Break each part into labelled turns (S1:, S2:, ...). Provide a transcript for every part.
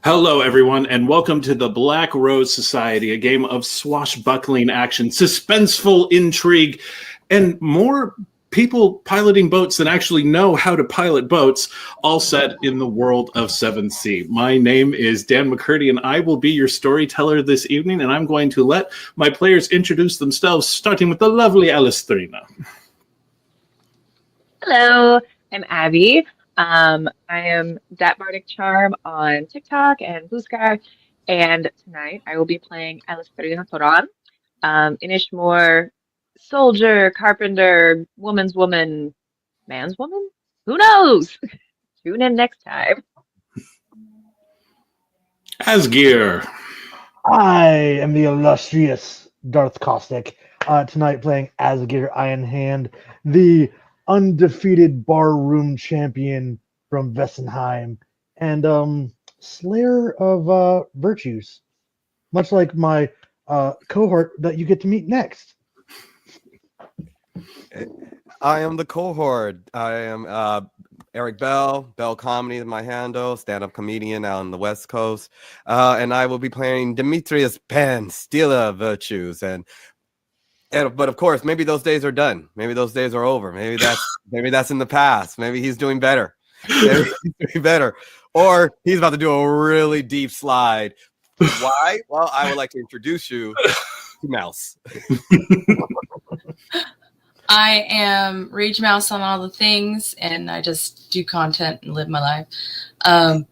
S1: Hello, everyone, and welcome to the Black Rose Society, a game of swashbuckling action, suspenseful intrigue, and more people piloting boats than actually know how to pilot boats, all set in the world of 7th Sea. My name is Dan McCurdy, and I will be your storyteller this evening, and I'm going to let my players introduce themselves, starting with the lovely Alastriona.
S2: Hello, I'm Abby. I am Dat Bardic Charm on TikTok and Blue Sky, and tonight I will be playing Alastriona Toran, Inishmore, soldier, carpenter, woman's woman, man's woman? Who knows? Tune in next time.
S1: Asgeir.
S3: I am the illustrious Darth Caustic, tonight playing Asgeir Ironhand, the undefeated barroom champion from Vessenheim, and slayer of virtues, much like my cohort that you get to meet next.
S4: I am the cohort. I am Eric Bell Comedy is my handle, stand-up comedian out on the West Coast, and I will be playing Demetrius Penn, stealer of virtues, but of course, maybe those days are done. Maybe those days are over. Maybe that's in the past. Maybe he's doing better. Or he's about to do a really deep slide. Why? Well, I would like to introduce you to Mouse.
S5: I am Rage Mouse on all the things, and I just do content and live my life. And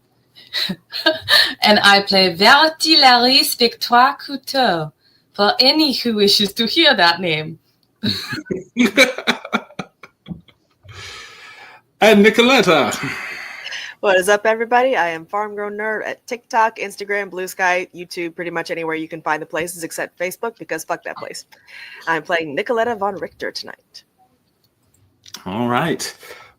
S5: I play Verity, Laurys, Victoire-Couteau, for any who wishes to hear that name.
S1: And Nikoletta.
S6: What is up, everybody? I am Farm Grown Nerd at TikTok, Instagram, Blue Sky, YouTube, pretty much anywhere you can find the places except Facebook, because fuck that place. I'm playing Nikoletta von Richter tonight.
S1: All right.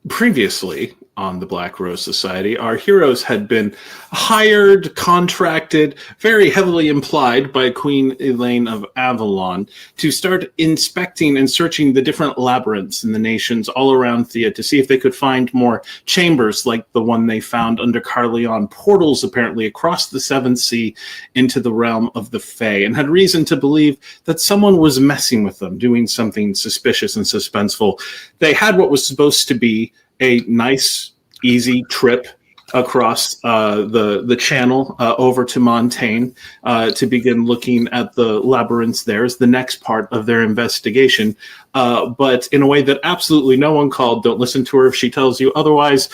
S1: Previously on the Black Rose Society, our heroes had been hired, contracted, very heavily implied by Queen Elaine of Avalon to start inspecting and searching the different labyrinths in the nations all around Thea to see if they could find more chambers like the one they found under Carleon, portals apparently across the 7th Sea into the realm of the Fae, and had reason to believe that someone was messing with them, doing something suspicious and suspenseful. They had what was supposed to be a nice, easy trip across the channel over to Montaigne to begin looking at the labyrinths there as the next part of their investigation, but in a way that absolutely no one called. Don't listen to her if she tells you otherwise.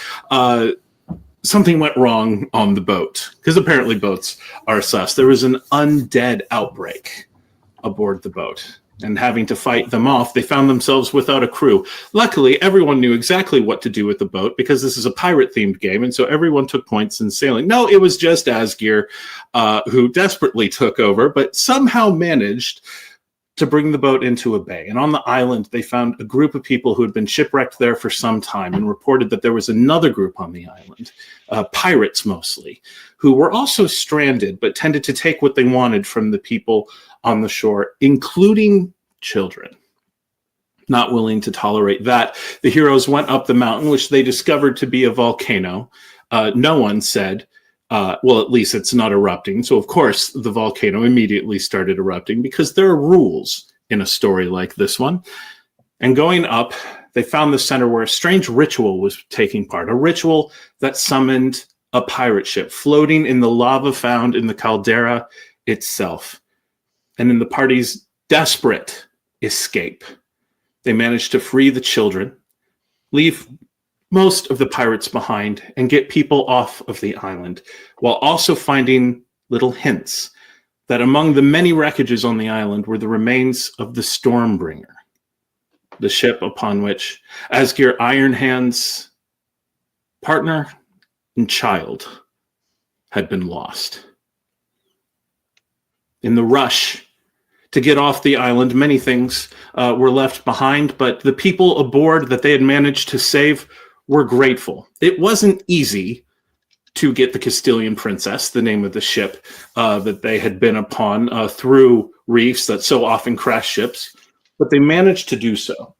S1: Something went wrong on the boat, because apparently boats are sus. There was an undead outbreak aboard the boat, and having to fight them off, they found themselves without a crew. Luckily, everyone knew exactly what to do with the boat, because this is a pirate-themed game, and so everyone took points in sailing. No, it was just Asgeir who desperately took over, but somehow managed to bring the boat into a bay. And on the island, they found a group of people who had been shipwrecked there for some time, and reported that there was another group on the island, pirates mostly, who were also stranded, but tended to take what they wanted from the people on the shore, including children. Not willing to tolerate that, the heroes went up the mountain, which they discovered to be a volcano. No one said, well, at least it's not erupting. So, of course, the volcano immediately started erupting, because there are rules in a story like this one. And going up, they found the center where a strange ritual was taking part, a ritual that summoned a pirate ship floating in the lava found in the caldera itself. And in the party's desperate escape, they managed to free the children, leave most of the pirates behind, and get people off of the island, while also finding little hints that among the many wreckages on the island were the remains of the Stormbringer, the ship upon which Asgeir Ironhand's partner and child had been lost. In the rush to get off the island, many things were left behind, but the people aboard that they had managed to save were grateful. It wasn't easy to get the Castilian Princess, the name of the ship that they had been upon, through reefs that so often crash ships, but they managed to do so.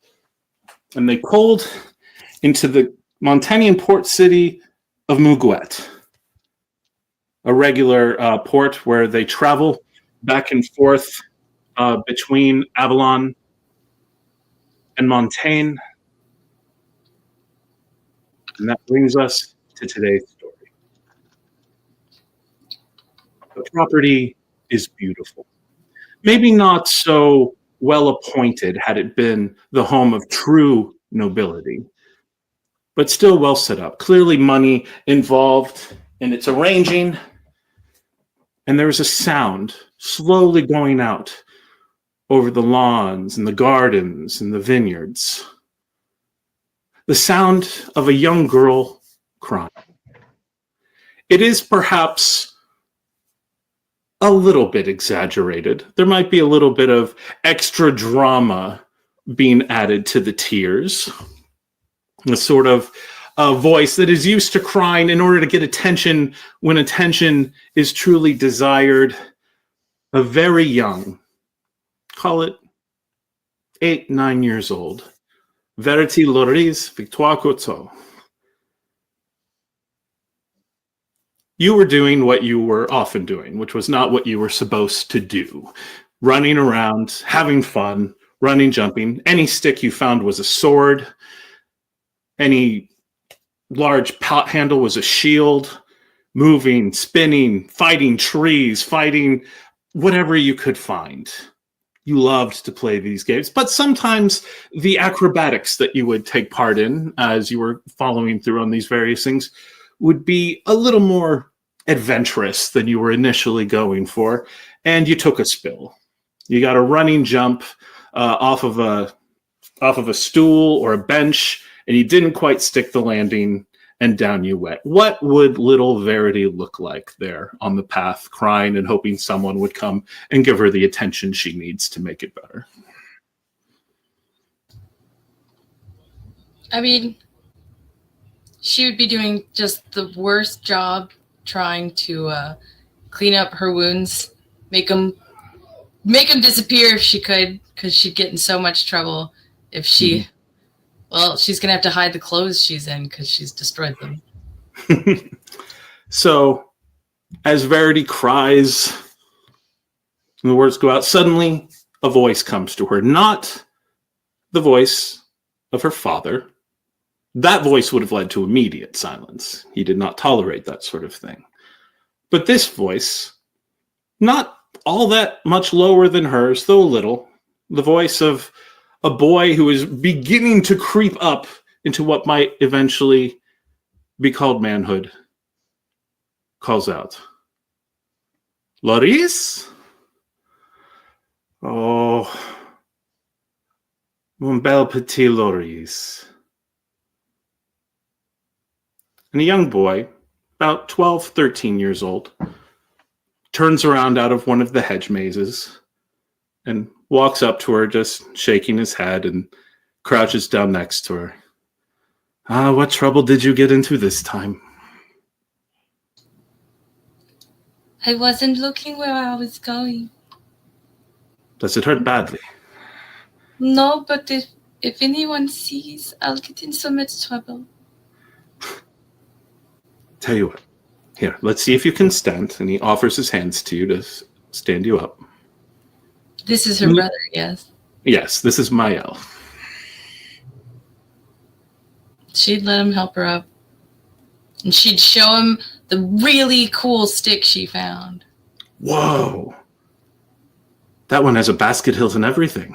S1: And they pulled into the Montagnian port city of Muguet. a regular port where they travel back and forth between Avalon and Montaigne. And that brings us to today's story. The property is beautiful. Maybe not so well appointed had it been the home of true nobility, but still well set up. Clearly money involved in its arranging, and there was a sound slowly going out over the lawns and the gardens and the vineyards. The sound of a young girl crying. It is perhaps a little bit exaggerated. There might be a little bit of extra drama being added to the tears. A sort of voice that is used to crying in order to get attention when attention is truly desired. A very young, call it 8, 9 years old, Verity, Laurys, Victoire-Couteau. You were doing what you were often doing, which was not what you were supposed to do. Running around, having fun, running, jumping. Any stick you found was a sword. Any large pot handle was a shield. Moving, spinning, fighting trees, fighting whatever you could find. You loved to play these games, but sometimes the acrobatics that you would take part in as you were following through on these various things would be a little more adventurous than you were initially going for, and you took a spill. You got a running jump off of a stool or a bench, and you didn't quite stick the landing, and down you went. What would little Verity look like there on the path, crying and hoping someone would come and give her the attention she needs to make it better?
S5: I mean, she would be doing just the worst job trying to clean up her wounds, make them disappear if she could, because she'd get in so much trouble if she... Well, she's going to have to hide the clothes she's in because she's destroyed them.
S1: So, as Verity cries, and the words go out, suddenly a voice comes to her. Not the voice of her father. That voice would have led to immediate silence. He did not tolerate that sort of thing. But this voice, not all that much lower than hers, though a little, the voice of a boy who is beginning to creep up into what might eventually be called manhood, calls out, Laurys? Oh, mon bel petit Laurys. And a young boy, about 12, 13 years old, turns around out of one of the hedge mazes and walks up to her, just shaking his head, and crouches down next to her. What trouble did you get into this time?
S5: I wasn't looking where I was going.
S1: Does it hurt badly?
S5: No, but if anyone sees, I'll get in so much trouble.
S1: Tell you what. Here, let's see if you can stand. And he offers his hands to you to stand you up.
S5: This is her brother, yes.
S1: Yes, this is Mael.
S5: She'd let him help her up. And she'd show him the really cool stick she found.
S1: Whoa. That one has a basket hilt and everything.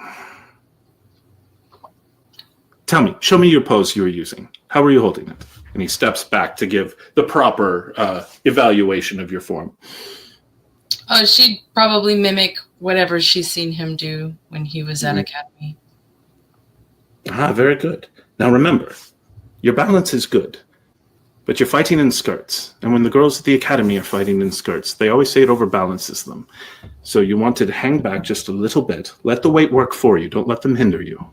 S1: Tell me, show me your pose you were using. How were you holding it? And he steps back to give the proper evaluation of your form.
S5: Oh, she'd probably mimic whatever she's seen him do when he was at Academy.
S1: Very good. Now remember, your balance is good, but you're fighting in skirts. And when the girls at the Academy are fighting in skirts, they always say it overbalances them. So you want to hang back just a little bit. Let the weight work for you. Don't let them hinder you.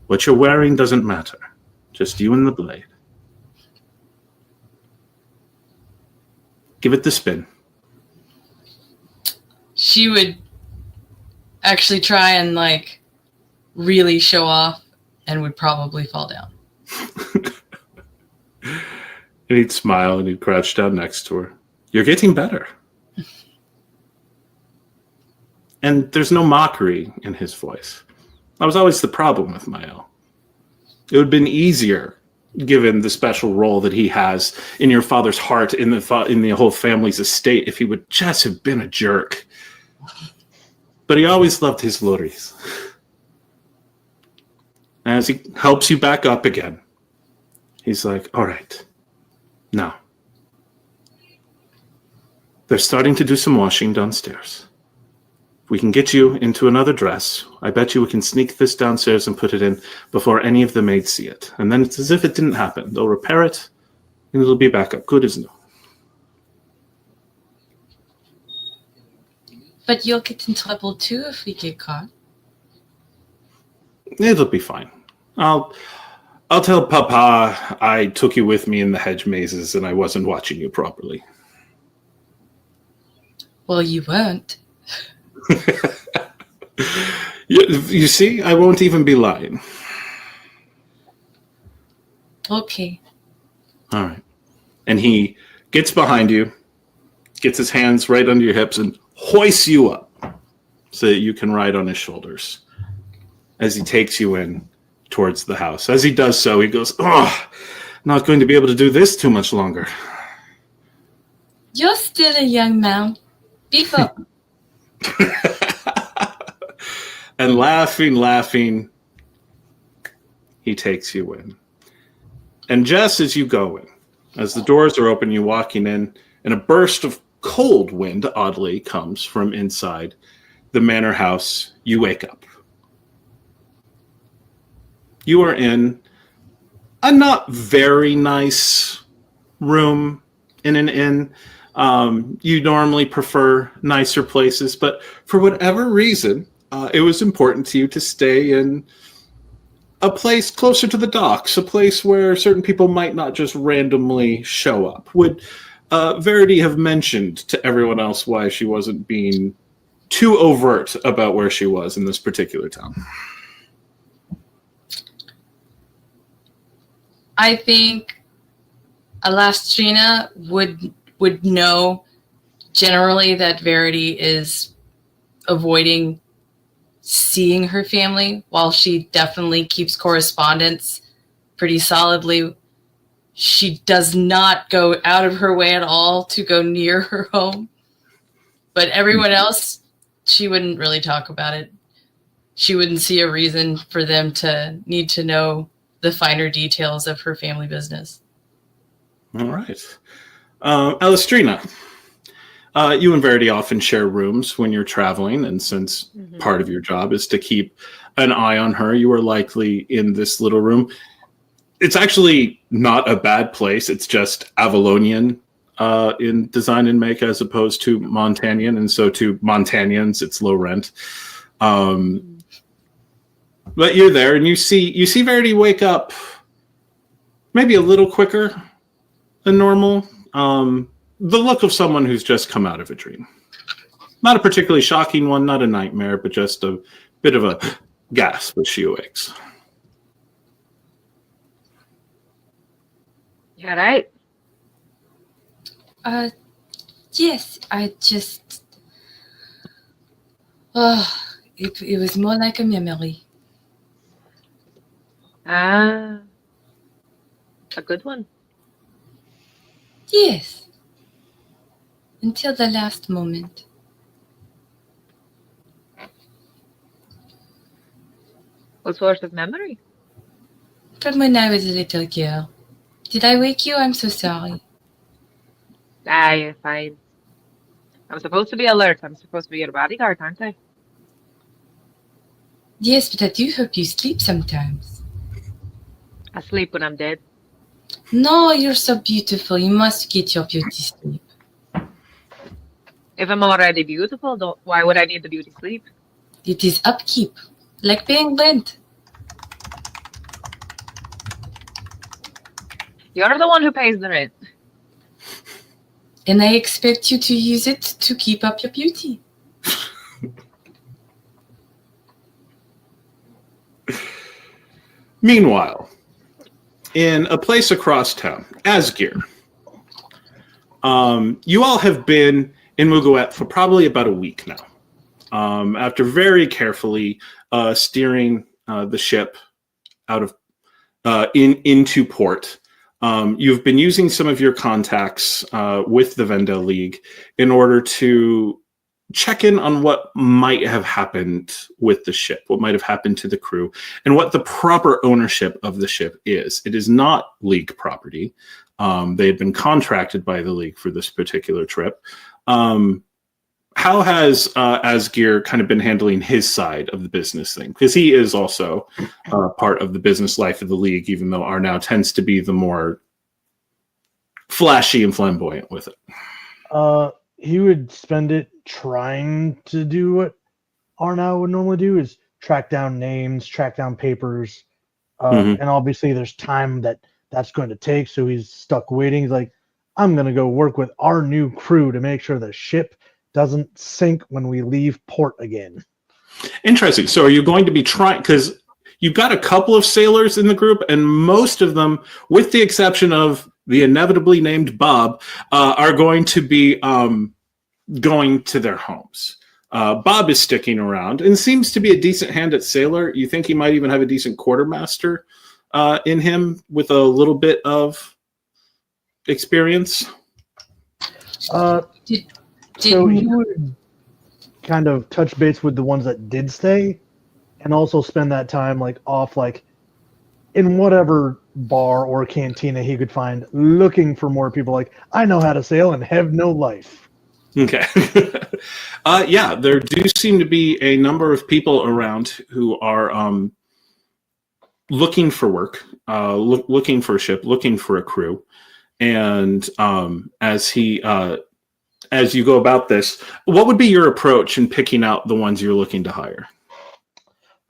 S1: What you're wearing doesn't matter. Just you and the blade. Give it the spin.
S5: She would actually try and really show off and would probably fall down.
S1: And he'd smile and he'd crouch down next to her. You're getting better. And there's no mockery in his voice. That was always the problem with Mael. It would have been easier, given the special role that he has in your father's heart, in the whole family's estate, if he would just have been a jerk. But he always loved his Laurys. As he helps you back up again, he's like, all right, now. They're starting to do some washing downstairs. If we can get you into another dress, I bet you we can sneak this downstairs and put it in before any of the maids see it. And then it's as if it didn't happen. They'll repair it, and it'll be back up, good as new.
S5: But you'll get in trouble too if we get caught.
S1: It'll be fine. I'll tell Papa I took you with me in the hedge mazes and I wasn't watching you properly.
S5: Well, you won't.
S1: You see, I won't even be lying.
S5: Okay.
S1: All right. And he gets behind you, gets his hands right under your hips, and hoists you up so that you can ride on his shoulders as he takes you in towards the house. As he does so, he goes, "Oh, not going to be able to do this too much longer."
S5: You're still a young man. Beef up.
S1: And laughing, he takes you in. And just as you go in, as the doors are open, you're walking in, and a burst of cold wind, oddly, comes from inside the manor house. You wake up. You are in a not very nice room in an inn. You normally prefer nicer places, but for whatever reason, it was important to you to stay in a place closer to the docks, a place where certain people might not just randomly show up. Would Verity have mentioned to everyone else why she wasn't being too overt about where she was in this particular town?
S5: I think Alastriona would know generally that Verity is avoiding seeing her family, while she definitely keeps correspondence pretty solidly. She does not go out of her way at all to go near her home. But everyone else, she wouldn't really talk about it. She wouldn't see a reason for them to need to know the finer details of her family business.
S1: All right. Alastriona, you and Verity often share rooms when you're traveling, and since part of your job is to keep an eye on her, you are likely in this little room. It's actually not a bad place. It's just Avalonian in design and make as opposed to Montanian, and so to Montanians, it's low rent. But you're there, and you see Verity wake up maybe a little quicker than normal. The look of someone who's just come out of a dream. Not a particularly shocking one, not a nightmare, but just a bit of a gasp as she awakes.
S2: You all right?
S5: Yes, I just... Oh, it was more like a memory.
S2: Ah, a good one.
S5: Yes. Until the last moment.
S2: What sort of memory?
S5: From when I was a little girl. Did I wake you? I'm so sorry.
S2: Ah, you're fine. I'm supposed to be alert. I'm supposed to be your bodyguard, aren't I?
S5: Yes, but I do hope you sleep sometimes.
S2: I sleep when I'm dead.
S5: No, you're so beautiful. You must get your beauty sleep.
S2: If I'm already beautiful, why would I need the beauty sleep?
S5: It is upkeep, like paying rent.
S2: You're the one who pays the rent.
S5: And I expect you to use it to keep up your beauty.
S1: Meanwhile, in a place across town, Asgeir, You all have been in Muguet for probably about a week now. After very carefully steering the ship out of into port, you've been using some of your contacts with the Vendel League in order to check in on what might have happened with the ship, what might have happened to the crew, and what the proper ownership of the ship is. It is not League property. They had been contracted by the League for this particular trip. How has Asgeir kind of been handling his side of the business thing? Because he is also part of the business life of the League, even though Arnau tends to be the more flashy and flamboyant with it.
S3: He would spend it trying to do what Arnau would normally do, is track down names, track down papers. And obviously there's time that's going to take, so he's stuck waiting. He's like, I'm going to go work with our new crew to make sure the ship doesn't sink when we leave port again.
S1: Interesting. So are you going to be trying, because you've got a couple of sailors in the group, and most of them, with the exception of the inevitably named Bob, are going to be going to their homes. Bob is sticking around and seems to be a decent hand at sailor. You think he might even have a decent quartermaster in him with a little bit of experience?
S3: So he would kind of touch base with the ones that did stay, and also spend that time off in whatever bar or cantina he could find, looking for more people. Like, I know how to sail and have no life.
S1: Okay. Yeah, there do seem to be a number of people around who are looking for work, looking for a ship, looking for a crew. And as you go about this, what would be your approach in picking out the ones you're looking to hire?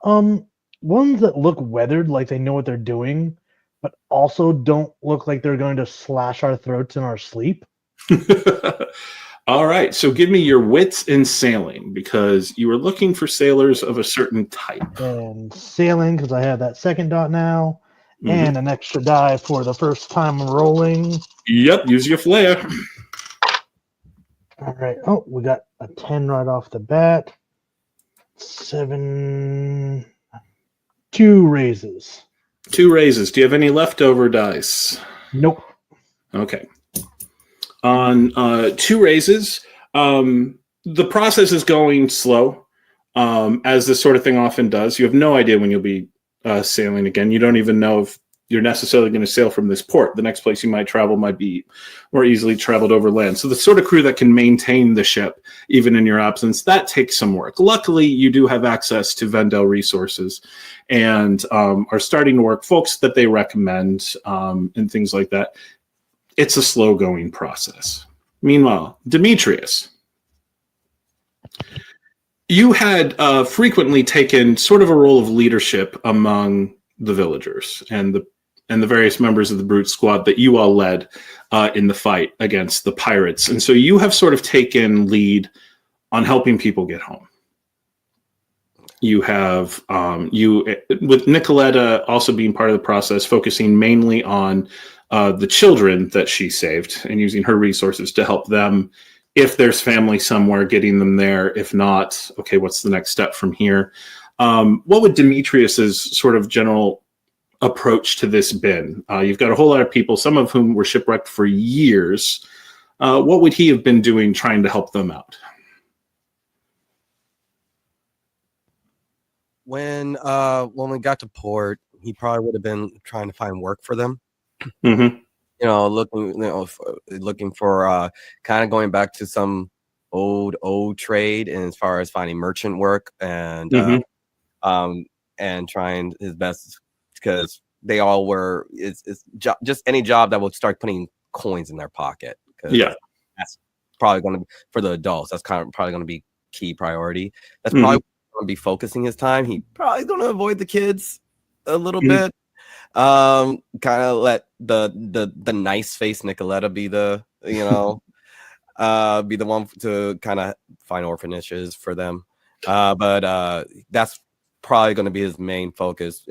S3: Ones that look weathered, like they know what they're doing, but also don't look like they're going to slash our throats in our sleep.
S1: All right, so give me your wits in sailing, because you were looking for sailors of a certain type.
S3: And sailing, because I have that second dot now, and an extra die for the first time rolling.
S1: Yep, use your flair.
S3: All right. Oh, we got a 10 right off the bat. 7. 2 raises.
S1: 2 raises. Do you have any leftover dice?
S3: Nope.
S1: Okay. On 2 raises, the process is going slow, as this sort of thing often does. You have no idea when you'll be sailing again. You don't even know if you're necessarily going to sail from this port. The next place you might travel might be more easily traveled over land. So the sort of crew that can maintain the ship, even in your absence, that takes some work. Luckily, you do have access to Vendel resources and are starting to work folks that they recommend and things like that. It's a slow-going process. Meanwhile, Demetrius, you had frequently taken sort of a role of leadership among the villagers and the various members of the brute squad that you all led in the fight against the pirates. And so you have sort of taken lead on helping people get home. You have, with Nikoletta also being part of the process, focusing mainly on the children that she saved and using her resources to help them. If there's family somewhere, getting them there. If not, okay, what's the next step from here? What would Demetrius's sort of general approach to this been? You've got a whole lot of people, some of whom were shipwrecked for years. What would he have been doing trying to help them out?
S4: When we got to port, he probably would have been trying to find work for them.
S1: Mm-hmm.
S4: Looking for kind of going back to some old trade, and as far as finding merchant work and trying his best, because they all were. It's just any job that would start putting coins in their pocket.
S1: Yeah,
S4: that's probably going to be for the adults. That's probably going to be key priority. That's probably going to be focusing his time. He probably going to avoid the kids a little bit. Kind of let the nice face Nikoletta be the be the one to kind of find orphanages for them. But that's probably going to be his main focus.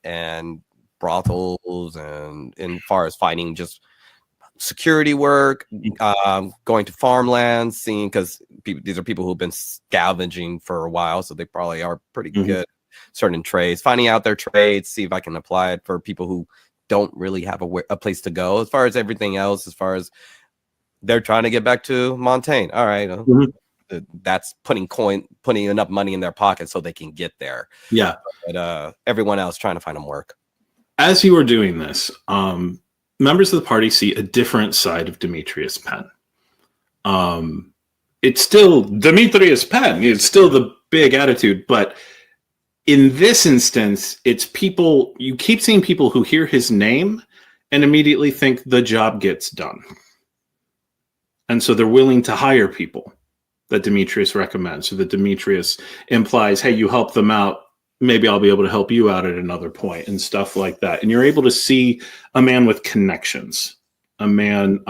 S4: And brothels and far as finding just security work, going to farmlands, seeing, because these are people who've been scavenging for a while, so they probably are pretty good at certain trades. Finding out their trades, see if I can apply it for people who don't really have a place to go. As far as everything else, as far as they're trying to get back to Montaigne, all right, that's putting enough money in their pocket so they can get there.
S1: Yeah.
S4: But everyone else trying to find them work.
S1: As you are doing this, members of the party see a different side of Demetrius Penn. It's still Demetrius Penn. It's still the big attitude, but in this instance, it's people, you keep seeing people who hear his name and immediately think the job gets done. And so they're willing to hire people that Demetrius recommends, or that Demetrius implies, hey, you help them out, maybe I'll be able to help you out at another point, and stuff like that. And you're able to see a man with connections, a man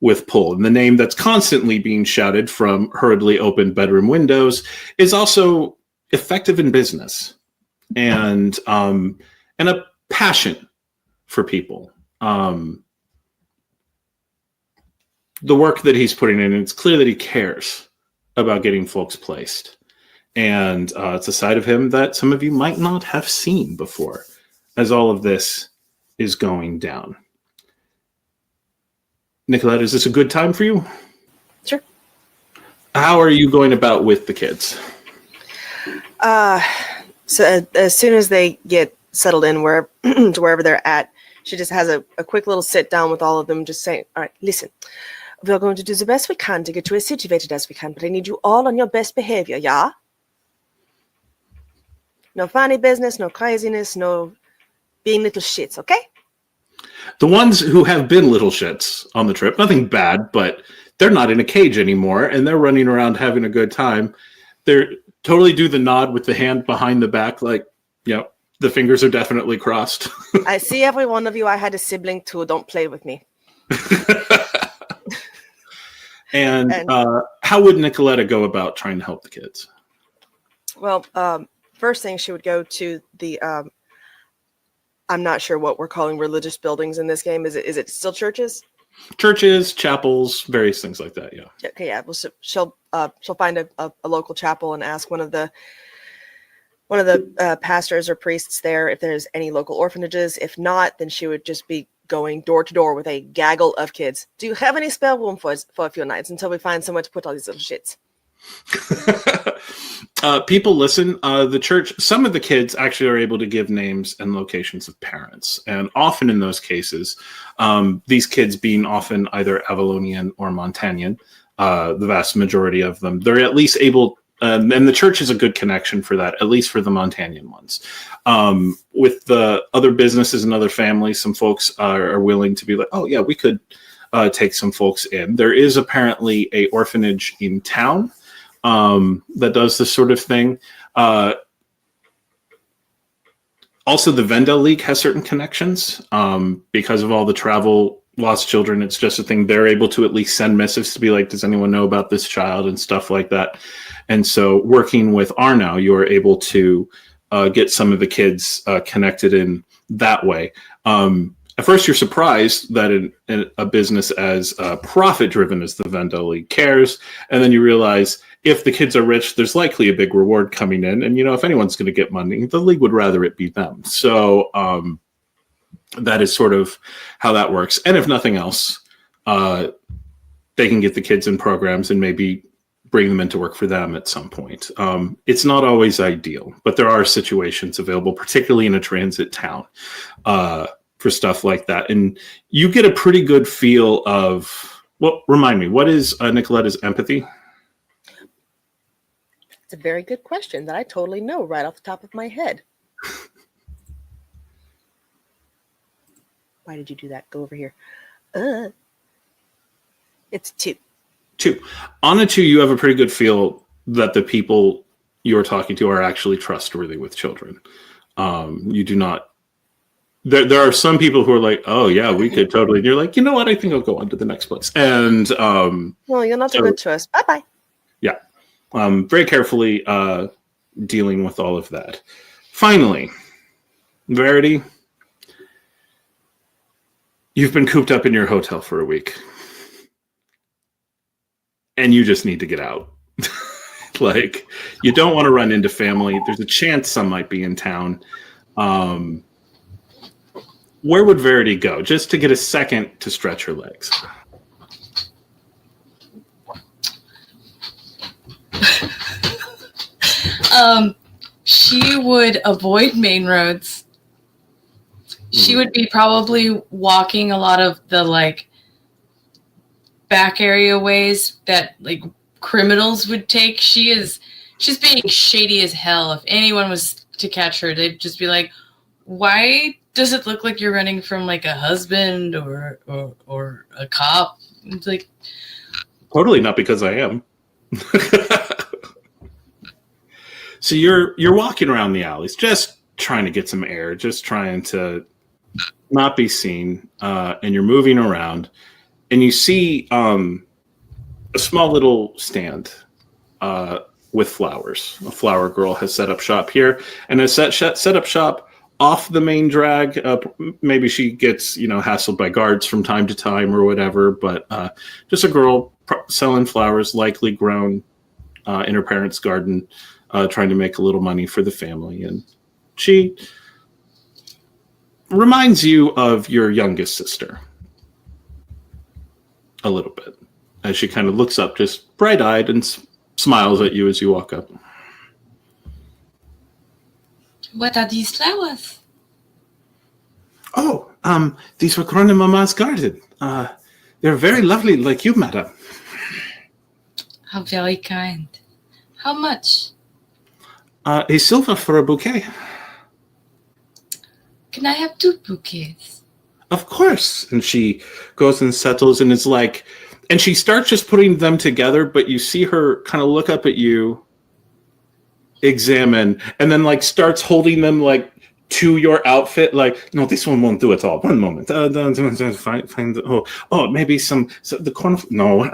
S1: with pull. And the name that's constantly being shouted from hurriedly opened bedroom windows is also effective in business, and a passion for people. The work that he's putting in, it's clear that he cares about getting folks placed. And it's a side of him that some of you might not have seen before, as all of this is going down. Nikoletta, is this a good time for you?
S6: Sure.
S1: How are you going about with the kids?
S6: So as soon as they get settled in to wherever they're at, she just has a quick little sit down with all of them, just saying, all right, listen, we're going to do the best we can to get you as situated as we can, but I need you all on your best behavior, yeah? No funny business, no craziness, no being little shits, okay?
S1: The ones who have been little shits on the trip, nothing bad, but they're not in a cage anymore, and they're running around having a good time. They're totally do the nod with the hand behind the back, like, the fingers are definitely crossed.
S6: I see every one of you. I had a sibling too. Don't play with me.
S1: And how would Nikoletta go about trying to help the kids?
S6: Well, first thing, she would go to the, I'm not sure what we're calling religious buildings in this game. Is it still churches? Churches,
S1: chapels, various things like that, yeah.
S6: Okay, yeah. Well, she'll find a local chapel and ask one of the pastors or priests there if there's any local orphanages. If not, then she would just be going door to door with a gaggle of kids. Do you have any spare room for a few nights until we find somewhere to put all these little shits?
S1: People listen. The church, some of the kids actually are able to give names and locations of parents. And often in those cases, these kids being often either Avalonian or Montagnan, the vast majority of them, they're at least able, and the church is a good connection for that, at least for the Montagnan ones. With the other businesses and other families, some folks are willing to be like, oh yeah, we could take some folks in. There is apparently a orphanage in town that does this sort of thing. Also, the Vendel League has certain connections because of all the travel, lost children. It's just a thing. They're able to at least send missives to be like, does anyone know about this child and stuff like that. And so working with Arnau, you are able to get some of the kids connected in that way. At first, you're surprised that in a business as profit-driven as the Vendel League cares, and then you realize if the kids are rich, there's likely a big reward coming in, and if anyone's going to get money, the league would rather it be them. So that is sort of how that works. And if nothing else, they can get the kids in programs and maybe bring them into work for them at some point. It's not always ideal, but there are situations available, particularly in a transit town, for stuff like that. And you get a pretty good feel of, well, remind me, what is Nikoletta's empathy?
S6: It's a very good question that I totally know right off the top of my head. Why did you do that? Go over here. It's 2.
S1: 2. On a 2, you have a pretty good feel that the people you're talking to are actually trustworthy with children. You do not. There are some people who are like, oh yeah, we could totally. And you're like, you know what? I think I'll go on to the next place. And
S6: well, you're not so good to us. Bye bye.
S1: Yeah, very carefully dealing with all of that. Finally, Verity, You've been cooped up in your hotel for a week. And you just need to get out. Like, you don't want to run into family. There's a chance some might be in town. Where would Verity go? Just to get a second to stretch her legs.
S5: She would avoid main roads. She would be probably walking a lot of the like back area ways that like criminals would take. She's being shady as hell. If anyone was to catch her, they'd just be like, "Why does it look like you're running from like a husband or a cop?" It's like,
S1: totally not because I am. So you're walking around the alleys, just trying to get some air, just trying to not be seen, and you're moving around, and you see a small little stand with flowers. A flower girl has set up shop here, and has set up shop off the main drag. Maybe she gets hassled by guards from time to time or whatever, but just a girl selling flowers, likely grown in her parents' garden, trying to make a little money for the family. And she reminds you of your youngest sister a little bit, as she kind of looks up, just bright-eyed, and smiles at you as you walk up.
S5: "What are these flowers?"
S1: "Oh, these were grown in Mama's garden. They're very lovely, like you, madam."
S5: "How very kind. How much?"
S1: A silver for a bouquet."
S5: "Can I have 2 bouquets?"
S1: "Of course." And she goes and settles and is like, and she starts just putting them together, but you see her kind of look up at you, examine, and then like starts holding them like to your outfit, like, "No, this one won't do at all. One moment. Find maybe the corner. No."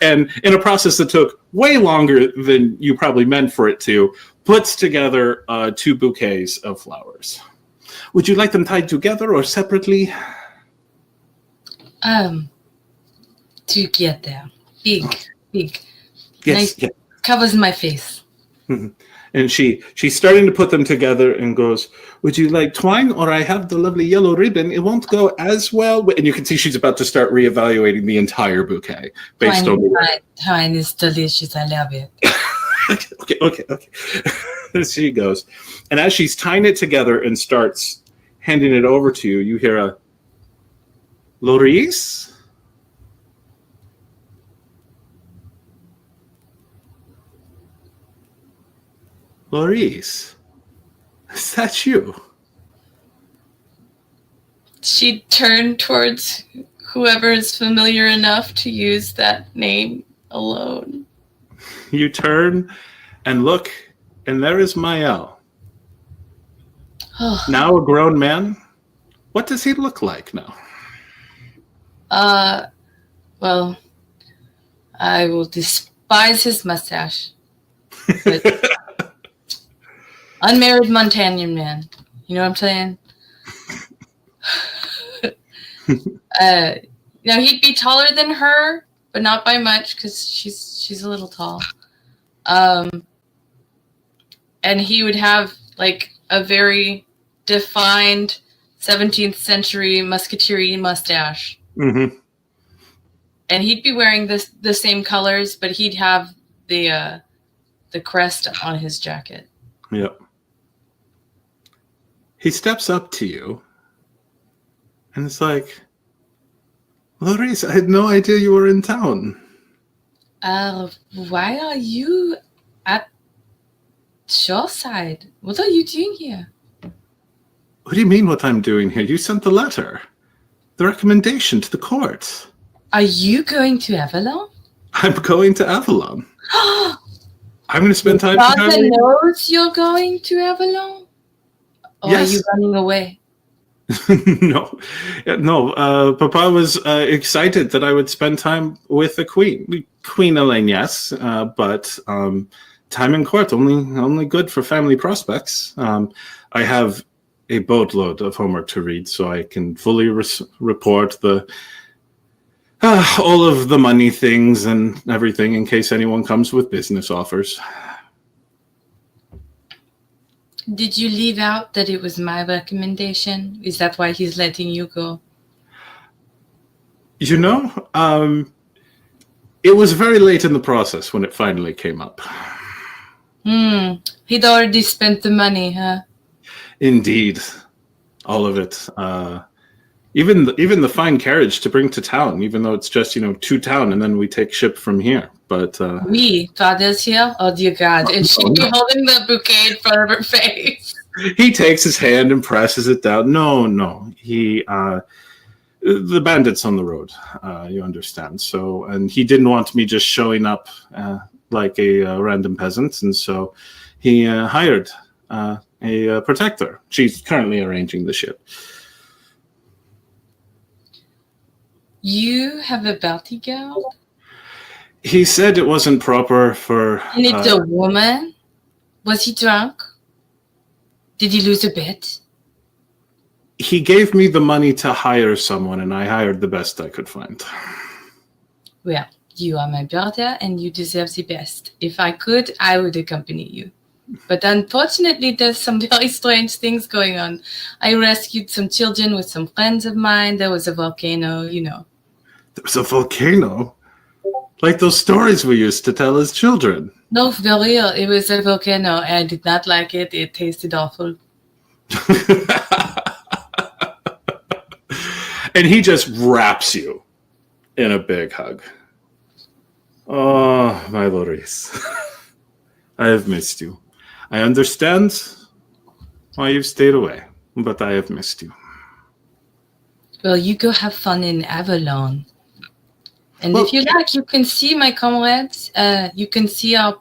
S1: And in a process that took way longer than you probably meant for it to, puts together 2 bouquets of flowers. "Would you like them tied together or separately?"
S5: Together. Big.
S1: Yes,
S5: Nice.
S1: yes.
S5: Covers my face.
S1: And she's starting to put them together and goes, "Would you like twine, or I have the lovely yellow ribbon? It won't go as well." And you can see she's about to start reevaluating the entire bouquet based on
S5: Twine is delicious. I love it.
S1: Okay. There she goes. And as she's tying it together and starts handing it over to you, you hear a "Laurys?" "Laurys, is that you?"
S5: She turned towards whoever is familiar enough to use that name alone.
S1: You turn and look, and there is Mael. Now a grown man. What does he look like now?
S5: Well, I will despise his mustache. But unmarried Montanian man. You know what I'm saying? He'd be taller than her, but not by much, because she's a little tall. And he would have like a very defined 17th century musketeer mustache.
S1: Mm-hmm.
S5: And he'd be wearing the same colors, but he'd have the crest on his jacket.
S1: Yep. He steps up to you, and it's like, "Laurys, I had no idea you were in town."
S5: Why are you at Shoreside? What are you doing here?
S1: "What do you mean what I'm doing here? You sent the letter. The recommendation to the court."
S5: Are you going to Avalon?
S1: "I'm going to Avalon. I'm going to spend time
S5: Father
S1: together."
S5: knows you're going to Avalon? Or
S1: Yes.
S5: are you running away?
S1: No. Papa was excited that I would spend time with the Queen Elaine, yes, but time in court only good for family prospects. I have a boatload of homework to read, so I can fully report the all of the money things and everything in case anyone comes with business offers.
S5: Did you leave out that it was my recommendation? Is that why he's letting you go?
S1: You know, it was very late in the process when it finally came up.
S5: He'd already spent the money, huh?
S1: Indeed, all of it. Even the fine carriage to bring to town, even though it's just, to town and then we take ship from here. But
S5: We, Father's here? Oh, dear God. And she'd be holding the bouquet in front of her face.
S1: He takes his hand and presses it down. No. The bandits on the road, you understand. So, and he didn't want me just showing up like a random peasant. And so he hired a protector. She's currently arranging the ship.
S5: You have a bounty girl?
S1: He said it wasn't proper for...
S5: And it's a woman? Was he drunk? Did he lose a bet?
S1: He gave me the money to hire someone, and I hired the best I could find.
S5: Well, you are my brother, and you deserve the best. If I could, I would accompany you. But unfortunately, there's some very strange things going on. I rescued some children with some friends of mine. There was a volcano,
S1: There was a volcano? Like those stories we used to tell as children.
S5: No, for real. It was a volcano. I did not like it. It tasted awful.
S1: And he just wraps you in a big hug. Oh, my Laurys. I have missed you. I understand why you've stayed away, but I have missed you.
S5: Well, you go have fun in Avalon. And if you like, you can see my comrades. You can see our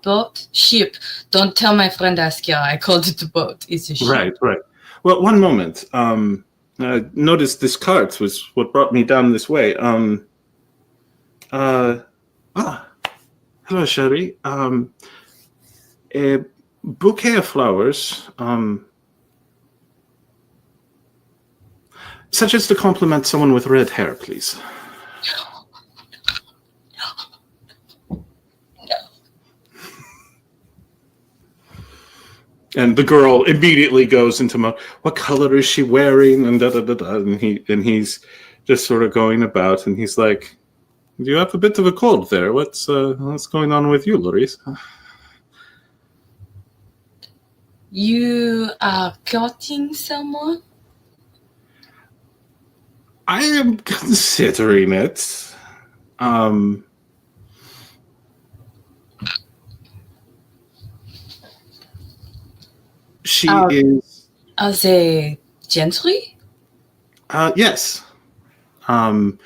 S5: ship. Don't tell my friend Asgeir. I called it a boat. It's a ship.
S1: Right. Well, one moment. Notice this cart was what brought me down this way. Hello, Sherry. A bouquet of flowers, such as to compliment someone with red hair, please. And the girl immediately goes into mode. What color is she wearing? And and he's just sort of going about, and he's like, "You have a bit of a cold there. What's going on with you, Laurys?"
S5: You are courting someone?
S1: I am considering it. She is.
S5: Are they gentry?
S1: Yes. Of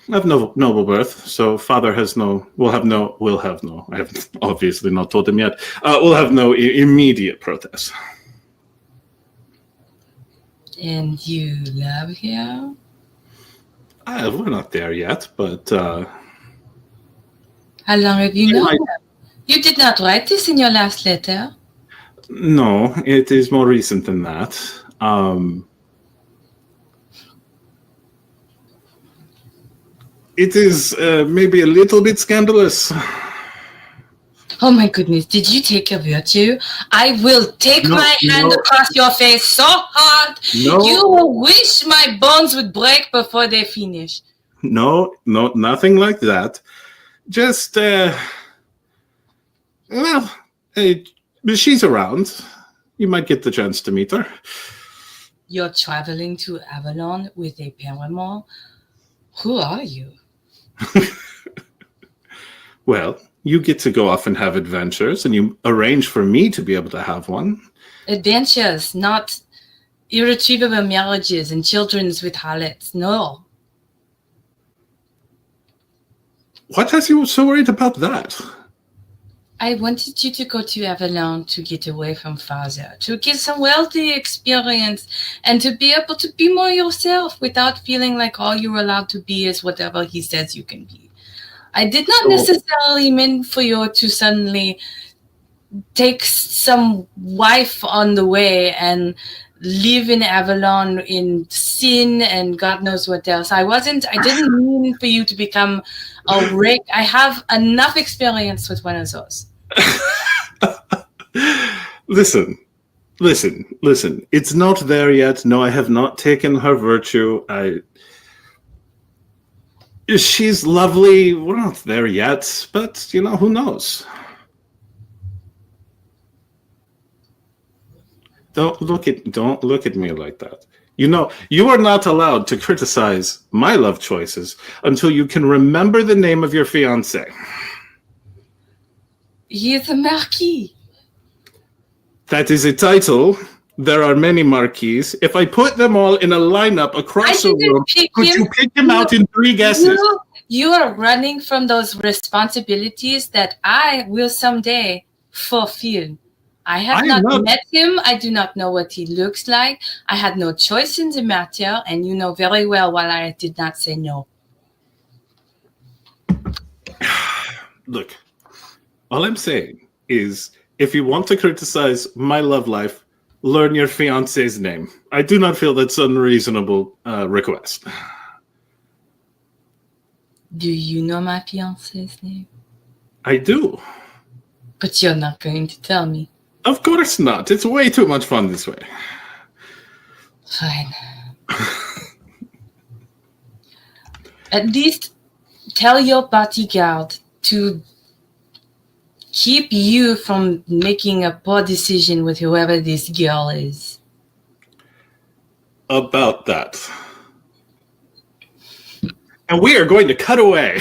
S1: noble birth. So father will have no. I have obviously not told him yet. Will have no immediate protest.
S5: And you love her?
S1: We're not there yet, but.
S5: How long have you known her? You did not write this in your last letter.
S1: No, it is more recent than that. It is maybe a little bit scandalous.
S5: Oh my goodness, did you take a virtue? I will take my hand across your face so hard, you will wish my bones would break before they finish.
S1: No, nothing like that. Just, she's around. You might get the chance to meet her.
S5: You're traveling to Avalon with a paramour? Who are you?
S1: Well, you get to go off and have adventures, and you arrange for me to be able to have one.
S5: Adventures, not irretrievable marriages and children with harlots. No.
S1: What has you so worried about that?
S5: I wanted you to go to Avalon to get away from father, to get some wealthy experience, and to be able to be more yourself without feeling like all you're allowed to be is whatever he says you can be. I did not necessarily mean for you to suddenly take some wife on the way and live in Avalon in sin and God knows what else. I didn't mean for you to become a rake. I have enough experience with one of those.
S1: Listen. It's not there yet. No, I have not taken her virtue. She's lovely. We're not there yet, but who knows? Don't look at me like that. You are not allowed to criticize my love choices until you can remember the name of your fiancé.
S5: He is a marquis.
S1: That is a title. There are many marquises. If I put them all in a lineup across the room, could you pick them out in 3 guesses?
S5: You are running from those responsibilities that I will someday fulfill. I have not met him. I do not know what he looks like. I had no choice in the matter, and you know very well why I did not say no.
S1: Look, all I'm saying is, if you want to criticize my love life, learn your fiancé's name. I do not feel that's an unreasonable request.
S5: Do you know my fiancé's name?
S1: I do.
S5: But you're not going to tell me.
S1: Of course not. It's way too much fun this way.
S5: Fine. At least tell your bodyguard to keep you from making a poor decision with whoever this girl is.
S1: About that. And we are going to cut away.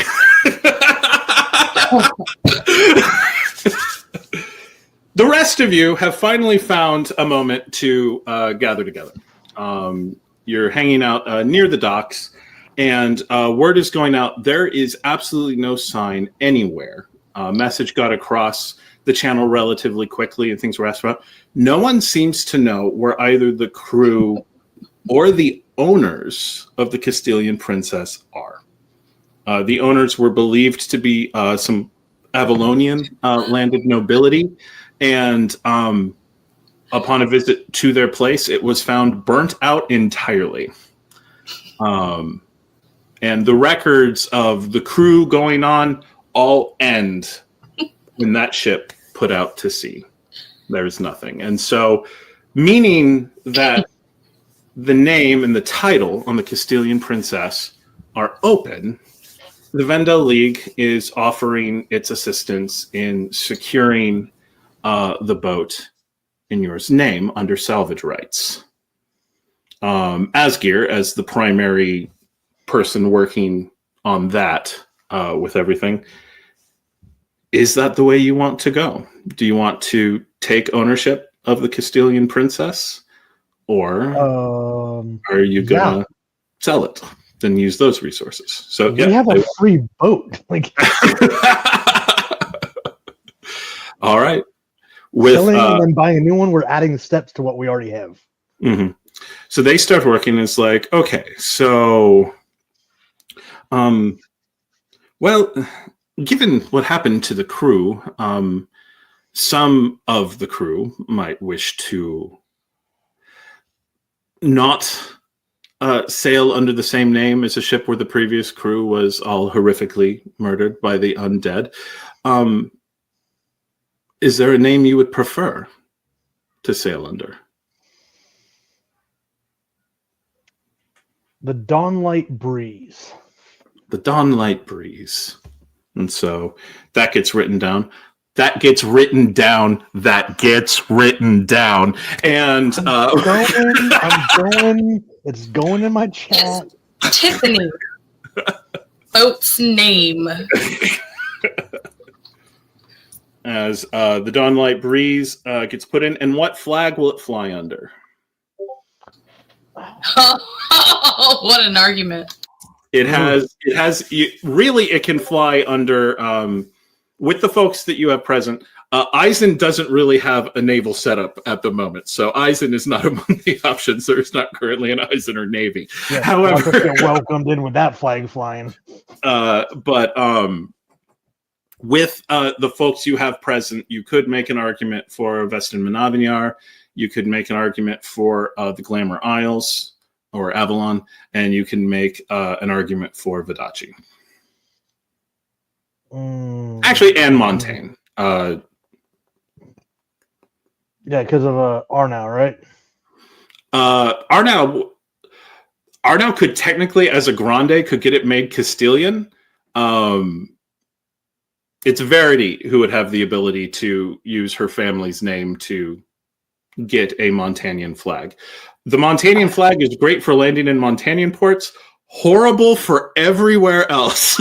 S1: The rest of you have finally found a moment to gather together. You're hanging out near the docks, and word is going out. There is absolutely no sign anywhere. Message got across the channel relatively quickly, and things were asked about. No one seems to know where either the crew or the owners of the Castilian Princess are. The owners were believed to be some Avalonian landed nobility, and upon a visit to their place, it was found burnt out entirely. And the records of the crew going on all end when that ship put out to sea. There's nothing. And so, meaning that the name and the title on the Castilian Princess are open, the Vendel League is offering its assistance in securing the boat in yours name under salvage rights. Asgeir, as the primary person working on that with everything, is that the way you want to go? Do you want to take ownership of the Castilian Princess, or are you gonna sell it and use those resources? So
S3: we have a free boat. Like,
S1: all right. With
S3: selling and then buying a new one, we're adding the steps to what we already have.
S1: Mm-hmm. So they start working. It's like, okay, so, well, given what happened to the crew, some of the crew might wish to not sail under the same name as a ship where the previous crew was all horrifically murdered by the undead. Is there a name you would prefer to sail under?
S3: The Dawnlight Breeze.
S1: The Dawnlight Breeze. And so that gets written down. That gets written down. That gets written down. And
S3: I'm going. It's going in my chat.
S5: Tiffany. Boat's name.
S1: As the Dawnlight Breeze gets put in. And what flag will it fly under?
S5: Oh, what an argument.
S1: It can fly under, with the folks that you have present. Eisen doesn't really have a naval setup at the moment, so Eisen is not among the options. There is not currently an Eisen or Navy.
S3: Yeah,
S1: however,
S3: get welcomed in with that flag flying.
S1: But with the folks you have present, you could make an argument for Vestin Manavinyar. You could make an argument for the Glamour Isles or Avalon, and you can make an argument for Vadachi. Actually, and Montaigne.
S3: Yeah, because of Arnau, right?
S1: Arnau could technically, as a grande, could get it made Castilian. It's Verity who would have the ability to use her family's name to get a Montanian flag. The Montanian flag is great for landing in Montanian ports, horrible for everywhere else.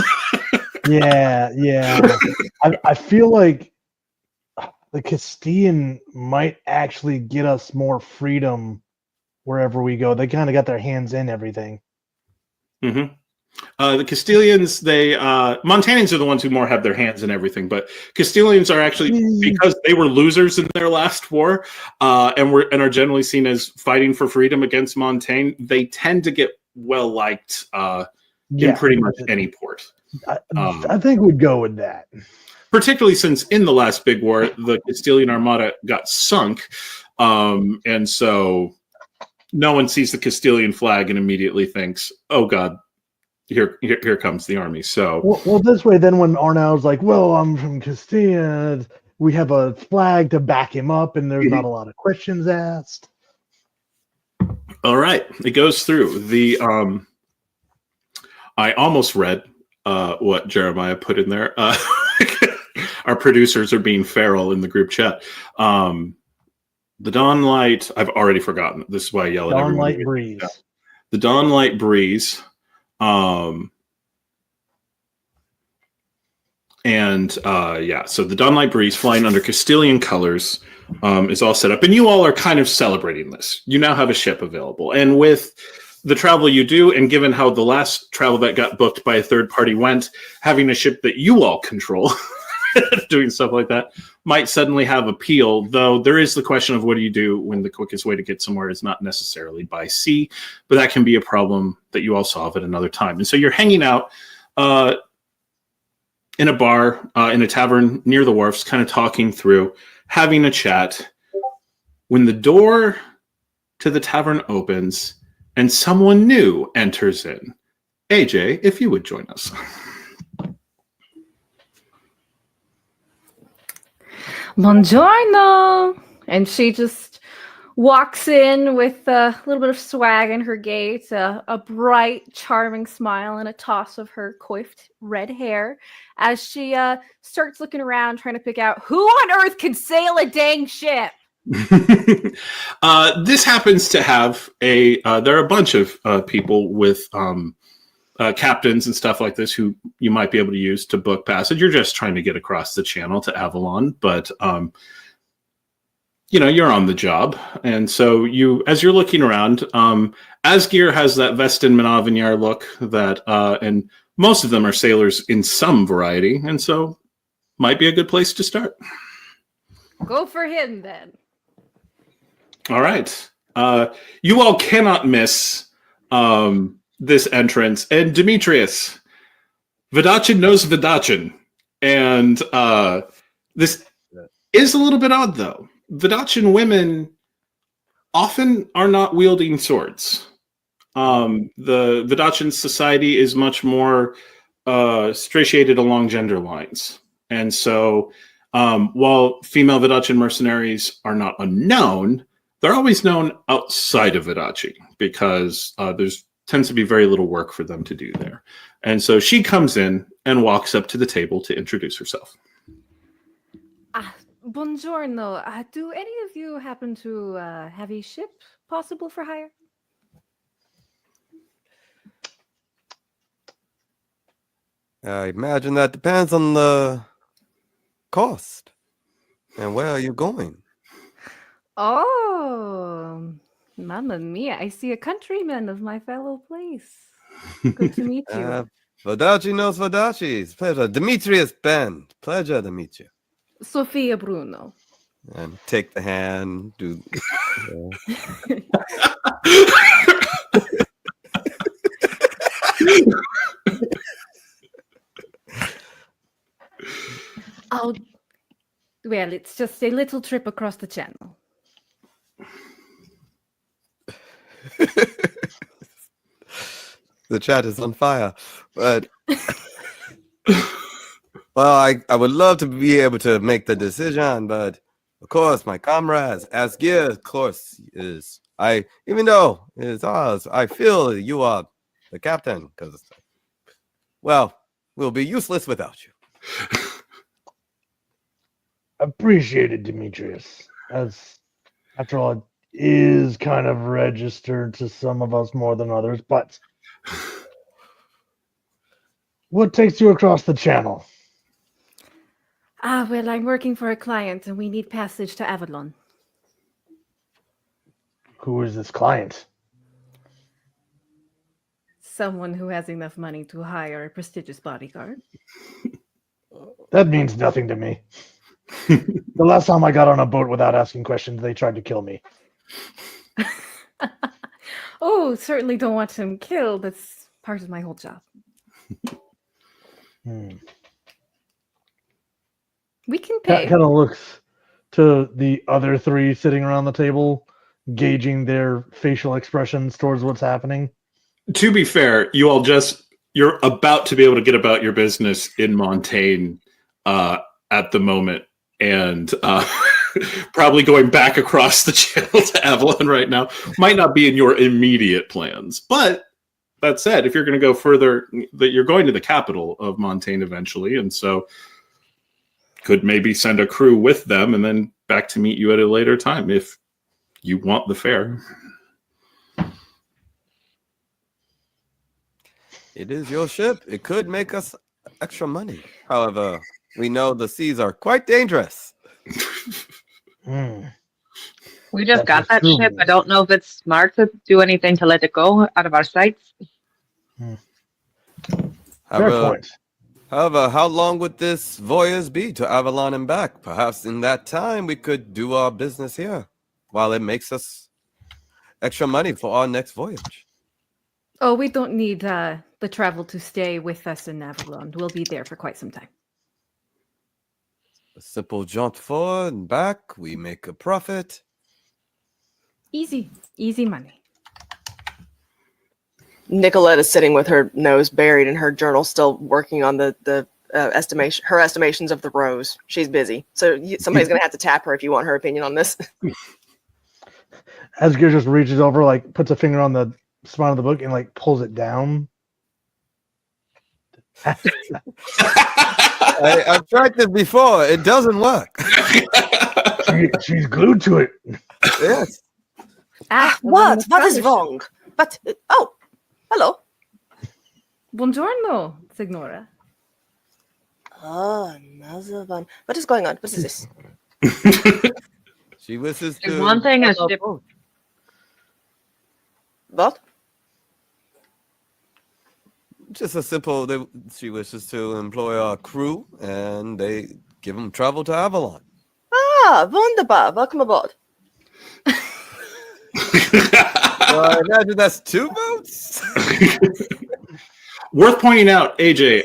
S3: Yeah. I feel like the Castilian might actually get us more freedom wherever we go. They kind of got their hands in everything.
S1: Mm-hmm. The Castilians, Montanians are the ones who more have their hands in everything, but Castilians are actually, because they were losers in their last war, and are generally seen as fighting for freedom against Montaigne. They tend to get well liked in pretty much any port.
S3: I think we'd go with that.
S1: Particularly since in the last big war, the Castilian Armada got sunk, and so no one sees the Castilian flag and immediately thinks, "Oh God, here comes the army." So,
S3: well, this way, then when Arnau's like, "Well, I'm from Castilla," we have a flag to back him up, and there's not a lot of questions asked.
S1: All right, it goes through the. I almost read what Jeremiah put in there. Our producers are being feral in the group chat. The Dawnlight, I've already forgotten. This is why I yell at everyone.
S3: Dawnlight Breeze.
S1: The Dawnlight Breeze. So the Dawnlight Breeze flying under Castilian colors is all set up. And you all are kind of celebrating this. You now have a ship available. And with the travel you do, and given how the last travel that got booked by a third party went, having a ship that you all control, doing stuff like that, might suddenly have appeal, though there is the question of what do you do when the quickest way to get somewhere is not necessarily by sea, but that can be a problem that you all solve at another time. And so you're hanging out in a bar, in a tavern near the wharfs, kind of talking through, having a chat, when the door to the tavern opens and someone new enters in. AJ, if you would join us.
S7: Buongiorno! And she just walks in with a little bit of swag in her gait, a bright, charming smile, and a toss of her coiffed red hair as she starts looking around trying to pick out who on earth can sail a dang ship.
S1: This happens to have there are a bunch of people with captains and stuff like this who you might be able to use to book passage. You're just trying to get across the channel to Avalon, but you're on the job. And so as you're looking around, Asgeir has that Vestin Manavinyar look that, and most of them are sailors in some variety, and so might be a good place to start.
S7: Go for him then.
S1: All right. You all cannot miss this entrance. And Demetrius, Vidachin knows Vidachin. And this is a little bit odd, though. Vidachin women often are not wielding swords. The Vidachin society is much more stratiated along gender lines. And so while female Vidachin mercenaries are not unknown, they're always known outside of Vadachi because there's tends to be very little work for them to do there. And so she comes in and walks up to the table to introduce herself.
S7: Buongiorno. Do any of you happen to have a ship possible for hire?
S4: I imagine that depends on the cost. And where are you going?
S7: Oh, mamma mia. I see a countryman of my fellow place. Good to meet you.
S4: Vadachi knows Vadachi's. Pleasure. Demetrius Penn. Pleasure to meet you.
S7: Sophia Bruno.
S4: And take the hand.
S7: Well, it's just a little trip across the channel.
S4: The chat is on fire, but well, I would love to be able to make the decision, but of course, my comrades, Asgeir, of course, is even though it's ours, I feel you are the captain because, well, we'll be useless without you.
S3: Appreciated, Demetrius. As after all, it is kind of registered to some of us more than others, but what takes you across the channel?
S7: Well, I'm working for a client and we need passage to Avalon.
S3: Who is this client?
S7: Someone who has enough money to hire a prestigious bodyguard.
S3: That means nothing to me. The last time I got on a boat without asking questions, they tried to kill me.
S7: Oh, certainly don't want him killed. That's part of my whole job. We can pay.
S3: Kind of looks to the other three sitting around the table, gauging their facial expressions towards what's happening.
S1: To be fair, you're about to be able to get about your business in Montaigne at the moment, and probably going back across the channel to Avalon right now might not be in your immediate plans. But that said, if you're going to go further, that you're going to the capital of Montaigne eventually, and so could maybe send a crew with them and then back to meet you at a later time if you want the fare.
S4: It is your ship. It could make us extra money. However, we know the seas are quite dangerous.
S2: We just got that
S3: That's
S2: ship. I don't know if it's smart to do anything to let it go out of our sights.
S3: Fair point.
S4: However, how long would this voyage be to Avalon and back? Perhaps in that time we could do our business here, while it makes us extra money for our next voyage.
S7: Oh, we don't need the travel to stay with us in Avalon. We'll be there for quite some time.
S4: A simple jaunt forward and back, we make a profit.
S7: Easy money.
S6: Nikoletta sitting with her nose buried in her journal, still working on the estimations of the rows. She's busy, so somebody's gonna have to tap her if you want her opinion on this.
S3: Asgeir just reaches over, like puts a finger on the spine of the book and like pulls it down.
S4: I've tried this before. It doesn't work.
S3: She's glued to it.
S4: Yes.
S6: What? What is wrong? But oh, hello.
S7: Buongiorno, signora.
S6: Oh, another one. What is going on? What is this?
S4: She wishes
S2: There's
S4: to.
S2: one thing a ship.
S6: What?
S4: Just a simple. She wishes to employ a crew, and they give them travel to Avalon.
S6: Ah, wunderbar. Welcome aboard.
S4: I imagine that's 2 boats.
S1: Worth pointing out, AJ,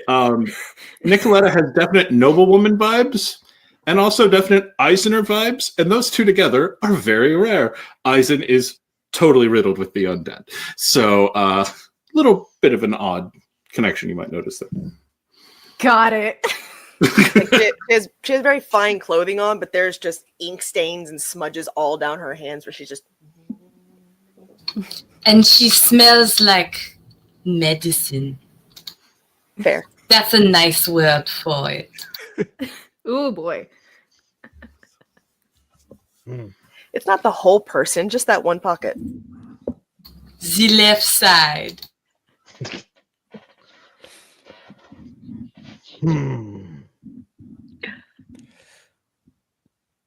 S1: Nikoletta has definite noblewoman vibes and also definite Eisner vibes, and those two together are very rare. Eisen is totally riddled with the undead, so a little bit of an odd connection you might notice there.
S7: Got it.
S6: Like she has very fine clothing on, but there's just ink stains and smudges all down her hands where she's just.
S5: And she smells like medicine.
S6: Fair.
S5: That's a nice word for it.
S7: Oh boy.
S6: It's not the whole person, just that one pocket.
S5: The left side.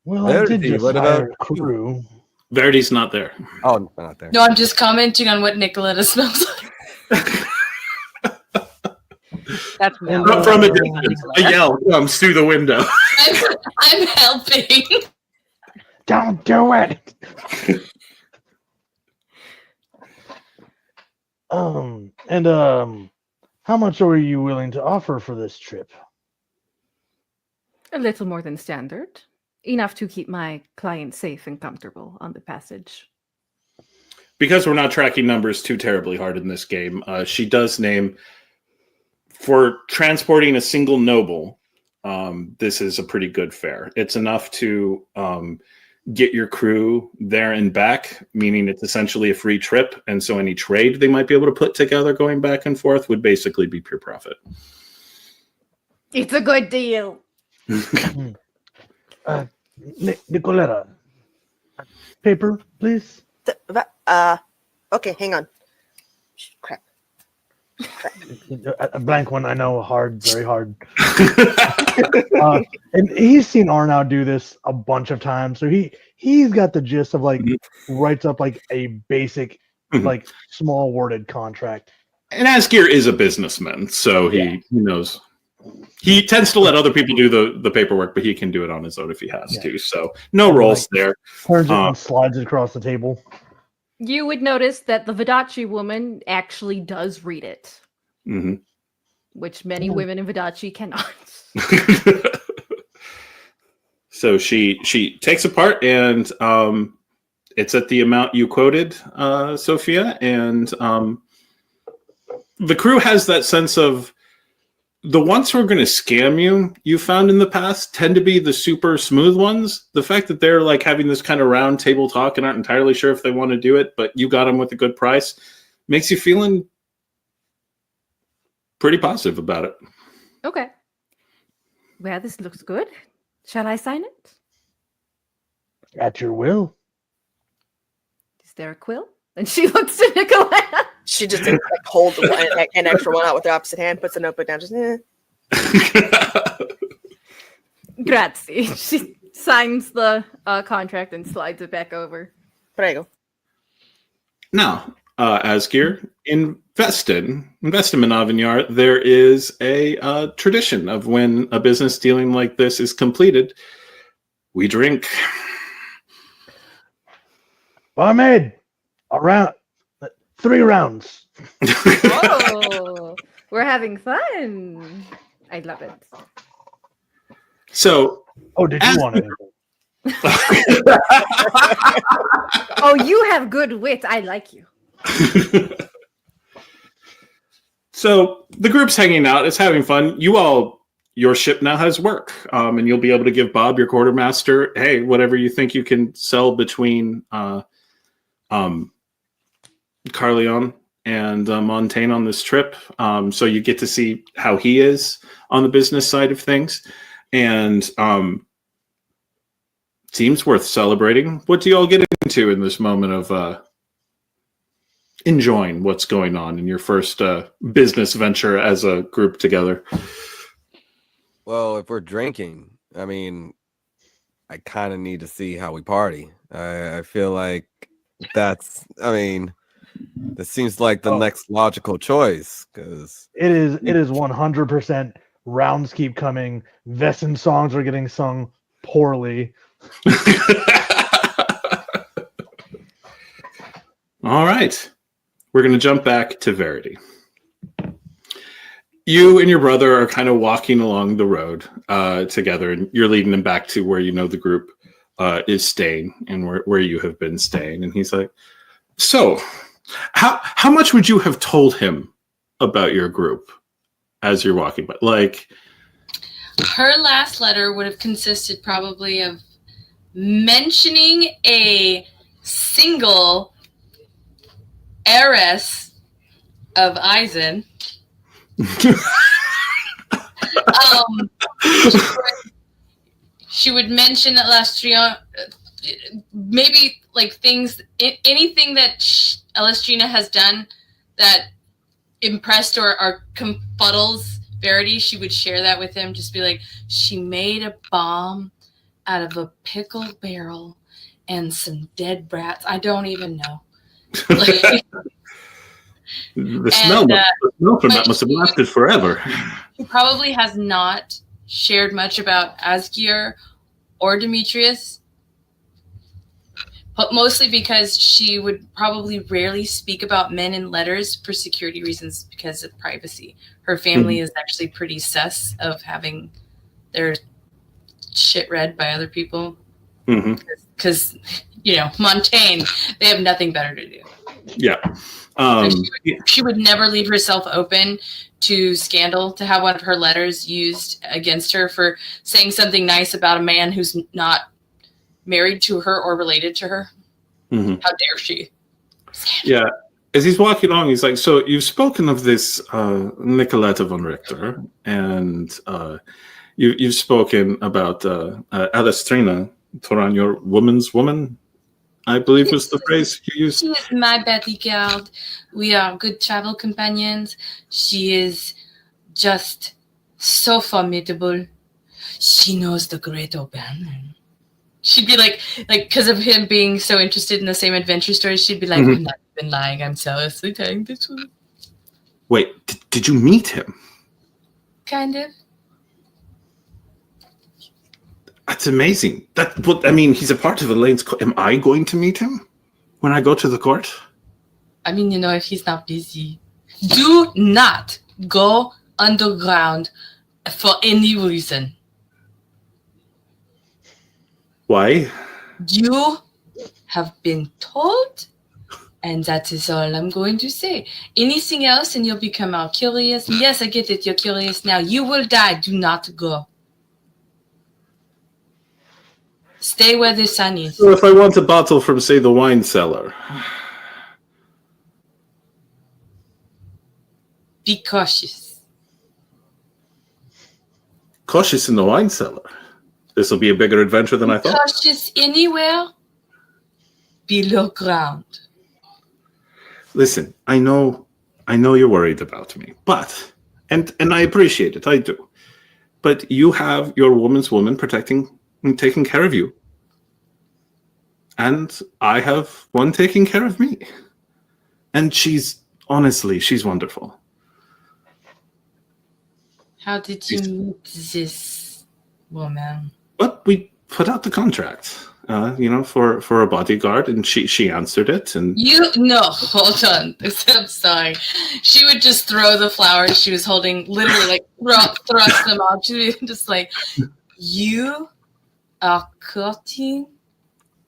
S3: Well,
S4: Verity,
S3: I did just
S4: what
S3: hire
S4: about
S3: a crew.
S1: Verity's not there.
S4: Oh, no, not there.
S5: No, I'm just commenting on what Nikoletta smells like.
S2: That's
S1: From a distance, a yell comes through the window.
S5: I'm helping.
S3: Don't do it. How much are you willing to offer for this trip?
S7: A little more than standard. Enough to keep my client safe and comfortable on the passage.
S1: Because we're not tracking numbers too terribly hard in this game, she does name, for transporting a single noble, this is a pretty good fare. It's enough to get your crew there and back, meaning it's essentially a free trip. And so any trade they might be able to put together going back and forth would basically be pure profit.
S7: It's a good deal.
S3: Nikoletta, paper, please.
S6: Okay, hang on. Crap.
S3: A blank one, I know, hard, very hard. And he's seen Arnau do this a bunch of times, so he's got the gist of like writes up like a basic, like small worded contract.
S1: And Asgeir is a businessman, so he knows. He tends to let other people do the paperwork, but he can do it on his own if he has to. So no rolls there.
S3: Turns it and slides it across the table.
S7: You would notice that the Vidachi woman actually does read it, which many women in Vidachi cannot.
S1: So she takes a part, and it's at the amount you quoted, Sophia, and the crew has that sense of the ones who are going to scam you found in the past tend to be the super smooth ones. The fact that they're like having this kind of round table talk and aren't entirely sure if they want to do it, but you got them with a good price, makes you feeling pretty positive about it.
S7: Okay. Well, this looks good. Shall I sign it?
S3: At your will.
S7: Is there a quill? And she looks to Nikoletta.
S6: She just like holds an extra one out with the opposite hand, puts the notebook down, just
S7: Grazie. She signs the contract and slides it back over.
S6: Prego.
S1: Now, Asgeir, in Vestamenavinyar, there is a tradition of when a business dealing like this is completed, we drink.
S3: Barmaid, around 3 rounds.
S7: Oh, we're having fun. I love it.
S1: So,
S3: did you want anything?
S7: Oh, you have good wit. I like you.
S1: So the group's hanging out. It's having fun. Your ship now has work, and you'll be able to give Bob, your quartermaster, hey, whatever you think you can sell between Carleon and Montaigne on this trip. So you get to see how he is on the business side of things, and seems worth celebrating. What do you all get into in this moment of enjoying what's going on in your first business venture as a group together?
S4: Well, if we're drinking, I mean, I kind of need to see how we party. I feel like this seems like the next logical choice, because
S3: it is 100%. Rounds keep coming. Vesson songs are getting sung poorly.
S1: All right. We're going to jump back to Verity. You and your brother are kind of walking along the road together, and you're leading them back to where you know the group is staying and where you have been staying. And he's like, so how much would you have told him about your group as you're walking by? Like,
S5: her last letter would have consisted probably of mentioning a single heiress of Eisen. She would mention Alastriona, maybe like things, anything that Alastriona has done that impressed or confuddles Verity. She would share that with him. Just be like, she made a bomb out of a pickle barrel and some dead brats. I don't even know.
S1: The smell from that must have lasted forever.
S5: He probably has not shared much about Asgeir or Demetrius, but mostly because she would probably rarely speak about men in letters for security reasons because of privacy. Her family is actually pretty sus of having their shit read by other people.
S1: Mm-hmm.
S5: Because, Montaigne, they have nothing better to do.
S1: Yeah.
S5: She would never leave herself open to scandal, to have one of her letters used against her for saying something nice about a man who's not married to her or related to her.
S1: Mm-hmm.
S5: How dare she?
S1: Yeah. As he's walking along, he's like, so you've spoken of this Nikoletta von Richter, and you've spoken about Alastriona Toran, your woman's woman, I believe was the phrase you used.
S5: She is my bodyguard. We are good travel companions. She is just so formidable. She knows the great O'Bannon. She'd be like, because of him being so interested in the same adventure stories, she'd be like, I'm not even lying. I'm seriously telling the truth.
S1: Wait, did you meet him?
S5: Kind of.
S1: That's amazing. He's a part of Elaine's court. Am I going to meet him when I go to the court?
S5: I mean, if he's not busy. Do not go underground for any reason.
S1: Why?
S5: You have been told, and that is all I'm going to say. Anything else and you'll become all curious. Yes, I get it. You're curious now. You will die. Do not go. Stay where the sun is.
S1: So if I want a bottle from, say, the wine cellar.
S5: Be cautious.
S1: Cautious in the wine cellar. This will be a bigger adventure than I thought.
S5: Cautious anywhere below ground.
S1: Listen, I know you're worried about me, but and I appreciate it, I do. But you have your woman's woman protecting and taking care of you. And I have one taking care of me. And she's wonderful.
S5: How did you meet this woman?
S1: But we put out the contract, for a bodyguard, and she answered it. And
S5: hold on. I'm sorry. She would just throw the flowers she was holding, literally thrust them off. She would just you are courting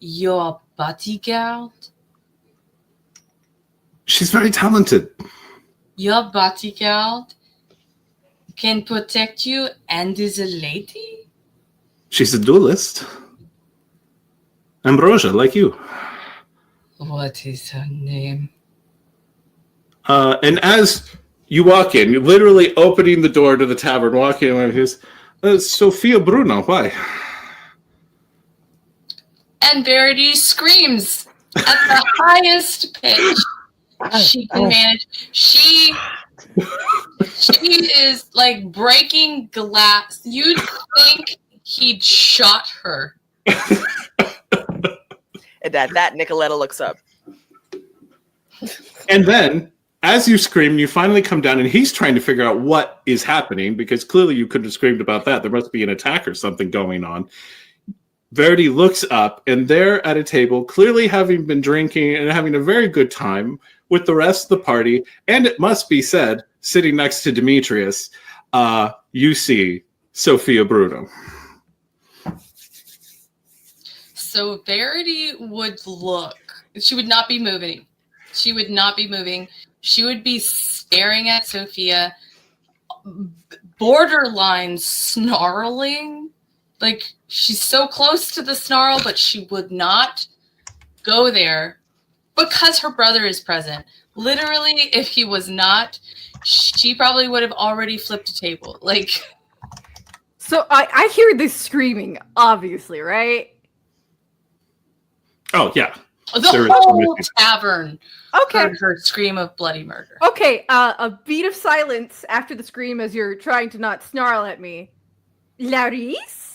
S5: your bodyguard?
S1: She's very talented.
S5: Your bodyguard can protect you and is a lady?
S1: She's a duelist. Ambrosia, like you.
S5: What is her name?
S1: And as you walk in, you're literally opening the door to the tavern, walking in, and he's Sophia Bruno. Why?
S5: And Verity screams at the highest pitch she can manage. She is breaking glass. You'd think he'd shot her.
S6: And at that, Nikoletta looks up.
S1: And then, as you scream, you finally come down, and he's trying to figure out what is happening, because clearly you couldn't have screamed about that. There must be an attack or something going on. Verity looks up, and they're at a table, clearly having been drinking and having a very good time with the rest of the party. And it must be said, sitting next to Demetrius, you see Sophia Bruno.
S5: So Verity would look. She would not be moving. She would not be moving. She would be staring at Sophia, borderline snarling. She's so close to the snarl, but she would not go there because her brother is present. Literally, if he was not, she probably would have already flipped a table.
S7: So I hear this screaming, obviously, right?
S1: Oh, yeah.
S5: The whole tavern heard her scream of bloody murder.
S7: Okay, a beat of silence after the scream as you're trying to not snarl at me. Laurys?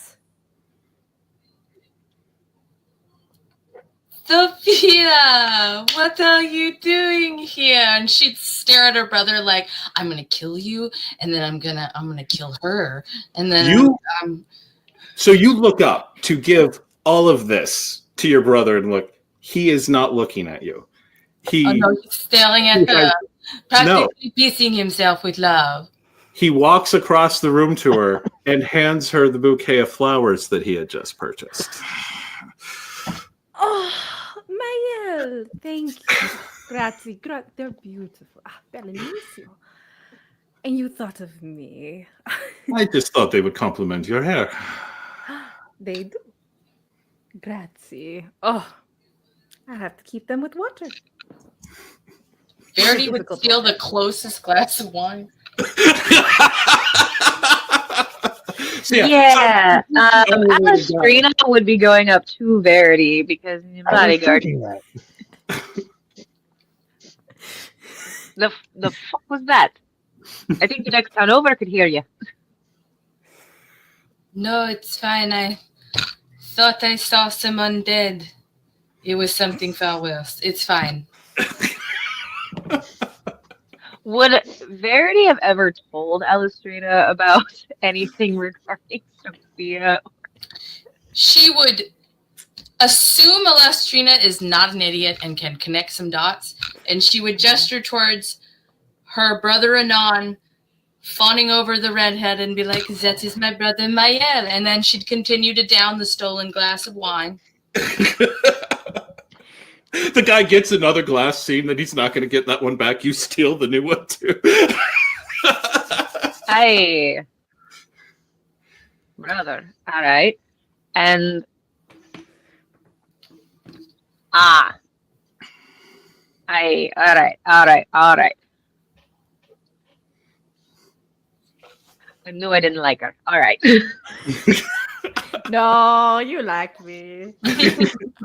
S5: Sophia, what are you doing here? And she'd stare at her brother like, I'm gonna kill you, and then I'm gonna kill her, and then
S1: So you look up to give all of this to your brother, and look, he is not looking at you.
S5: He's staring at her, practically piecing himself with love.
S1: He walks across the room to her and hands her the bouquet of flowers that he had just purchased.
S7: Oh, Mael, thank you. Grazie, they're beautiful. Ah, bellissimo. And you thought of me.
S1: I just thought they would compliment your hair.
S7: They do. Grazie. Oh, I have to keep them with water.
S5: Verity would steal the closest glass of wine.
S1: So,
S2: Yeah. Alastriona would be going up to Verity because
S3: I was
S2: bodyguard.
S3: thinking that.
S2: The fuck was that? I think the next town over could hear you.
S5: No, it's fine. I thought I saw some undead. It was something far worse. It's fine.
S2: Would Verity have ever told Alastriona about anything regarding Sophia?
S5: She would assume Alastriona is not an idiot and can connect some dots, and she would gesture towards her brother Anon, fawning over the redhead and be like, that is my brother Mael, and then she'd continue to down the stolen glass of wine.
S1: the guy gets another glass, seeing that he's not going to get that one back. You steal the new one too.
S2: Aye. Brother. All right. And aye. All right. I knew I didn't like her. All right.
S7: No, you liked me.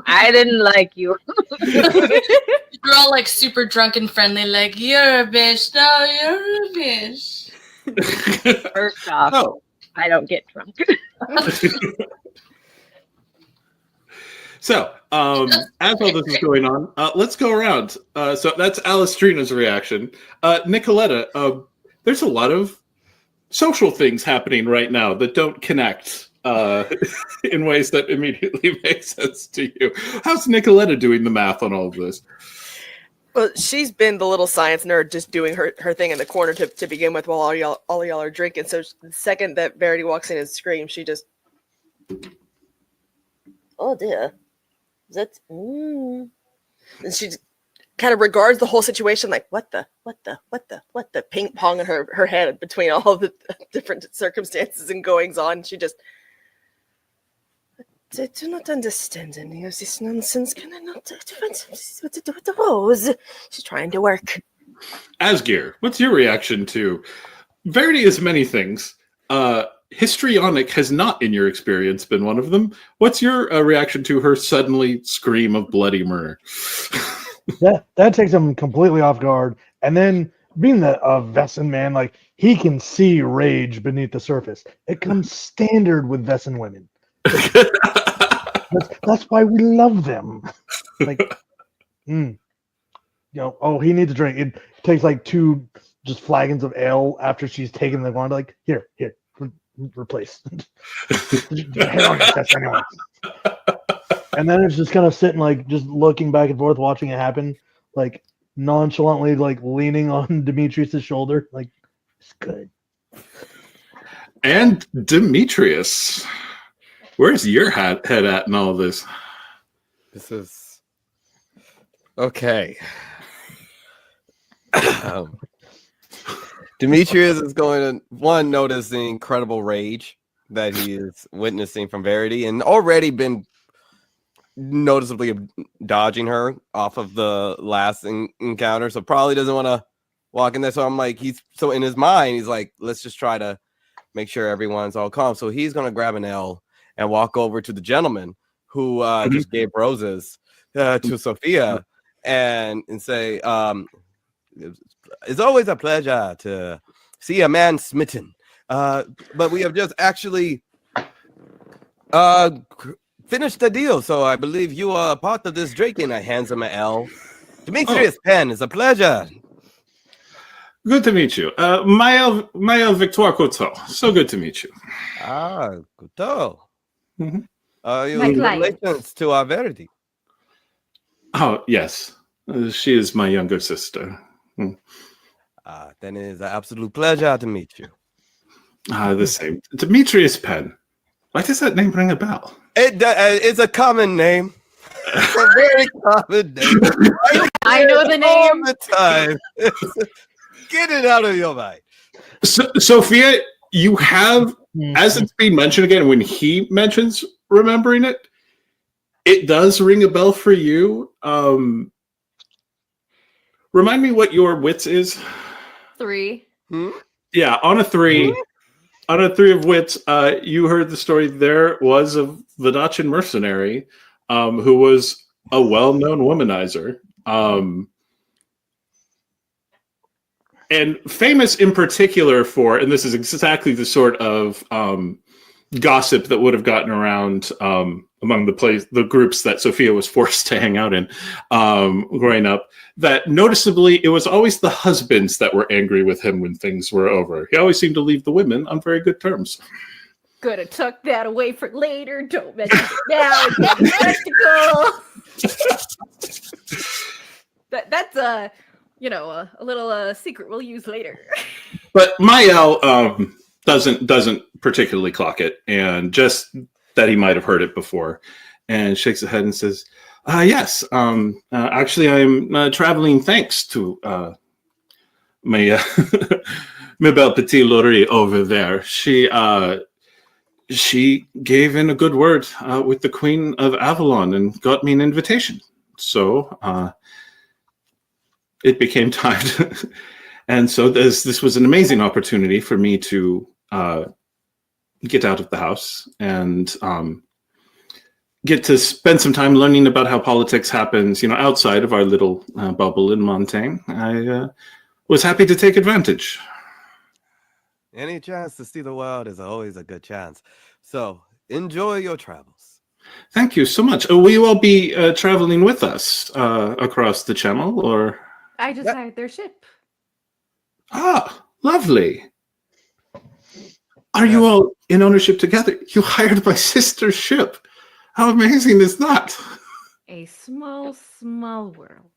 S2: I didn't like you.
S5: You're all like super drunk and friendly, like, you're a bitch. No, you're a bitch.
S2: First off,
S1: Oh.
S2: I don't get drunk.
S1: So, as all this is going on, let's go around. So that's Alastrina's reaction. Nikoletta, there's a lot of social things happening right now that don't connect in ways that immediately make sense to you. How's Nikoletta doing the math on all of this?
S6: Well, she's been the little science nerd, just doing her thing in the corner to begin with, while all y'all are drinking. So the second that Verity walks in and screams, she just, oh dear, that's and she just kind of regards the whole situation like, what the ping pong in her head between all the different circumstances and goings on. She just, I do not understand any of this nonsense. Can I not what to do with the rose? She's trying to work.
S1: Asgeir, what's your reaction to Verity is many things. Histrionic has not, in your experience, been one of them. What's your reaction to her suddenly scream of bloody murder?
S3: That takes him completely off guard. And then, being the Vesson man, like, he can see rage beneath the surface. It comes standard with Vesson women. That's why we love them. Like, you know, oh, he needs a drink. It takes like 2 just flagons of ale after she's taken the wand. Like, here, replace. Anyway. And then it's just kind of sitting, like, just looking back and forth, watching it happen, like, nonchalantly, like, leaning on Demetrius' shoulder. Like, it's good.
S1: And Demetrius, where's your head at in all of this?
S4: This is okay. Demetrius is going to notice the incredible rage that he is witnessing from Verity, and already been noticeably dodging her off of the last encounter, so probably doesn't want to walk in there. So I'm like, so in his mind, he's like, let's just try to make sure everyone's all calm. So he's going to grab an L and walk over to the gentleman who just gave roses to Sophia and say, it's always a pleasure to see a man smitten. But we have just actually finished the deal. So I believe you are a part of this drinking. I hands him an L. Demetrius Penn, it's a pleasure.
S1: Good to meet you. Mael Victoire-Couteau. So good to meet you.
S4: Ah, Couteau.
S1: Mm-hmm.
S4: You
S7: My client.
S4: relations to our Verity.
S1: Oh, yes. She is my younger sister.
S4: Then it is an absolute pleasure to meet you.
S1: The same. Demetrius Penn. Why does that name ring a bell?
S4: It's a common name. It's a very common name.
S7: I know the
S4: All
S7: name.
S4: the time. Get it out of your mind.
S1: So, Sophia, you have, as it's being mentioned again, when he mentions remembering it, it does ring a bell for you. Remind me what your wits is.
S7: 3.
S1: Yeah, on a 3. On a 3 of wits, you heard the story. There was a Venetian mercenary who was a well-known womanizer. And famous in particular for, and this is exactly the sort of gossip that would have gotten around among the groups that Sophia was forced to hang out in growing up, that noticeably it was always the husbands that were angry with him when things were over. He always seemed to leave the women on very good terms.
S7: Could have tucked that away for later. Don't mention it now. It's practical. That's a little secret we'll use later.
S1: But Mael doesn't particularly clock it, and just that he might have heard it before, and shakes his head and says, yes, actually I'm traveling thanks to my belle petite Laurys over there. She gave in a good word with the Queen of Avalon and got me an invitation. So it became time to, and so this was an amazing opportunity for me to get out of the house and get to spend some time learning about how politics happens, outside of our little bubble in Montaigne. I was happy to take advantage.
S4: Any chance to see the world is always a good chance. So enjoy your travels.
S1: Thank you so much. Will you all be traveling with us across the channel, or?
S7: I just hired their ship.
S1: Ah, lovely. Are you all in ownership together? You hired my sister's ship. How amazing is that?
S7: A small, small world.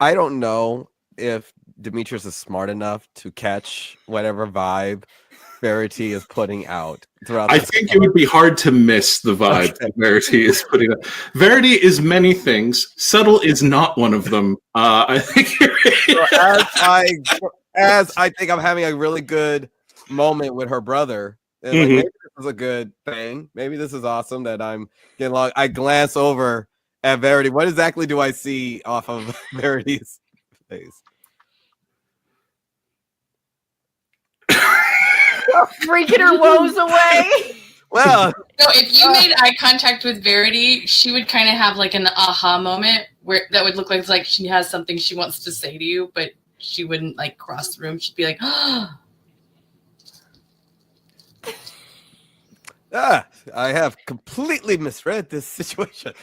S4: I don't know if Demetrius is smart enough to catch whatever vibe Verity is putting out throughout.
S1: I think it would be hard to miss the vibe that Verity is putting out. Verity is many things. Subtle is not one of them. I think
S4: as I think I'm having a really good moment with her brother. And like, maybe this is a good thing. Maybe this is awesome that I'm getting along. I glance over at Verity. What exactly do I see off of Verity's face?
S7: Freaking her woes away.
S4: Well,
S5: so if you made eye contact with Verity, she would kind of have like an aha moment where that would look like she has something she wants to say to you, but she wouldn't like cross the room. She'd be like,
S4: I have completely misread this situation.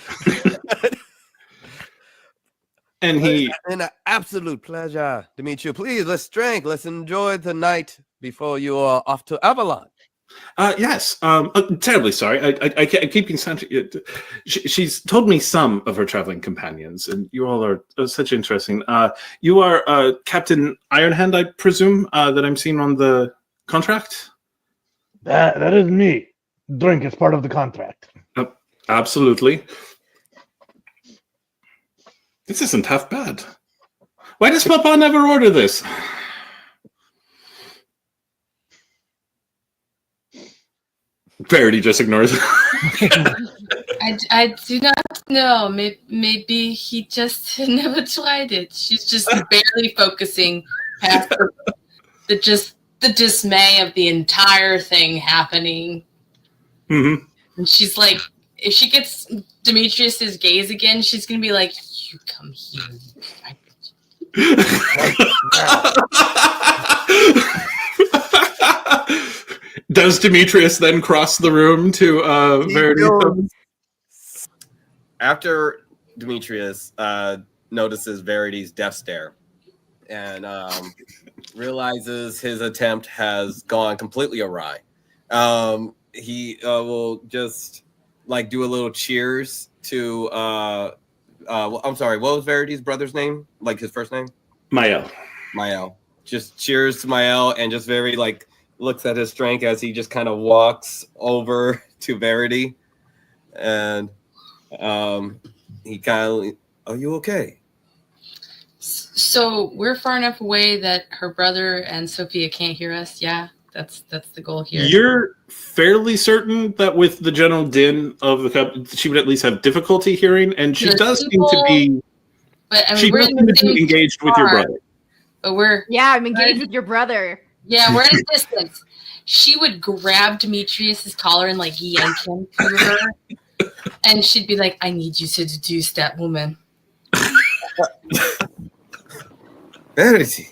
S1: And
S4: an absolute pleasure to meet you. Please, let's drink. Let's enjoy the night before you are off to Avalon.
S1: Yes. Terribly sorry. I keep being sent. She's told me some of her traveling companions, and you all are such interesting. You are Captain Ironhand, I presume, that I'm seeing on the contract?
S3: That is me. Drink is part of the contract.
S1: Absolutely. This isn't half bad. Why does Papa never order this? Verity just ignores it.
S5: I do not know. Maybe he just never tried it. She's just barely focusing past the dismay of the entire thing happening.
S1: Mm-hmm.
S5: And she's like, if she gets Demetrius's gaze again, she's gonna be like, "You come here."
S1: Does Demetrius then cross the room to Verity?
S4: After Demetrius notices Verity's death stare and realizes his attempt has gone completely awry, he will just like do a little cheers to I'm sorry, what was Verity's brother's name? Like his first name?
S1: Mael.
S4: Mael. Just cheers to Mael and just very like looks at his drink as he just kind of walks over to Verity, and he kind of, are you okay?
S5: So we're far enough away that her brother and Sophia can't hear us. Yeah, that's the goal here.
S1: You're fairly certain that with the general din of the cup, she would at least have difficulty hearing, and she does seem to be.
S5: But I mean,
S1: She does seem to be engaged with your brother.
S5: But
S7: Yeah, I'm engaged with your brother.
S5: Yeah, we're at a distance. She would grab Demetrius's collar and like yank him to her, and she'd be like, "I need you to seduce that woman."
S4: Verity.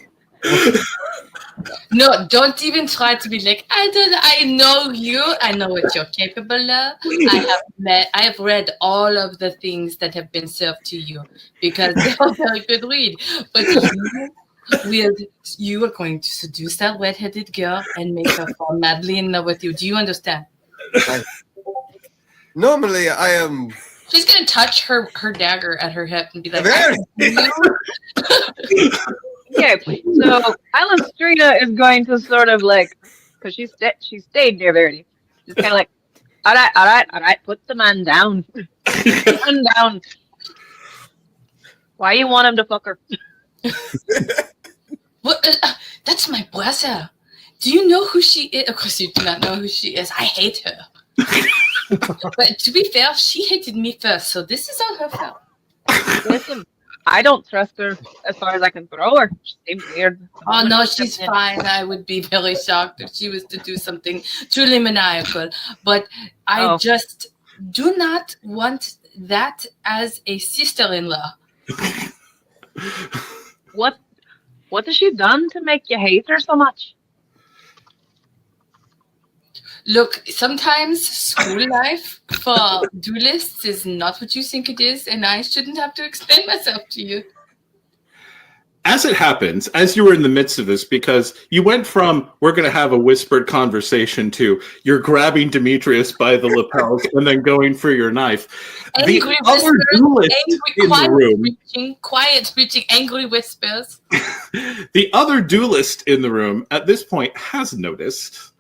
S5: No, don't even try to be like, I know you. I know what you're capable of. I have read all of the things that have been served to you because they're very good read. But you are going to seduce that red-headed girl and make her fall madly in love with you. Do you understand?
S4: Normally, I am.
S5: She's going to touch her dagger at her hip and be like,
S2: Okay, so Alastriona is going to sort of like, because she stayed near Verity. She's kind of like, all right, put the man down. Put the man down. Why you want him to fuck her?
S5: What? That's my brother. Do you know who she is? Of course you do not know who she is. I hate her. But to be fair, she hated me first, so this is all her fault.
S2: Listen, I don't trust her as far as I can throw her. She seems weird.
S5: Oh, no, she's fine. I would be very shocked if she was to do something truly maniacal. But I just do not want that as a sister-in-law.
S2: What has she done to make you hate her so much?
S5: Look, sometimes school life for duelists is not what you think it is, and I shouldn't have to explain myself to you.
S1: As it happens, as you were in the midst of this, because you went from, we're going to have a whispered conversation to, you're grabbing Demetrius by the lapels and then going for your knife.
S5: Angry
S1: the other duelist in the room,
S5: quiet screeching, angry whispers.
S1: The other duelist in the room at this point has noticed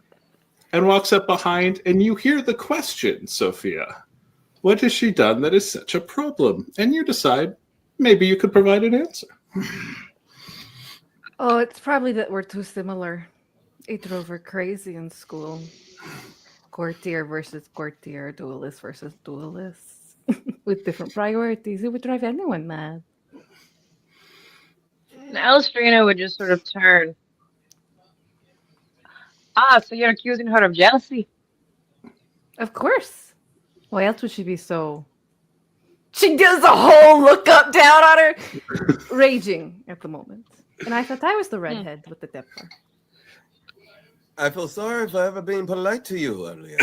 S1: and walks up behind, and you hear the question, Sophia. What has she done that is such a problem? And you decide maybe you could provide an answer.
S7: Oh, it's probably that we're too similar. It drove her crazy in school. Courtier versus courtier, duelist versus duelist. With different priorities. It would drive anyone mad.
S2: Alastriona would just sort of turn. So you're accusing her of jealousy?
S7: Of course. Why else would she be so... She does a whole look up, down on her. Raging at the moment. And I thought I was the redhead with the depper.
S4: I feel sorry for ever being polite to you earlier.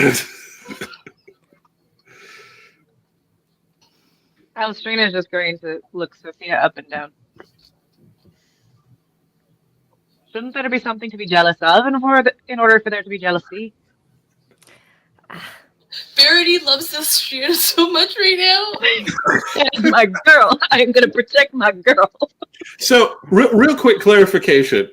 S2: Alastriona is just going to look Sophia up and down. Shouldn't there be something to be jealous of in order for there to be jealousy?
S5: Verity loves Alastriona so much right now.
S2: My girl. I'm going to protect my girl.
S1: So, real quick clarification.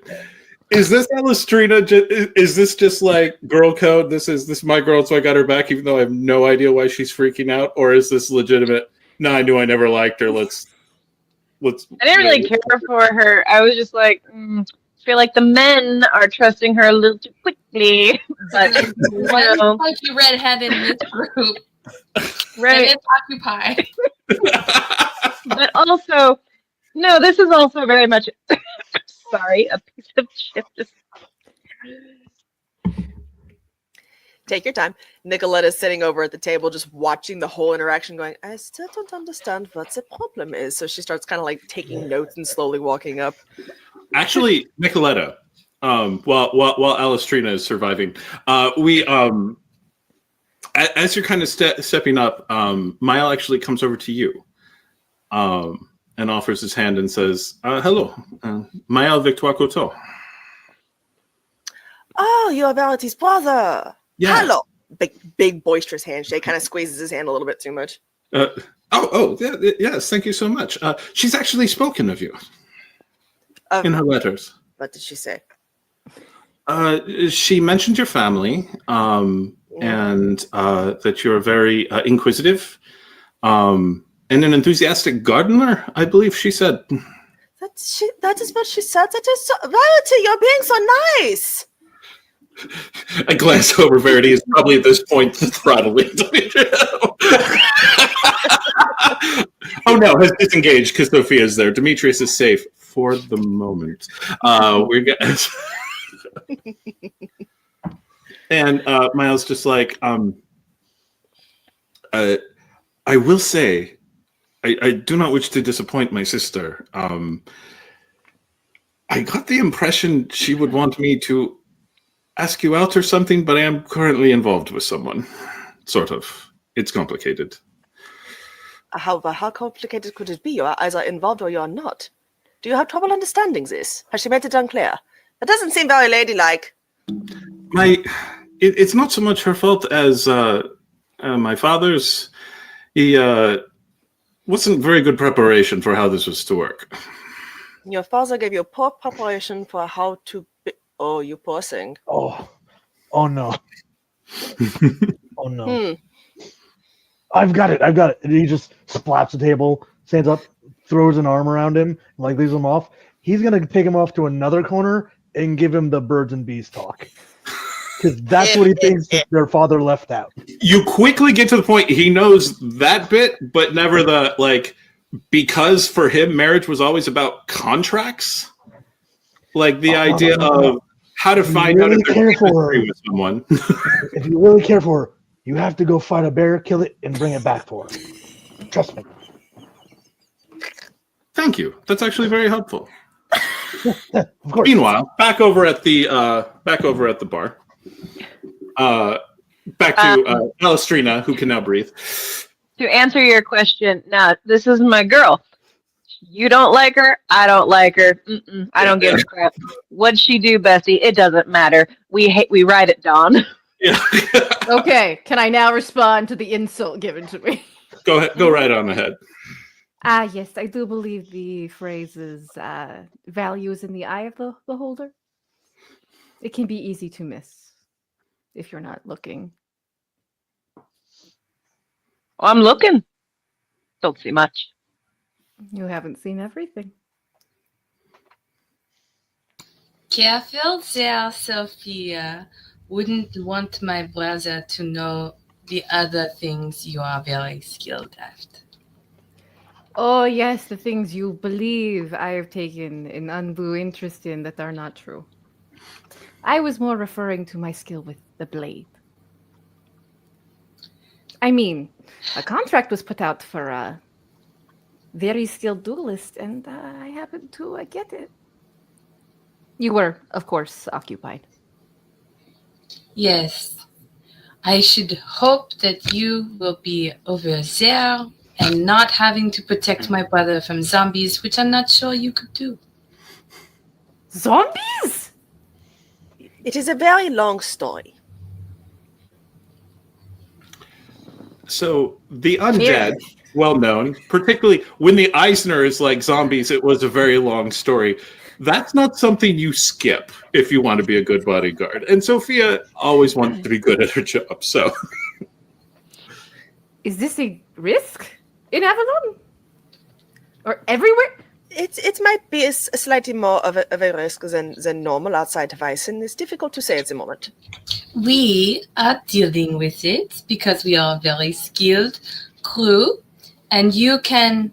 S1: Is this Alastriona, is this just like girl code? This is my girl, so I got her back, even though I have no idea why she's freaking out? Or is this legitimate, no, I knew I never liked her, let's
S2: I didn't really care for her. I was just like, I feel like the men are trusting her a little too quickly. But,
S5: like you redhead in this group.
S2: Right.
S5: And it's occupied.
S2: But also, no, this is also very much, sorry, a piece of shit.
S6: Take your time. Nikoletta's sitting over at the table just watching the whole interaction going, I still don't understand what the problem is. So she starts kind of like taking notes and slowly walking up.
S1: Actually, Nikoletta, while Alastriona is surviving, as you're kind of stepping up, Mael actually comes over to you and offers his hand and says, hello, Mael Victoire-Couteau.
S6: Oh, you are Verity's brother.
S1: Yeah.
S6: Hello. Big boisterous handshake. Kind of squeezes his hand a little bit too much.
S1: Yes, thank you so much. She's actually spoken of you in her letters.
S6: What did she say?
S1: She mentioned your family, and that you're very inquisitive, and an enthusiastic gardener, I believe she said.
S6: That is what she said. That is so, Verity, you're being so nice.
S1: I glance over. Verity is probably at this point throttling. Oh no, has disengaged because Sophia is there. Demetrius is safe for the moment. And Miles just like, I will say, I do not wish to disappoint my sister. I got the impression she would want me to ask you out or something, but I am currently involved with someone. Sort of. It's complicated.
S6: How complicated could it be? You are either involved or you are not. Do you have trouble understanding this? Has she made it unclear? That doesn't seem very ladylike.
S1: It's not so much her fault as my father's. He wasn't very good preparation for how this was to work.
S6: Your father gave you poor preparation for how to be... Oh, you poor thing.
S3: Oh no. Oh no. I've got it. And he just slaps the table, stands up, throws an arm around him, and like leaves him off. He's gonna take him off to another corner and give him the birds and bees talk. Because that's what he thinks their father left out.
S1: You quickly get to the point he knows that bit, but never the like, because for him marriage was always about contracts. Like the idea of how to find out if they're with someone.
S3: If you really care for her, you have to go fight a bear, kill it, and bring it back for her. Trust me.
S1: Thank you. That's actually very helpful.
S3: Of course.
S1: Meanwhile, back over at the bar. Back to Alastriona, who can now breathe.
S2: To answer your question, now this is my girl. You don't like her. I don't like her. I don't give a crap. What'd she do, Bessie? It doesn't matter. We ride at dawn.
S1: Yeah.
S7: Okay, can I now respond to the insult given to me?
S1: Go ahead. Go right on ahead.
S7: Yes, I do believe the phrase is value is in the eye of the beholder. It can be easy to miss if you're not looking.
S2: Well, I'm looking. Don't see much.
S7: You haven't seen everything.
S5: Careful there, Sophia. Wouldn't want my brother to know the other things you are very skilled at.
S7: Oh, yes, the things you believe I have taken an undue interest in that are not true. I was more referring to my skill with the blade. I mean, a contract was put out for a very skilled duelist, and I happened to get it. You were, of course, occupied.
S5: Yes. I should hope that you will be over there and not having to protect my brother from zombies, which I'm not sure you could do.
S7: Zombies?
S6: It is a very long story.
S1: So the undead, well known, particularly when the Eisner is like zombies, it was a very long story. That's not something you skip if you want to be a good bodyguard. And Sophia always wanted to be good at her job, so.
S7: Is this a risk in Avalon? Or everywhere?
S6: It might be a slightly more of a risk than normal outside of Eisen. It's difficult to say at the moment.
S5: We are dealing with it because we are a very skilled crew, and you can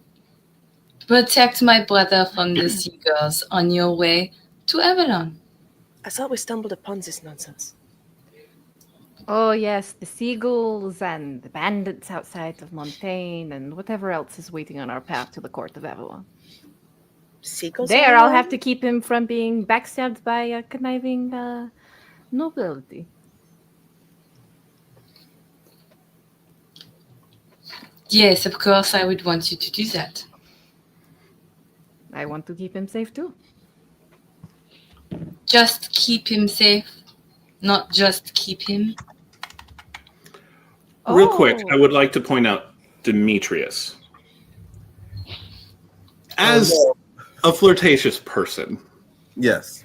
S5: protect my brother from the seagulls on your way to Avalon.
S6: I thought we stumbled upon this nonsense.
S7: Oh, yes, the seagulls and the bandits outside of Montaigne and whatever else is waiting on our path to the court of Avalon.
S6: Seagulls?
S7: There, I'll have to keep him from being backstabbed by a conniving nobility.
S5: Yes, of course, I would want you to do that.
S7: I want to keep him safe too.
S5: Just keep him safe, not just keep him.
S1: Real quick, I would like to point out Demetrius. As a flirtatious person,
S4: Yes.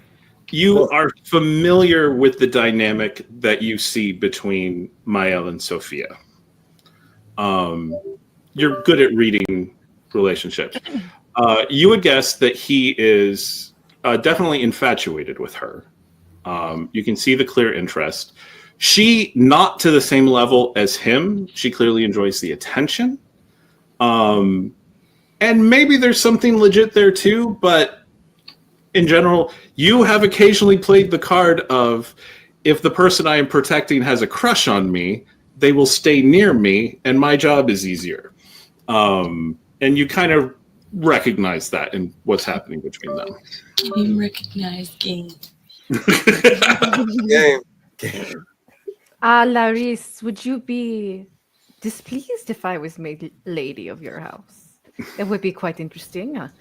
S1: You are familiar with the dynamic that you see between Mael and Sophia. You're good at reading relationships. You would guess that he is definitely infatuated with her. You can see the clear interest. She, not to the same level as him. She clearly enjoys the attention. And maybe there's something legit there too, but in general, you have occasionally played the card of, if the person I am protecting has a crush on me, they will stay near me, and my job is easier. And you kind of recognize that in what's happening between them.
S5: Game recognized game.
S4: Game.
S7: Laurys, would you be displeased if I was made lady of your house? It would be quite interesting. A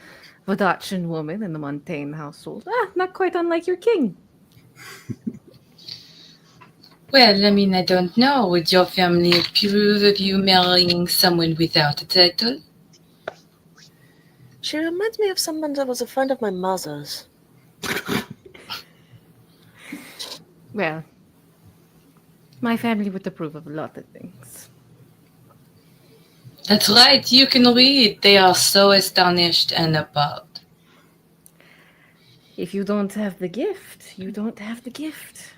S7: Vodachan woman in the Montaigne household. Not quite unlike your king.
S5: Well, I mean, I don't know. Would your family approve of you marrying someone without a title?
S6: She reminds me of someone that was a friend of my mother's.
S7: Well, my family would approve of a lot of things.
S5: That's right. You can read. They are so astonished and appalled.
S7: If you don't have the gift, you don't have the gift.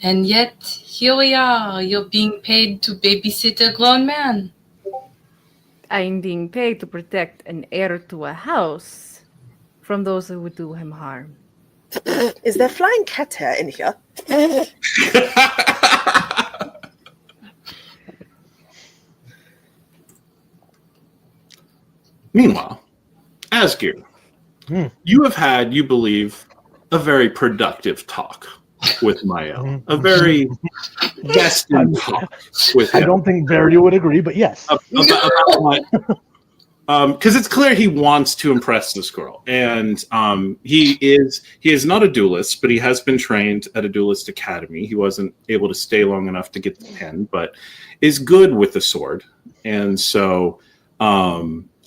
S5: And yet, here we are. You're being paid to babysit a grown man.
S7: I'm being paid to protect an heir to a house from those who would do him harm.
S6: Is there flying cat hair in here?
S1: Meanwhile, Asgeir, you have had, you believe, a very productive talk with Mael. A very destined talk with him.
S3: I don't think Verity would agree, but yes.
S1: Because it's clear he wants to impress this girl, and he is not a duelist, but he has been trained at a duelist academy. He wasn't able to stay long enough to get the pen, but is good with the sword, and so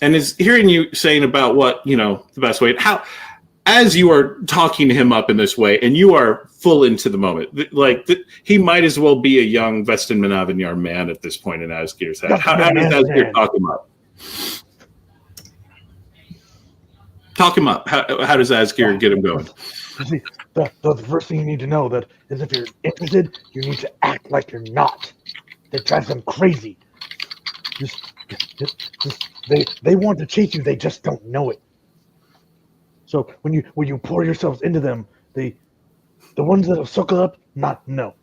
S1: and is hearing you saying about what the best way. How, as you are talking to him up in this way, and you are full into the moment, he might as well be a young Vestin Manavinyar man at this point in Asgeir's head. How does Asgeir talk him up? Talk him up. How does Asgeir get him going?
S3: See, the first thing you need to know that is if you're interested, you need to act like you're not. That drives them crazy. They want to chase you. They just don't know it. So when you pour yourselves into them, the ones that'll suckle up, no.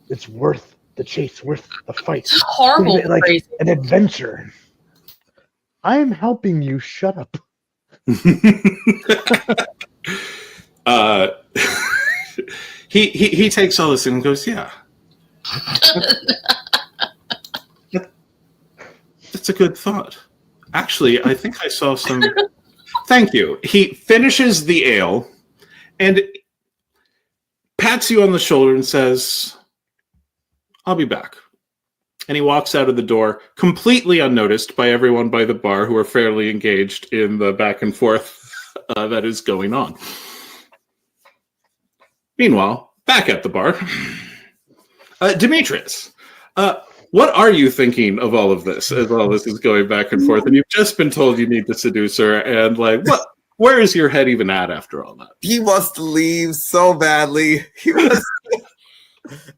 S3: It's worth the chase, worth the fight.
S5: It's horrible,
S3: like
S5: crazy.
S3: an adventure. I am helping you. Shut up.
S1: He takes all this and goes, yeah. That's a good thought. Actually, I think I saw some. Thank you. He finishes the ale and pats you on the shoulder and says, I'll be back. And he walks out of the door, completely unnoticed by everyone by the bar who are fairly engaged in the back and forth that is going on. Meanwhile, back at the bar, Demetrius, what are you thinking of all of this as all this is going back and forth? And you've just been told you need to seduce her, and where is your head even at after all that?
S4: He wants to leave so badly. He was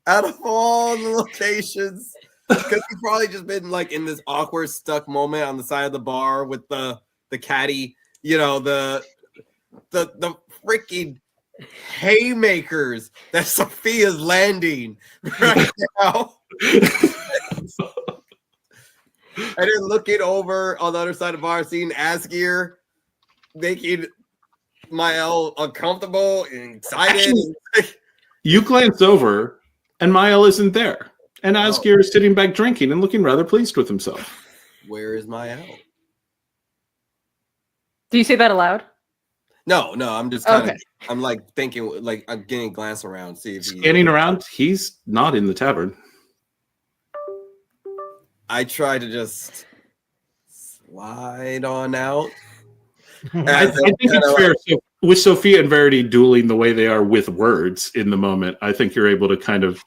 S4: out of all the locations. Because he's probably just been in this awkward stuck moment on the side of the bar with the caddy, the freaking haymakers that Sophia's landing right now. And then looking over on the other side of the bar, seeing Asgeir making Mael uncomfortable and excited.
S1: Actually, you glance over and Mael isn't there. And Asgeir is sitting back drinking and looking rather pleased with himself.
S4: Where is Mael?
S7: Do you say that aloud?
S4: No, I'm just kind of, I'm thinking, I'm getting a glance around, see if he's
S1: scanning around. He's not in the tavern.
S4: I try to just slide on out.
S1: I think it's fair. So with Sophia and Verity dueling the way they are with words in the moment, I think you're able to kind of.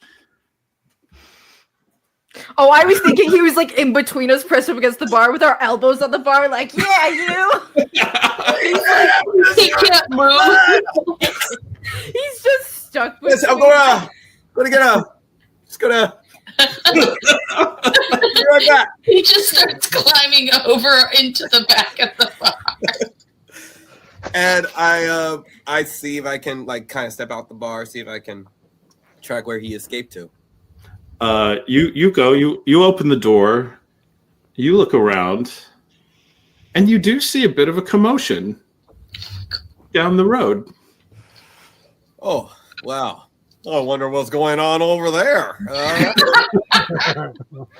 S7: Oh, I was thinking he was like in between us, pressed up against the bar with our elbows on the bar, like, yeah, you.
S5: He can't move.
S7: He's just stuck with.
S4: Yes, I'm gonna get a. Just gonna. Be right back.
S5: He just starts climbing over into the back of the bar.
S4: And I see if I can like kind of step out the bar, see if I can track where he escaped to.
S1: You go, you open the door, you look around, and you do see a bit of a commotion down the road.
S4: Oh, wow. I wonder what's going on over there.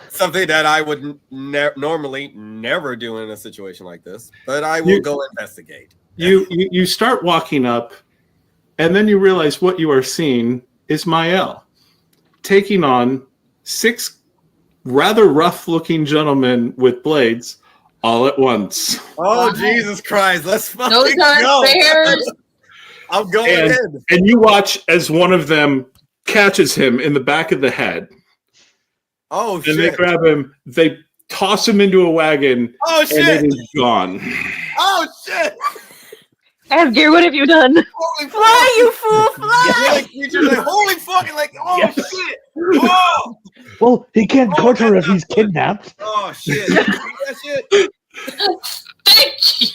S4: Something that I would normally never do in a situation like this, but I will go investigate.
S1: You start walking up, and then you realize what you are seeing is Mael taking on 6 rather rough-looking gentlemen with blades all at once.
S4: Oh, Jesus Christ. Let's fucking
S5: Those aren't
S4: go.
S5: bears.
S4: I'm going in.
S1: And you watch as one of them catches him in the back of the head.
S4: Oh, shit.
S1: And they grab him, they toss him into a wagon,
S4: Oh, shit.
S1: and it is gone.
S4: Oh, shit.
S2: Asgeir, what have you done?
S4: Holy
S7: Fly, you fool, fly!
S4: Like, creatures like, holy fucking, like, oh,
S3: Yes.
S4: shit. Oh,
S3: Well, he can't
S4: Oh,
S3: torture her if
S4: that's
S3: he's kidnapped.
S4: oh, shit. That shit.
S5: Thank you.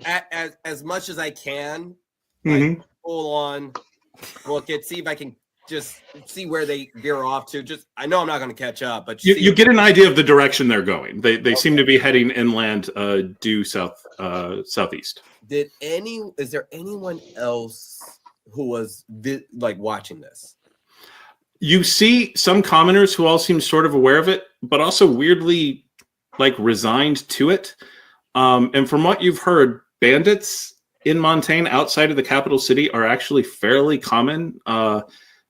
S4: I, as much as I can, like, full on look at, see if I can just see where they veer off to. Just, I know I'm not going to catch up, but
S1: You get an idea of the direction they're going. They seem to be heading inland, due southeast.
S4: Is there anyone else who was like watching this?
S1: You see some commoners who all seem sort of aware of it, but also weirdly like resigned to it. And from what you've heard, bandits in Montaigne outside of the capital city are actually fairly common.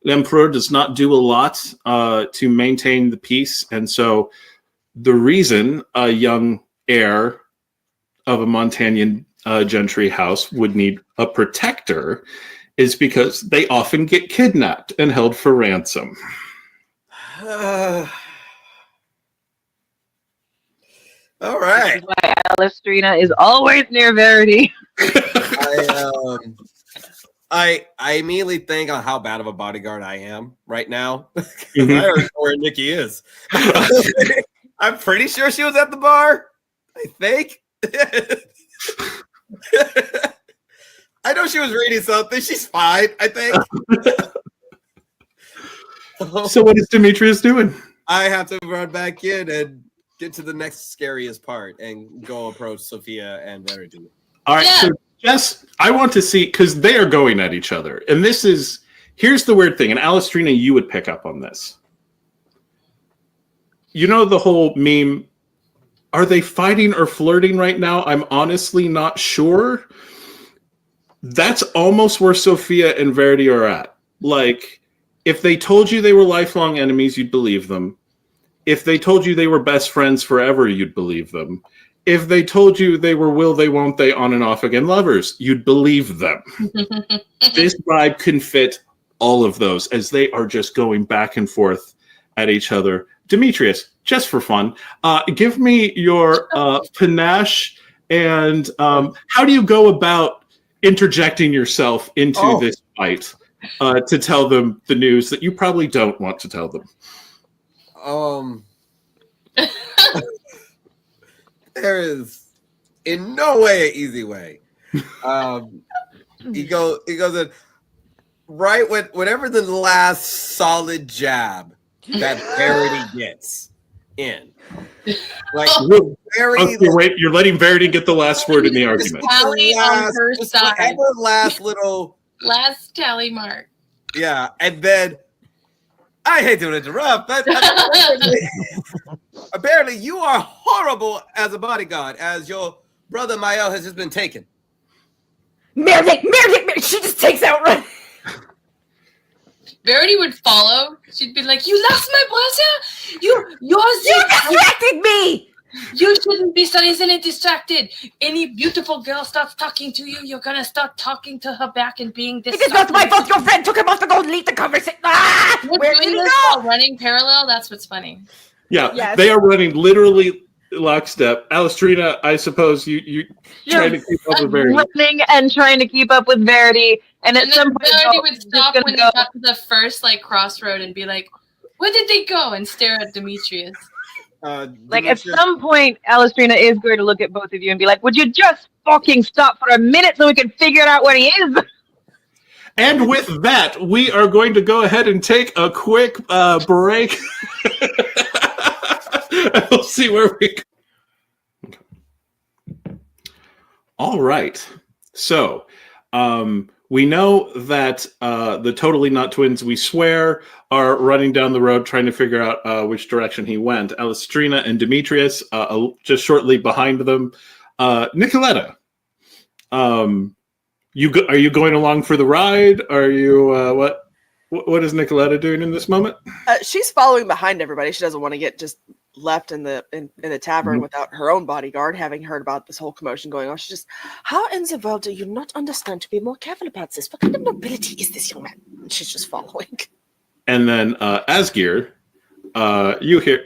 S1: L'Empereur does not do a lot to maintain the peace. And so the reason a young heir of a Montagnan gentry house would need a protector is because they often get kidnapped and held for ransom.
S4: All right.
S2: Why Alastriona is always near Verity.
S4: I immediately think on how bad of a bodyguard I am right now. I already know where Nikki is. I'm pretty sure she was at the bar. I think. I know she was reading something. She's fine, I think.
S1: So what is Demetrius doing?
S4: I have to run back in and get to the next scariest part and go approach Sophia and Verity.
S1: All right,
S5: Yeah.
S1: so Jess, I want to see, because they are going at each other. And here's the weird thing, and Alastriona, you would pick up on this. You know the whole meme, are they fighting or flirting right now? I'm honestly not sure. That's almost where Sophia and Verity are at. Like, if they told you they were lifelong enemies, you'd believe them. If they told you they were best friends forever, you'd believe them. If they told you they were will they, won't they, on and off again lovers, you'd believe them. This vibe can fit all of those as they are just going back and forth at each other. Demetrius, just for fun, give me your panache and how do you go about interjecting yourself into this fight to tell them the news that you probably don't want to tell them?
S4: There is in no way an easy way. He goes in right whenever the last solid jab that Verity gets in. Like Verity,
S1: okay, wait, you're letting Verity get the last word in the argument.
S5: Tally on her side.
S4: Whatever last little
S5: Last tally mark.
S4: yeah, and then I hate to interrupt, but apparently you are horrible as a bodyguard, as your brother Mael has just been taken.
S7: Meredith, she just takes out running.
S5: Verity would follow. She'd be like, "You lost my brother. You
S7: distracted me."
S5: You shouldn't be so easily distracted. Any beautiful girl starts talking to you, you're gonna start talking to her back and being
S8: It is not my
S5: distracted.
S8: fault your friend took him off to go lead the conversation. Ah!
S5: We're
S8: Where
S5: doing
S8: did he
S5: this
S8: go?
S5: while running parallel. That's what's funny.
S1: Yeah,
S6: Yes.
S1: they are running literally lockstep. Alastriona, I suppose you trying to keep up with Verity.
S2: Running and trying to keep up with Verity, and at
S5: And
S2: some
S5: then
S2: point,
S5: Verity
S2: oh,
S5: would
S2: just
S5: stop
S2: gonna
S5: when
S2: go.
S5: they got to the first like crossroad and be like, "Where did they go?" and stare at Demetrius.
S2: Like at
S4: Demetrius-
S2: some point, Alastriona is going to look at both of you and be like, "Would you just fucking stop for a minute so we can figure out where he is?"
S1: And with that, we are going to go ahead and take a quick break. We'll see where we go. All right. So, we know that the Totally Not Twins, we swear, are running down the road trying to figure out which direction he went. Alastriona and Demetrius, just shortly behind them. Nikoletta, are you going along for the ride? Are you what is Nikoletta doing in this moment?
S6: She's following behind everybody. She doesn't want to get just left in the tavern
S1: Mhm.
S6: without her own bodyguard, having heard about this whole commotion going on. She's just, how in the world do you not understand to be more careful about this? What kind of nobility is this young man? And she's just following.
S1: And then Asgeir, you hear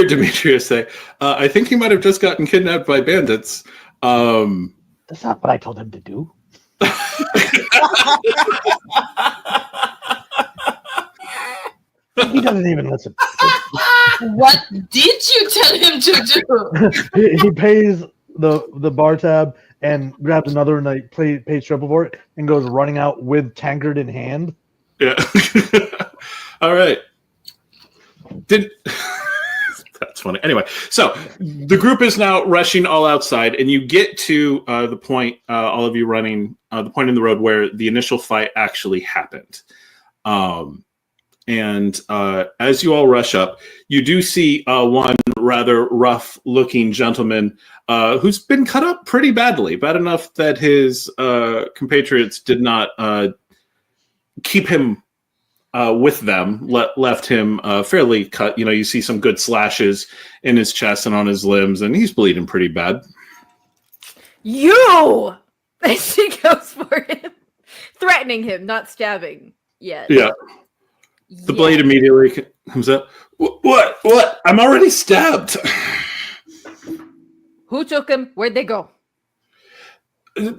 S1: Demetrius say, "I think he might have just gotten kidnapped by bandits."
S3: That's not what I told him to do. He doesn't even listen.
S5: What did you tell him to do?
S3: He pays the bar tab and grabs another and like pays triple for it and goes running out with tankard in hand.
S1: Yeah. All right. That's funny. Anyway, so the group is now rushing all outside, and you get to the point, all of you running, the point in the road where the initial fight actually happened. And as you all rush up, you do see one rather rough-looking gentleman who's been cut up pretty badly, bad enough that his compatriots did not keep him with them, left him fairly cut. You know, you see some good slashes in his chest and on his limbs, and he's bleeding pretty bad.
S7: You! And she goes for him, threatening him, not stabbing yet.
S1: Yeah. The blade immediately comes up. What? I'm already stabbed.
S7: Who took him? Where'd they go?
S1: I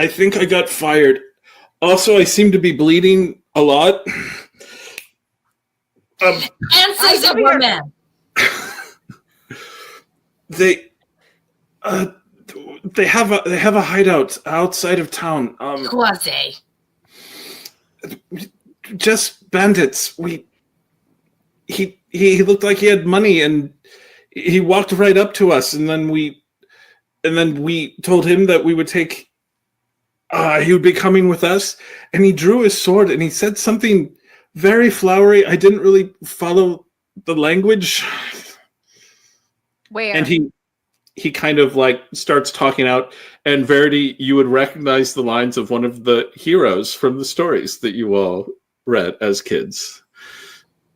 S1: think I got fired. Also, I seem to be bleeding a lot.
S5: Answers a woman.
S1: They have a hideout outside of town.
S5: Who are they?
S1: Just bandits. He looked like he had money, and he walked right up to us, and then we told him that we would take. He would be coming with us, and he drew his sword, and he said something very flowery. I didn't really follow the language.
S7: Where?
S1: And he kind of like starts talking out, and Verity, you would recognize the lines of one of the heroes from the stories that you all read as kids.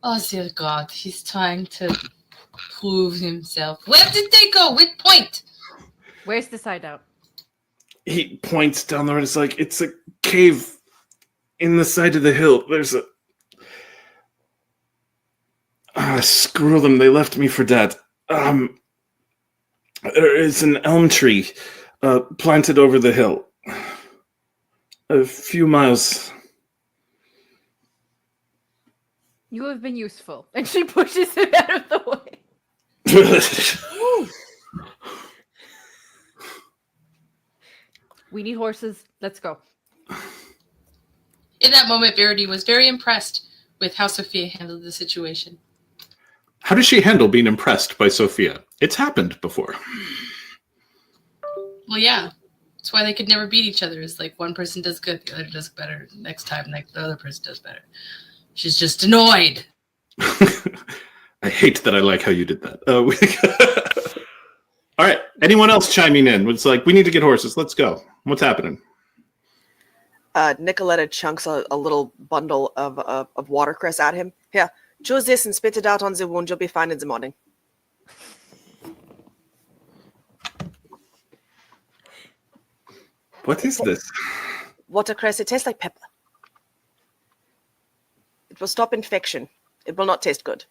S5: Oh dear God, he's trying to prove himself. Where did they go? Which point?
S7: Where's this hideout?
S1: He points down the road. It's like, it's a cave in the side of the hill. There's a... screw them. They left me for dead. There is an elm tree planted over the hill. A few miles.
S7: You have been useful. And she pushes him out of the way. We need horses. Let's go.
S5: In that moment, Verity was very impressed with how Sophia handled the situation.
S1: How does she handle being impressed by Sophia? It's happened before.
S5: Well, yeah. That's why they could never beat each other. It's like one person does good, the other does better. Next time, the other person does better. She's just annoyed.
S1: I hate that I like how you did that. All right. Anyone else chiming in? It's like, we need to get horses. Let's go. What's happening?
S6: Nikoletta chunks a little bundle of watercress at him. Yeah, Choose this and spit it out on the wound. You'll be fine in the morning.
S1: What is this?
S6: Watercress, it tastes like pepper. It will stop infection. It will not taste good.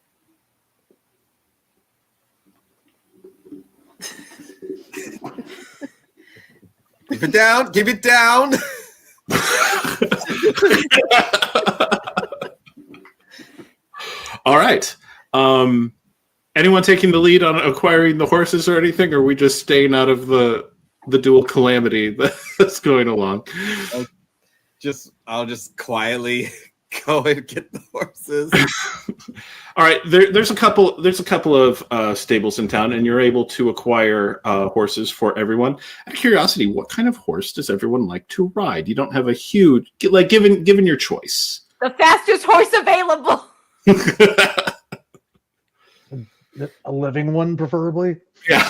S4: Keep it down. Keep it down.
S1: All right. Anyone taking the lead on acquiring the horses or anything? Or are we just staying out of the dual calamity that's going along?
S4: I'll just quietly go and get the horses.
S1: All right. There's a couple of stables in town, and you're able to acquire horses for everyone. Out of curiosity, what kind of horse does everyone like to ride? You don't have a huge given your choice.
S8: The fastest horse available.
S3: A living one, preferably.
S1: Yeah.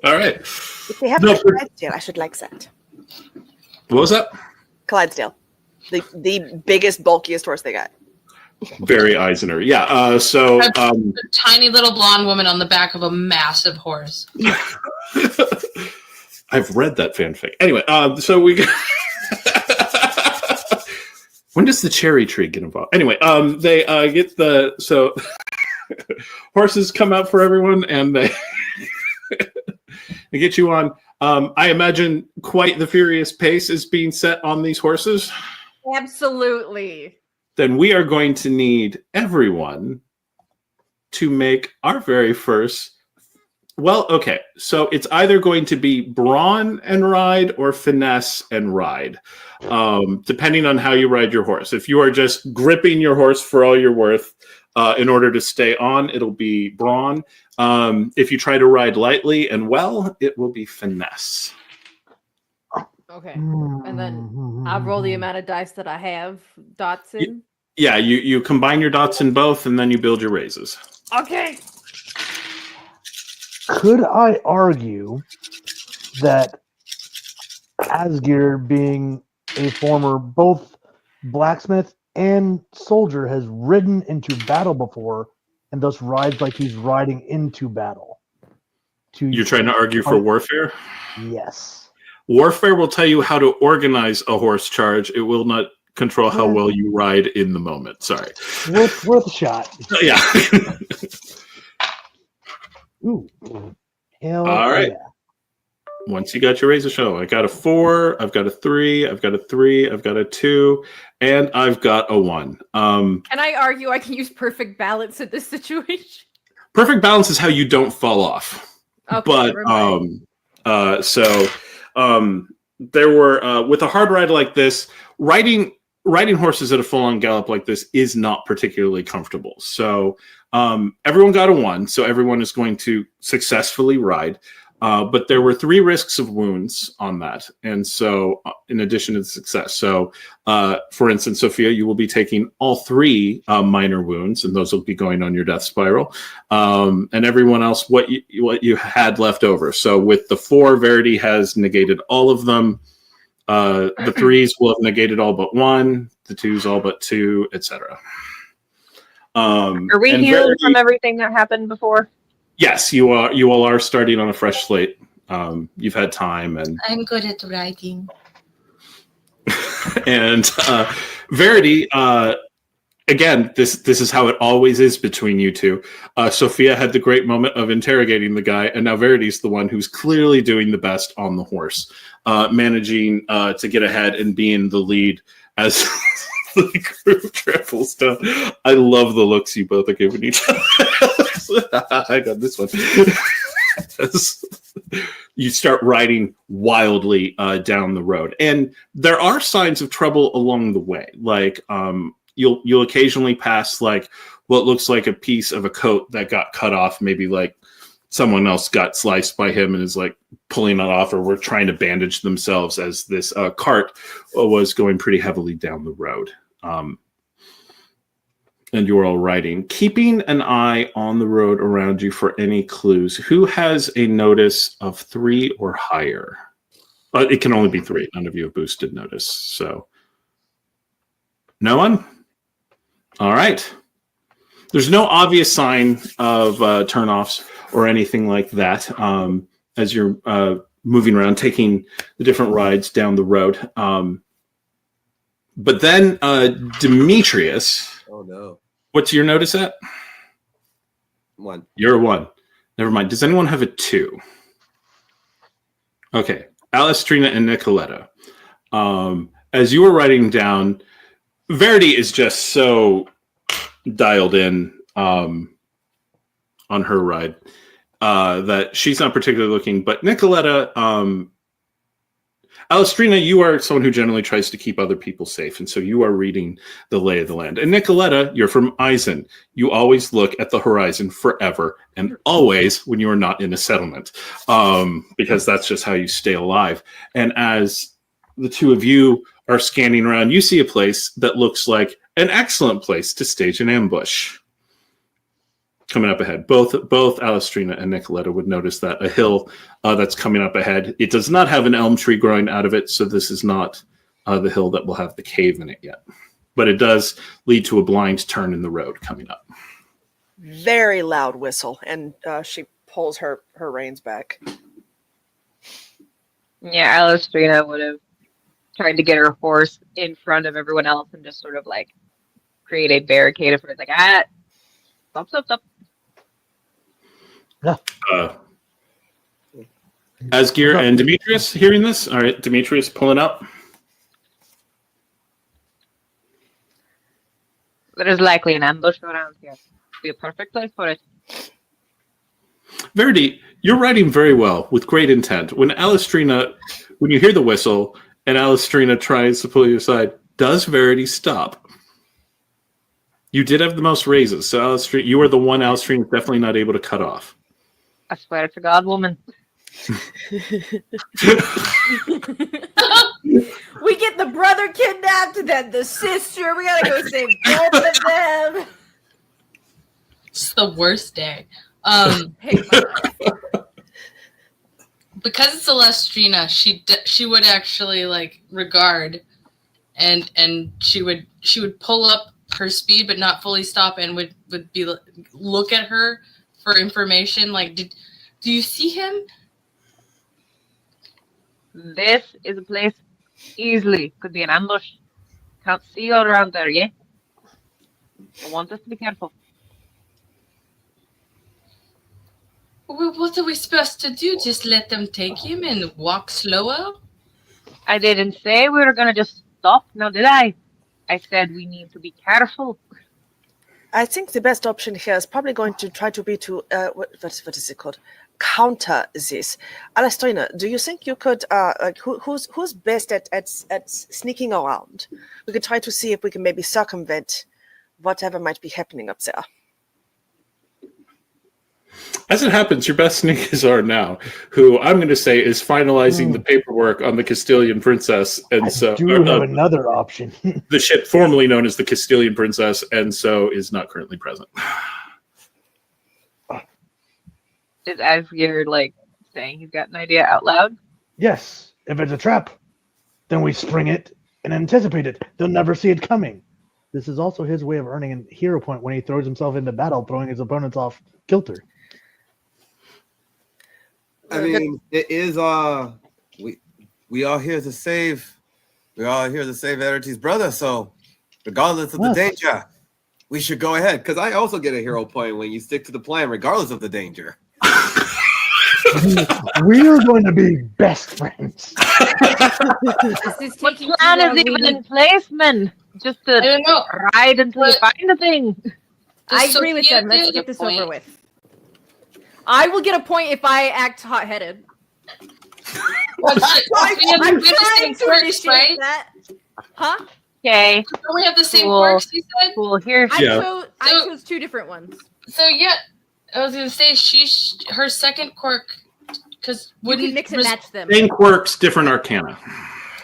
S1: All right.
S6: If they have a Clydesdale, I should like that.
S1: What was that?
S6: Clydesdale. The biggest, bulkiest horse they got.
S1: Barry Eisner. Yeah.
S5: A tiny little blonde woman on the back of a massive horse.
S1: I've read that fanfic. Anyway, so we. When does the cherry tree get involved? Anyway, they get horses come out for everyone, and they get you on. I imagine quite the furious pace is being set on these horses.
S8: Absolutely.
S1: Then we are going to need everyone to make our very first. Well, okay, so it's either going to be brawn and ride or finesse and ride, depending on how you ride your horse. If you are just gripping your horse for all you're worth in order to stay on, it'll be brawn. If you try to ride lightly and well, it will be finesse.
S8: Okay. And then I'll roll the amount of dice that I have dots in.
S1: Yeah, you combine your dots in both, and then you build your raises.
S8: Okay.
S3: Could I argue that Asgeir, being a former both blacksmith and soldier, has ridden into battle before and thus rides like he's riding into battle?
S1: You're trying to argue for warfare?
S3: Yes.
S1: Warfare will tell you how to organize a horse charge. It will not control how well you ride in the moment. Sorry.
S3: Worth a shot.
S1: Yeah.
S3: Ooh. Hell
S1: all right.
S3: Yeah.
S1: Once you got your razor show, I got a 4, I've got a 3, I've got a 3, I've got a 2, and I've got a 1.
S8: Can I argue I can use perfect balance in this situation?
S1: Perfect balance is how you don't fall off.
S8: Okay,
S1: but there were with a hard ride like this, riding horses at a full-on gallop like this is not particularly comfortable. So everyone got a 1, so everyone is going to successfully ride. But there were 3 risks of wounds on that. And so in addition to the success. So for instance, Sophia, you will be taking all 3 minor wounds, and those will be going on your death spiral. And everyone else, what you had left over. So with the 4, Verity has negated all of them. The 3s will have negated all but 1, the 2s all but 2, etc.
S2: Are we healed
S1: Verity,
S2: from everything that happened before?
S1: Yes, you are. You all are starting on a fresh slate. You've had time, and
S5: I'm good at writing.
S1: and Verity. Again, this is how it always is between you two. Sophia had the great moment of interrogating the guy, and now Verity's the one who's clearly doing the best on the horse, managing to get ahead and being the lead as the group travels down. I love the looks you both are giving each other. I got this one. You start riding wildly down the road, and there are signs of trouble along the way. Like you'll occasionally pass like what looks like a piece of a coat that got cut off. Maybe like someone else got sliced by him and is like pulling it off, or were trying to bandage themselves as this cart was going pretty heavily down the road. And you're all riding, keeping an eye on the road around you for any clues. Who has a notice of 3 or higher? It can only be 3. None of you have boosted notice. So, no one? All right. There's no obvious sign of turnoffs or anything like that as you're moving around, taking the different rides down the road. But then Demetrius.
S4: Oh, no.
S1: What's your notice at?
S4: 1.
S1: You're a 1. Never mind. Does anyone have a 2? Okay. Alastriona and Nikoletta. As you were writing down, Verity is just so dialed in on her ride that she's not particularly looking. But Nikoletta, Alastriona, you are someone who generally tries to keep other people safe, and so you are reading the lay of the land. And Nikoletta, you're from Eisen. You always look at the horizon forever and always when you are not in a settlement, because that's just how you stay alive. And as the two of you are scanning around, you see a place that looks like an excellent place to stage an ambush. Coming up ahead, both Alastriona and Nikoletta would notice that a hill that's coming up ahead. It does not have an elm tree growing out of it, so this is not the hill that will have the cave in it yet. But it does lead to a blind turn in the road coming up.
S6: Very loud whistle, and she pulls her reins back.
S2: Yeah, Alastriona would have tried to get her horse in front of everyone else and just sort of like create a barricade of her. It's like, stop.
S1: Asgeir and Demetrius hearing this. All right, Demetrius pulling up.
S2: There is likely an ambush around here. Be a perfect place for it.
S1: Verity, you're writing very well with great intent. When you hear the whistle and Alastriona tries to pull you aside, does Verity stop? You did have the most raises, so you are the one Alastriona is definitely not able to cut off.
S2: I swear to God, woman.
S8: We get the brother kidnapped, then the sister. We gotta go save both of them.
S5: It's the worst day.
S8: Hey,
S5: Because it's Alastriona, she would actually like regard, and she would pull up her speed but not fully stop, and would be look at her for information. Like, do you see him?
S2: This is a place easily could be an ambush. Can't see you around there, yeah? I want us to be careful.
S5: Well, what are we supposed to do? Just let them take him and walk slower?
S2: I didn't say we were gonna just stop, now did I? I said we need to be careful.
S6: I think the best option here is probably going to try to be to what is it called? Counter this. Alastriona, do you think you could who's best at sneaking around? We could try to see if we can maybe circumvent whatever might be happening up there.
S1: As it happens, your best sneak is Arnau, who I'm going to say is finalizing the paperwork on the Castilian Princess, and
S3: I do have another option.
S1: The ship formerly known as the Castilian Princess, and so is not currently present.
S2: Is Asgeir like saying he's got an idea out loud?
S3: Yes, if it's a trap, then we spring it and anticipate it. They'll never see it coming. This is also his way of earning a hero point when he throws himself into battle, throwing his opponents off kilter.
S4: I mean, it is we are here to save Verity's brother, so regardless of the danger, we should go ahead. Because I also get a hero point when you stick to the plan, regardless of the danger.
S3: We are going to be best friends.
S2: What plan is even in place, man? Just to ride until you find the thing.
S8: I agree with them. Let's get this over with. I will get a point if I act hot-headed.
S5: I'm trying to
S8: initiate that. Huh?
S2: Okay.
S5: Don't we have the same quirks, you said?
S2: Cool. Here.
S8: I chose 2 different ones.
S5: So yeah, I was gonna say her second quirk, because
S8: you can mix and match them.
S1: Same quirks, different arcana.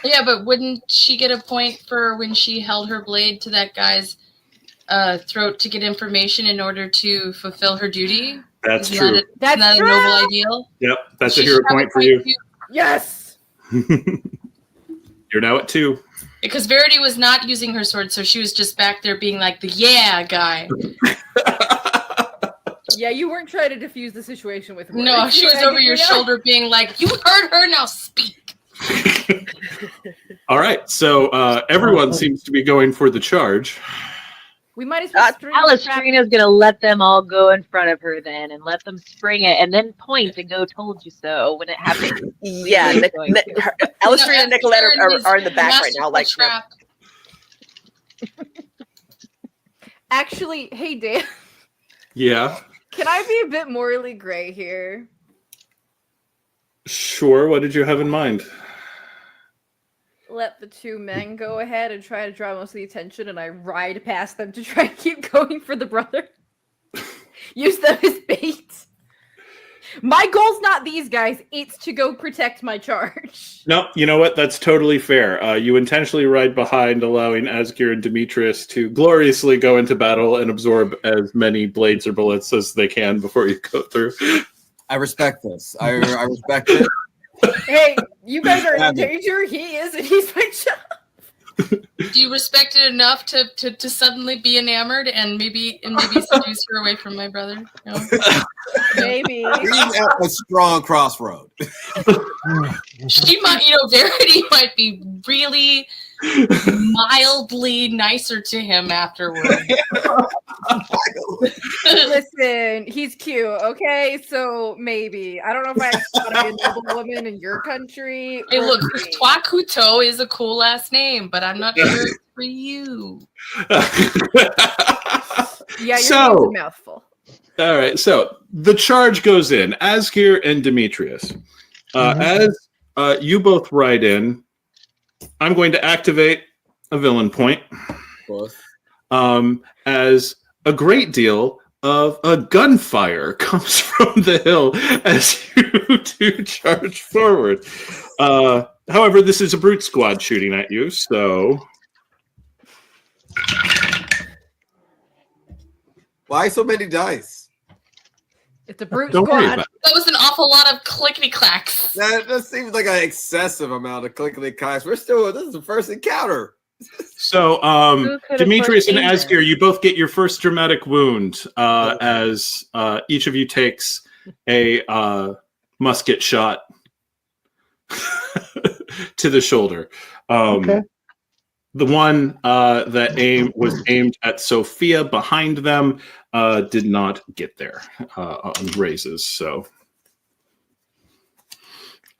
S5: Yeah, but wouldn't she get a point for when she held her blade to that guy's throat to get information in order to fulfill her duty?
S1: That's true.
S5: That's not a noble ideal.
S1: Yep, that's a hero point for you.
S8: Yes.
S1: You're now at 2.
S5: Because Verity was not using her sword, so she was just back there being like the guy.
S8: Yeah, you weren't trying to defuse the situation with words.
S5: No, she was over your shoulder being like, "You heard her, now speak."
S1: All right, so everyone seems to be going for the charge.
S8: We might as well string
S2: Alastriona's going to let them all go in front of her then and let them spring it and then point and go, told you so when it happens.
S6: Yeah, Alastriona and Nikoletta are in the back right now. Like, no.
S8: Actually, hey, Dan.
S1: Yeah.
S8: Can I be a bit morally gray here?
S1: Sure. What did you have in mind?
S8: Let the two men go ahead and try to draw most of the attention, and I ride past them to try and keep going for the brother. Use them as bait. My goal's not these guys, it's to go protect my charge.
S1: No, you know what? That's totally fair. You intentionally ride behind, allowing Asgeir and Demetrius to gloriously go into battle and absorb as many blades or bullets as they can before you go through.
S4: I respect this. I respect it.
S8: Hey, you guys are in danger. He is, and he's my job.
S5: Do you respect it enough to suddenly be enamored and maybe seduce her away from my brother? No?
S8: Maybe.
S4: He's at a strong crossroad.
S5: She might, Verity might be really mildly nicer to him afterward.
S8: Listen, he's cute, okay? So maybe. I don't know if I want to be a noble woman in your country.
S5: Hey, look, Victoire-Couteau is a cool last name, but I'm not sure it's for you.
S8: Yeah, your name's a mouthful.
S1: All right, so the charge goes in. Asgeir and Demetrius. As you both ride in, I'm going to activate a villain point. As a great deal of a gunfire comes from the hill as you two charge forward. However, this is a brute squad shooting at you, so...
S4: Why so many dice?
S8: It's a brute
S1: Don't worry
S8: squad.
S1: about it.
S5: That was an awful lot of clickety-clacks.
S4: That seems like an excessive amount of clickety clacks. This is the first encounter.
S1: So, Demetrius and Asgeir, you both get your first dramatic wound as each of you takes a musket shot to the shoulder.
S3: Okay.
S1: The one that was aimed at Sophia behind them did not get there on raises. So,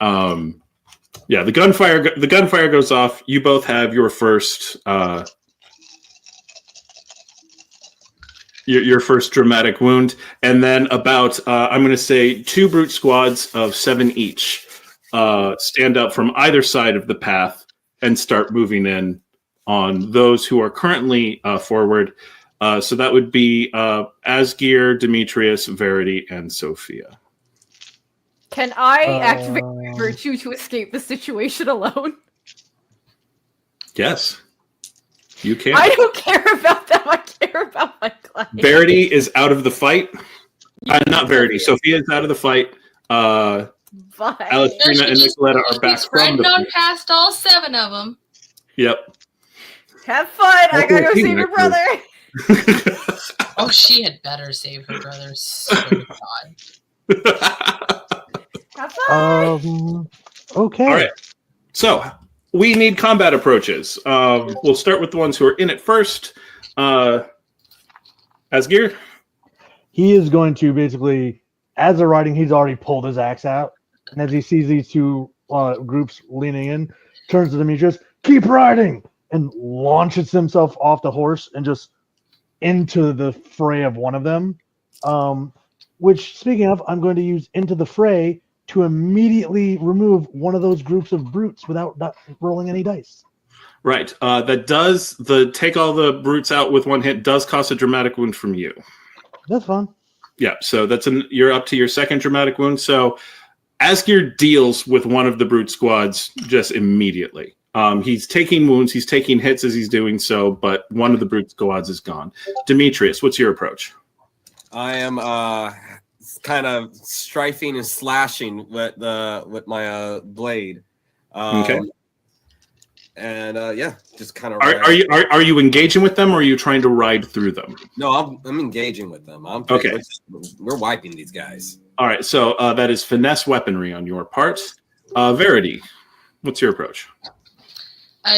S1: yeah, the gunfire goes off. You both have your first your first dramatic wound, and then about I'm going to say 2 brute squads of 7 each stand up from either side of the path and start moving in on those who are currently forward. So that would be Asgeir, Demetrius, Verity, and Sophia.
S8: Can I activate virtue to escape the situation alone?
S1: Yes, you can.
S8: I don't care about them. I care about my client.
S1: Verity is out of the fight. Not Verity. Sophia is out of the fight.
S8: Bye.
S1: Alastriona and Nikoletta are back from
S5: Riding
S1: the
S5: on
S1: fight.
S5: past all 7 of them.
S1: Yep.
S8: Have fun. I gotta go save your brother.
S5: Oh, she had better save her brother. Swear to God.
S8: Have fun.
S3: Okay.
S1: All right. So we need combat approaches. We'll start with the ones who are in it first. Asgeir?
S3: He is going to basically, as they're riding, he's already pulled his axe out. And as he sees these two groups leaning in, turns to Demetrius, keep riding! And launches himself off the horse and just into the fray of one of them. Which, speaking of, I'm going to use into the fray to immediately remove one of those groups of brutes without not rolling any dice.
S1: Right. That does, the take all the brutes out with one hit does cost a dramatic wound from you.
S3: That's fine.
S1: Yeah, so you're up to your second dramatic wound. So Asgeir deals with one of the brute squads just immediately. He's taking wounds, he's taking hits as he's doing so, but one of the brute squads is gone. Demetrius, what's your approach?
S4: I am kind of strifing and slashing with my blade.
S1: Okay.
S4: And yeah, just kind of.
S1: Are you engaging with them, or are you trying to ride through them?
S4: No, I'm engaging with them.
S1: Okay.
S4: We're wiping these guys.
S1: All right, so that is finesse weaponry on your part. Verity, what's your approach?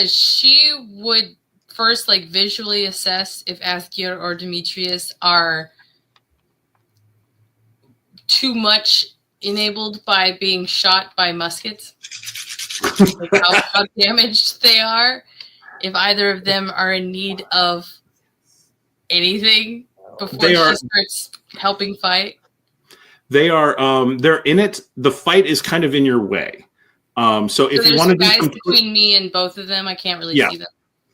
S5: She would first visually assess if Asgeir or Demetrius are too much enabled by being shot by muskets. How damaged they are. If either of them are in need of anything before she starts helping fight.
S1: They are. They're in it. The fight is kind of in your way. So if you want to
S5: guys between me and both of them, I can't really see them.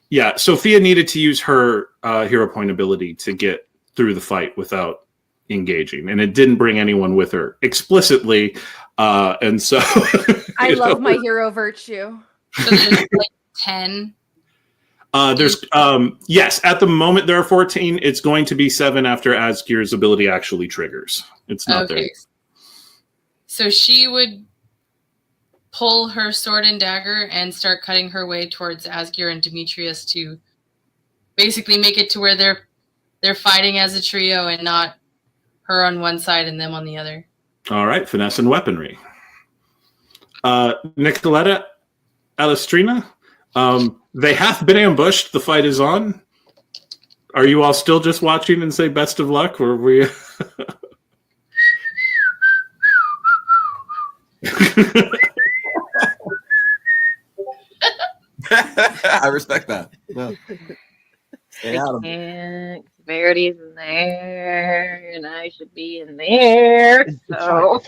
S1: Yeah, Sophia needed to use her hero point ability to get through the fight without engaging, and it didn't bring anyone with her explicitly. And so
S8: I love my hero virtue.
S5: So there's 10.
S1: There's yes, at the moment there are 14. It's going to be 7 after Asgeir's ability actually triggers. It's not there.
S5: So she would pull her sword and dagger and start cutting her way towards Asgeir and Demetrius to basically make it to where they're fighting as a trio and not her on one side and them on the other.
S1: All right, finesse and weaponry. Nikoletta, Alastriona, they have been ambushed. The fight is on. Are you all still just watching and say best of luck, or were we?
S4: I respect that. No.
S2: Verity's in there, and I should be in there. So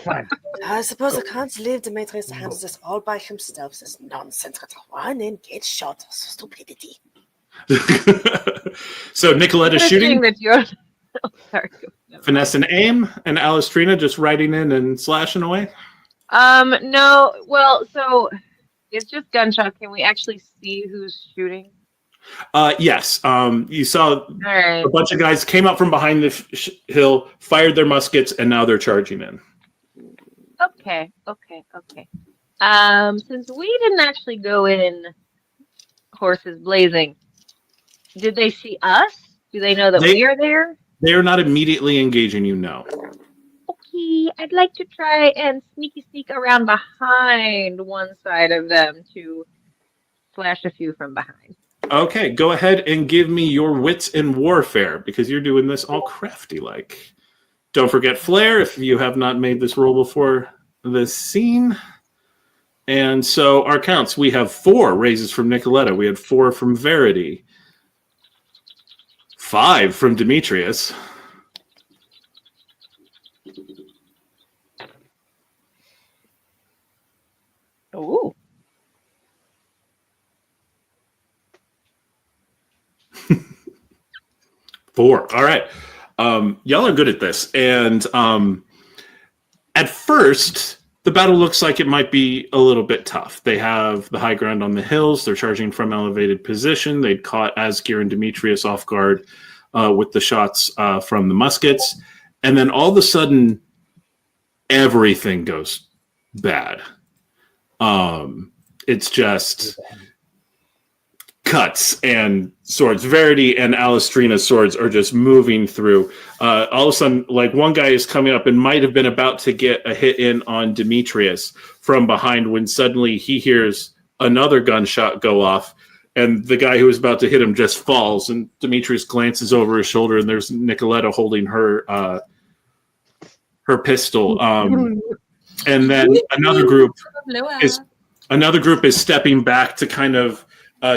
S6: I suppose I can't leave Demetrius handles this all by himself. This nonsense. Run and get shot. Stupidity.
S1: So Nikoletta shooting.
S2: Sorry.
S1: Finesse and aim, and Alastriona just riding in and slashing away.
S2: No. Well, so it's just gunshot. Can we actually see who's shooting?
S1: Yes. You saw a bunch of guys came up from behind the hill, fired their muskets, and now they're charging in.
S2: Okay. Since we didn't actually go in horses blazing, did they see us? Do they know that we are there?
S1: They are not immediately engaging you, no.
S2: Okay, I'd like to try and sneak around behind one side of them to slash a few from behind.
S1: Okay, go ahead and give me your wits in warfare, because you're doing this all crafty-like. Don't forget flair if you have not made this roll before this scene. And so our counts, we have 4 raises from Nikoletta. We had 4 from Verity. 5 from Demetrius.
S2: Ooh.
S1: Four. All right. Y'all are good at this. And at first, the battle looks like it might be a little bit tough. They have the high ground on the hills. They're charging from elevated position. They'd caught Asgeir and Demetrius off guard with the shots from the muskets. And then all of a sudden, everything goes bad. It's just cuts and swords. Verity and Alastriona's swords are just moving through. All of a sudden, like one guy is coming up and might have been about to get a hit in on Demetrius from behind when suddenly he hears another gunshot go off. And the guy who was about to hit him just falls. And Demetrius glances over his shoulder, and there's Nikoletta holding her pistol. And then another group is stepping back to kind of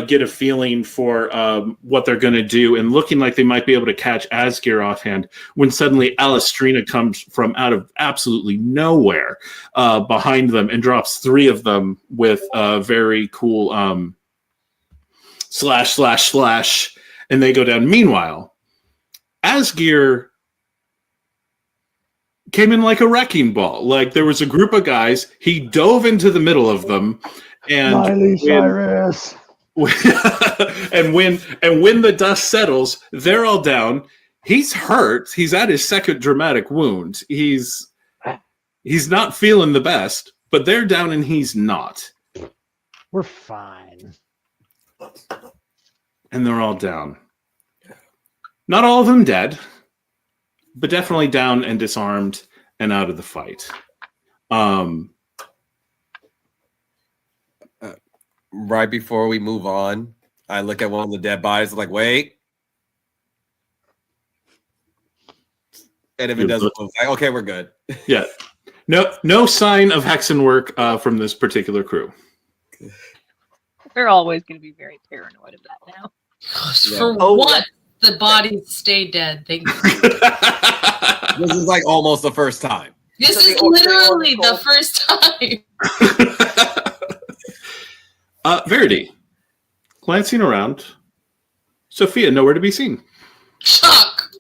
S1: get a feeling for what they're going to do, and looking like they might be able to catch Asgeir offhand, when suddenly Alastriona comes from out of absolutely nowhere behind them and drops 3 of them with a very cool slash, and they go down. Meanwhile, Asgeir came in like a wrecking ball. Like there was a group of guys, he dove into the middle of them, and
S3: Miley Cyrus.
S1: and when the dust settles, they're all down. He's hurt. He's at his second dramatic wound. He's not feeling the best, but they're down and he's not.
S3: We're fine.
S1: And they're all down. Not all of them dead, but definitely down and disarmed and out of the fight.
S4: Right before we move on, I look at one of the dead bodies, like, wait. And if it doesn't move, like, okay, we're good.
S1: Yeah. No sign of hexen work from this particular crew.
S2: We're always going to be very paranoid of that now.
S5: For what? The bodies stay dead. Thank you.
S4: This is like almost the first time.
S5: This is literally the first time.
S1: Verity, glancing around, Sophia nowhere to be seen.
S5: Shock.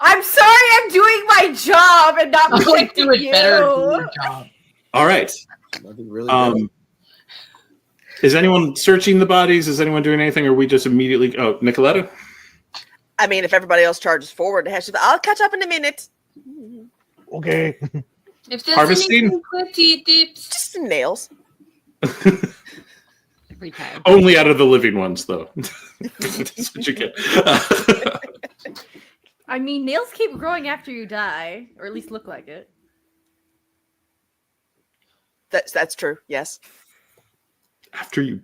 S8: I'm sorry, I'm doing my job and not
S5: I would
S8: protecting
S5: do it
S8: you.
S5: better than your job.
S1: All right.
S4: Nothing really
S1: Is anyone searching the bodies? Is anyone doing anything? Or are we just immediately... Oh, Nikoletta?
S6: I mean, if everybody else charges forward, I'll catch up in a minute.
S3: Okay.
S5: If there's
S1: Harvesting?
S5: any quality tips,
S6: Just some nails.
S2: Every time.
S1: Only out of the living ones, though. That's what you get.
S8: I mean, nails keep growing after you die, or at least look like it.
S6: That's true. Yes.
S1: After you...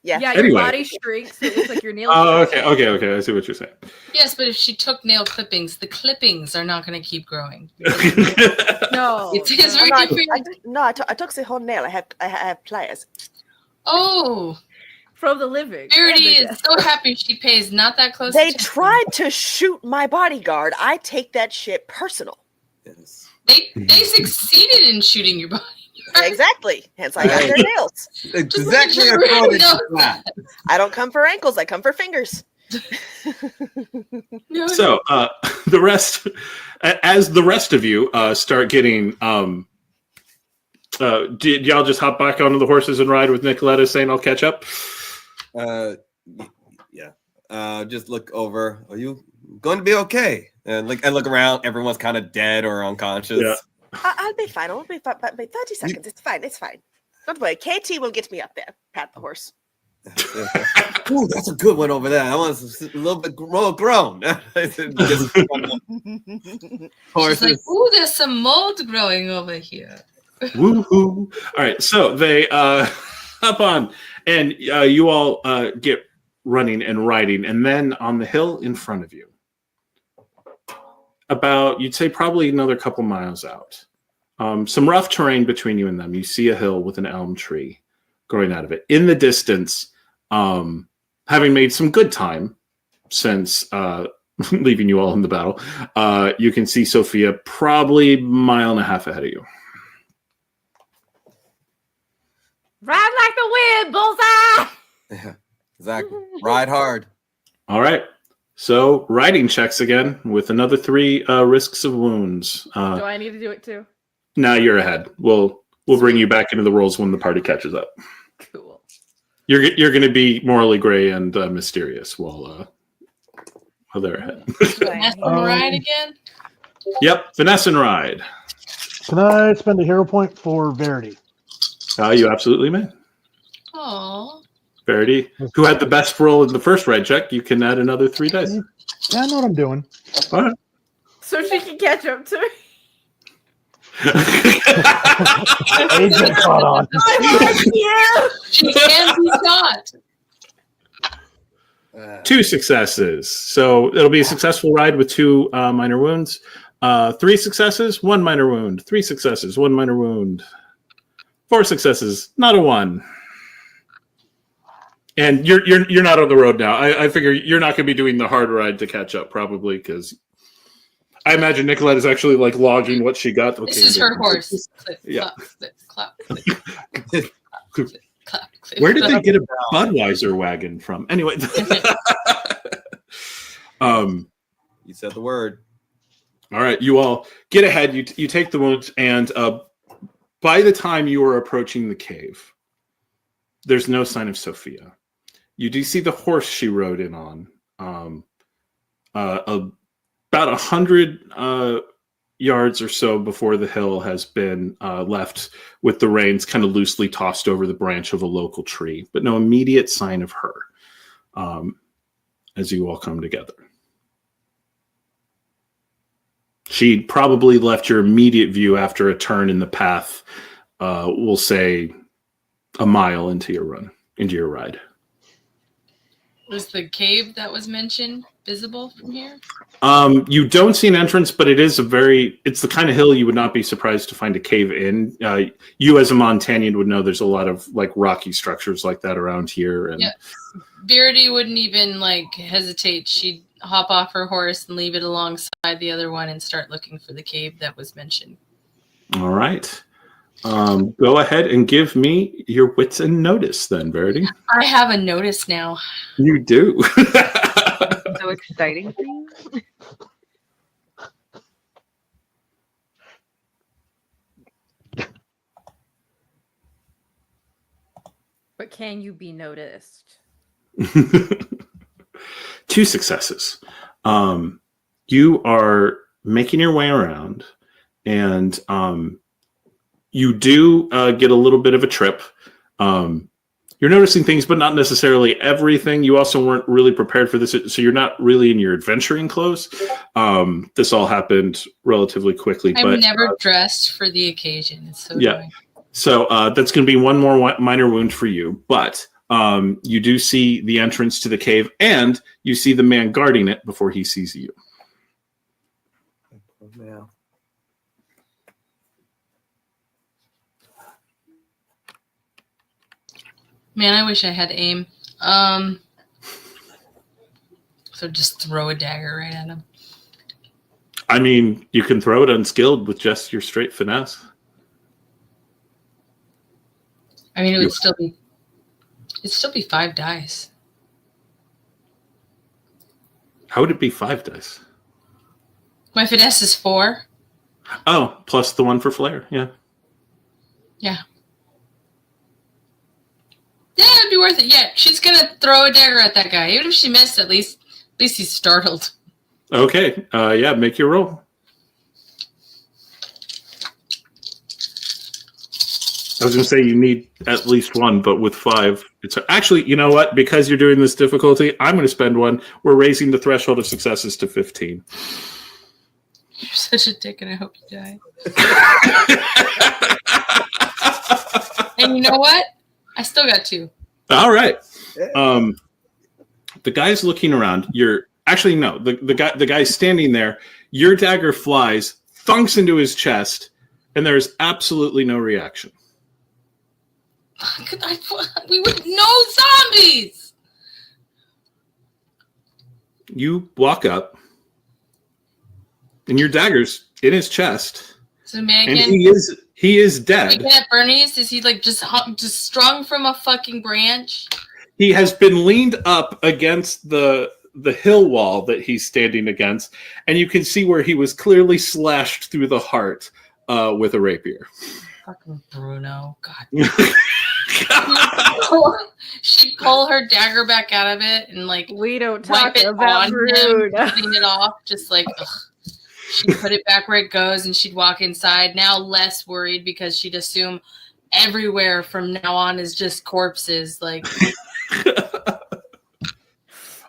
S6: Yeah.
S8: Yeah,
S1: Anyway.
S8: your body shrinks, so it looks like your nails.
S1: Oh,
S8: grow.
S1: okay. I see what you're saying.
S5: yes, but if she took nail clippings, the clippings are not going to keep growing.
S8: No.
S5: It is
S6: No,
S5: very different.
S6: I took the whole nail. I have pliers.
S5: Oh,
S8: From the living.
S5: Verity
S8: And the
S5: is so happy she pays not that close
S6: They
S5: attention.
S6: tried to shoot my bodyguard. I take that shit personal.
S4: Yes.
S5: They succeeded in shooting your body.
S6: Exactly. Hence, I got their nails.
S4: Exactly
S5: Just
S4: according
S5: no.
S4: to that.
S6: I don't come for ankles. I come for fingers.
S5: No,
S1: So, the rest... As the rest of you start getting... did y'all just hop back onto the horses and ride with Nikoletta saying, I'll catch up?
S4: Yeah. Just look over. Are you going to be okay? And look around. Everyone's kind of dead or unconscious.
S1: Yeah.
S6: I'll be fine. I'll be fine. But 30 seconds. It's fine. It's fine. Don't worry. KT will get me up there. Pat the horse.
S4: Ooh, that's a good one over there. That one's a little bit grown.
S5: She's like, ooh, there's some mold growing over here.
S1: Woohoo! All right, so they hop on, and you all get running and riding, and then on the hill in front of you, about, you'd say probably another couple miles out, some rough terrain between you and them. You see a hill with an elm tree growing out of it. In the distance, having made some good time since leaving you all in the battle, you can see Sophia probably a mile and a half ahead of you.
S8: Ride like the wind, bullseye!
S4: Yeah, exactly. Ride hard.
S1: All right. So riding checks again with another 3 risks of wounds.
S8: Do I need to do it too?
S1: Now you're ahead. We'll bring you back into the rolls when the party catches up.
S8: Cool.
S1: You're going to be morally gray and mysterious while they're ahead.
S5: Vanessa ride again?
S1: Yep, Vanessa and ride.
S3: Can I spend a hero point for Verity?
S1: You absolutely may.
S5: Aww.
S1: Verity, who had the best roll in the first ride check, you can add another 3 dice.
S3: Yeah, I know what I'm doing.
S1: All right.
S8: So she can catch up to me.
S3: Agent caught on.
S5: She can be shot.
S1: 2 successes. So it'll be a successful ride with 2 minor wounds. 3 successes, 1 minor wound. 3 successes, 1 minor wound. 4 successes, not a 1. And you're not on the road now. I figure you're not going to be doing the hard ride to catch up, probably, because I imagine Nicolette is actually like logging what she got. Okay,
S5: This is her horse. Clip,
S1: Yeah.
S5: clap, clip, clap, clip. Clap, clip.
S1: Where did they get a Budweiser wagon from? Anyway,
S4: You said the word.
S1: all right, you all get ahead. You take the wounds, and by the time you are approaching the cave, there's no sign of Sophia. You do see the horse she rode in on, about 100 yards or so before the hill has been left with the reins kind of loosely tossed over the branch of a local tree, but no immediate sign of her as you all come together. She probably left your immediate view after a turn in the path, we'll say a mile into your ride.
S5: Was the cave that was mentioned visible from here?
S1: You don't see an entrance, but it's the kind of hill you would not be surprised to find a cave in. You as a Montanian would know there's a lot of like rocky structures like that around here. And
S5: yeah. Verity wouldn't even like hesitate. She'd hop off her horse and leave it alongside the other one and start looking for the cave that was mentioned.
S1: All right. Go ahead and give me your wits and notice then, Verity.
S5: I have a notice now.
S1: You do.
S2: So exciting for you.
S8: But can you be noticed?
S1: 2 successes. You are making your way around, and you do get a little bit of a trip. You're noticing things, but not necessarily everything. You also weren't really prepared for this, so you're not really in your adventuring clothes. This all happened relatively quickly.
S5: I'm never dressed for the occasion. It's so annoying.
S1: So that's going to be one more minor wound for you, but you do see the entrance to the cave, and you see the man guarding it before he sees you.
S4: Yeah.
S5: Man, I wish I had aim. So just throw a dagger right at him.
S1: I mean, you can throw it unskilled with just your straight finesse.
S5: I mean, it'd still be 5 dice.
S1: How would it be 5 dice?
S5: My finesse is 4.
S1: Oh, plus the 1 for flair. Yeah.
S5: Yeah. Yeah, it'd be worth it. Yeah, she's gonna throw a dagger at that guy. Even if she missed, at least he's startled.
S1: Okay. Yeah, make your roll. I was going to say you need at least 1, but with 5, it's actually, you know what? Because you're doing this difficulty, I'm going to spend 1. We're raising the threshold of successes to 15.
S5: You're such a dick, and I hope you die. And you know what? I still got 2.
S1: All right. The guy's looking around. The guy's standing there. Your dagger flies, thunks into his chest, and there's absolutely no reaction.
S5: We would no zombies.
S1: You walk up, and your dagger's in his chest,
S5: So Megan,
S1: and he is dead.
S5: Megan at Bernie's, is he like just strung from a fucking branch?
S1: He has been leaned up against the hill wall that he's standing against, and you can see where he was clearly slashed through the heart with a rapier.
S5: Fucking Bruno, God. She'd pull her dagger back out of it and like
S8: We don't
S5: wipe
S8: talk
S5: it
S8: about
S5: on
S8: Bruno.
S5: him, clean it off, just like ugh. She'd put it back where it goes, and she'd walk inside. Now less worried because she'd assume everywhere from now on is just corpses. Like,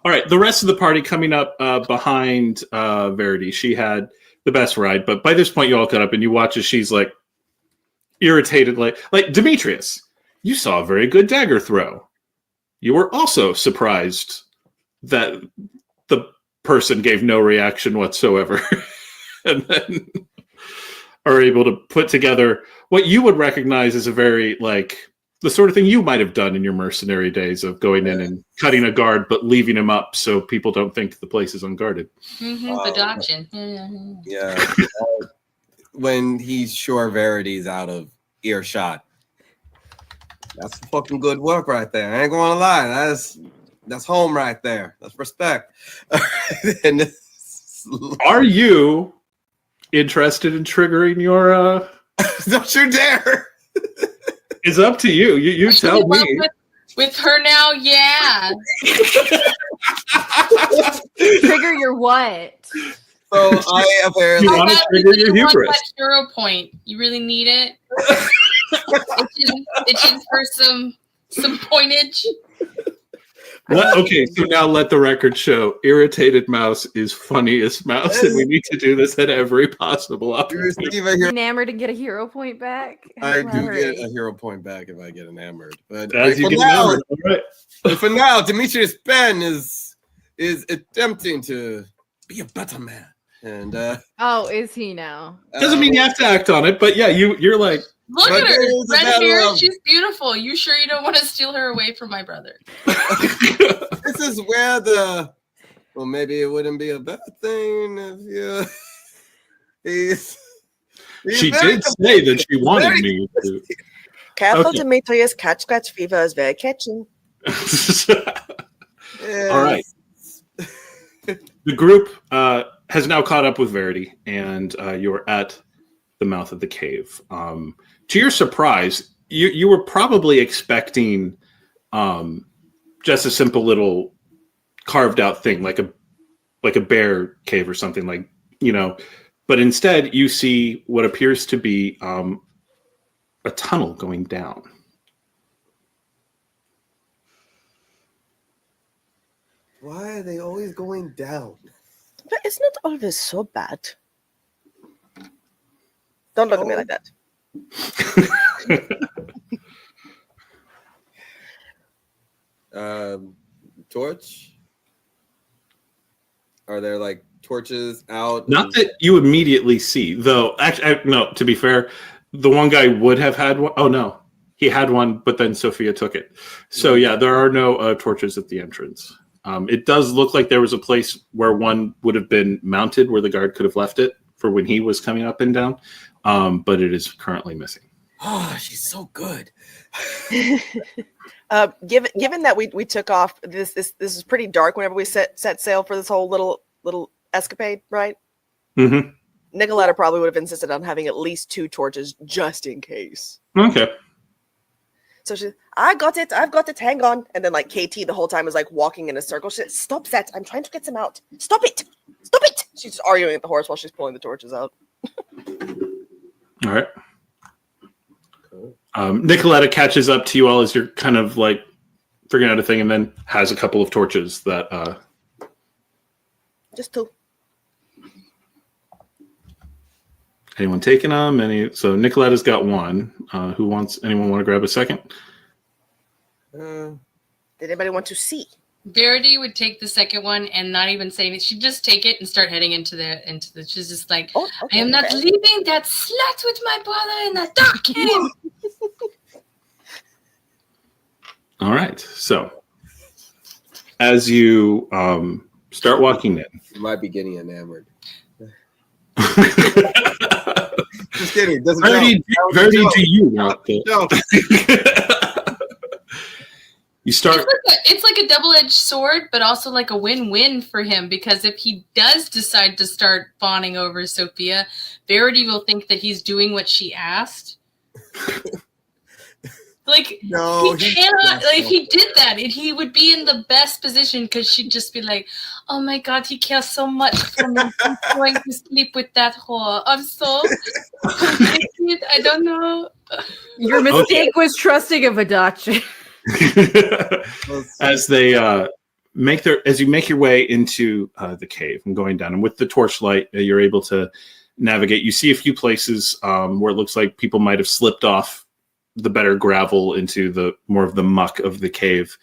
S1: all right, the rest of the party coming up behind Verity. She had the best ride, but by this point, you all got up and you watch as she's like irritated, like Demetrius. You saw a very good dagger throw. You were also surprised that the person gave no reaction whatsoever, and then are able to put together what you would recognize as a very the sort of thing you might have done in your mercenary days of going in and cutting a guard, but leaving him up so people don't think the place is unguarded.
S5: the dodging.
S4: Yeah. When he's sure Verity's out of earshot. That's fucking good work right there. I ain't gonna lie. That's home right there. That's respect. And
S1: are you interested in triggering your
S4: don't you dare.
S1: It's up to you. You tell me.
S5: With her now, yeah.
S8: Trigger your what?
S4: So I apparently.
S1: You wanna trigger your hubris.
S5: that hero point. You really need it. Itching for some pointage.
S1: Okay, so now let the record show irritated mouse is funniest mouse, and we need to do this at every possible
S4: You
S1: opportunity.
S4: receive a hero.
S7: Enamored and get a hero point back.
S4: I do
S7: Alright.
S4: get a hero point back if I get enamored. But
S1: As you
S4: for
S1: get
S4: now,
S1: enamored, all right.
S4: but for now, Demetrius Penn is attempting to be a better man. And
S8: Oh, is he now?
S1: Doesn't mean you have to act on it, but yeah, you're like,
S5: Look
S4: But
S5: at
S4: there
S5: her.
S4: is a
S5: Red
S4: battle
S5: hair.
S4: of-
S5: She's beautiful. You sure you don't want to steal her away from my brother?
S4: this is where well, maybe it wouldn't be a bad thing if you. he's
S1: she
S4: very
S1: did say that she wanted
S4: very
S1: me to.
S6: Careful,
S1: Okay.
S6: Demetrius. Catch scratch fever is very catching.
S4: Yes.
S1: All right. The group has now caught up with Verity, and you're at the mouth of the cave. To your surprise, you were probably expecting just a simple little carved out thing, like a bear cave or something, like, but instead you see what appears to be a tunnel going down.
S4: Why are they always going down?
S6: But it's not always so bad. Don't look at me like that.
S4: Torch? Are there like torches out?
S1: Not that you immediately see, though. Actually, no. To be fair, the one guy would have had one. Oh no, he had one, but then Sophia took it. So yeah, there are no torches at the entrance. It does look like there was a place where one would have been mounted, where the guard could have left it for when he was coming up and down, but it is currently missing.
S4: Oh, she's so good.
S6: Given that we took off, this is pretty dark whenever we set sail for this whole little escapade, right?
S1: Mm-hmm.
S6: Nikoletta probably would have insisted on having at least 2 torches just in case.
S1: Okay.
S6: So she's, I've got it, hang on. And then like KT the whole time is like walking in a circle. She said, stop that, I'm trying to get some out. Stop it. She's just arguing with the horse while she's pulling the torches out.
S1: All right. Nikoletta catches up to you all as you're kind of like figuring out a thing, and then has a couple of torches that
S6: Just 2.
S1: anyone taking them? So Nikoletta's got one. Anyone want to grab a second?
S6: Did anybody want to see?
S5: Verity would take the second one and not even say anything. She'd just take it and start heading into the. She's just like,
S6: Oh, okay,
S5: I am not
S6: okay.
S5: leaving that slut with my brother in the dark cave.
S1: All right. So as you start walking in,
S4: You might be getting enamored. Just kidding. It doesn't
S1: Verity,
S4: count.
S1: Verity, do you want this?
S4: No.
S1: You start.
S5: It's like a double-edged sword, but also like a win-win for him, because if he does decide to start fawning over Sophia, Verity will think that he's doing what she asked. Like,
S4: No,
S5: he cannot. Like, if he did that, he would be in the best position, because she'd just be like, "Oh my God, he cares so much for me. I'm going to sleep with that whore. I'm so conflicted. I don't know."
S8: Your mistake was trusting a Vadachi.
S1: As they as you make your way into the cave and going down, and with the torchlight, you're able to navigate. You see a few places where it looks like people might have slipped off the better gravel into the more of the muck of the cave.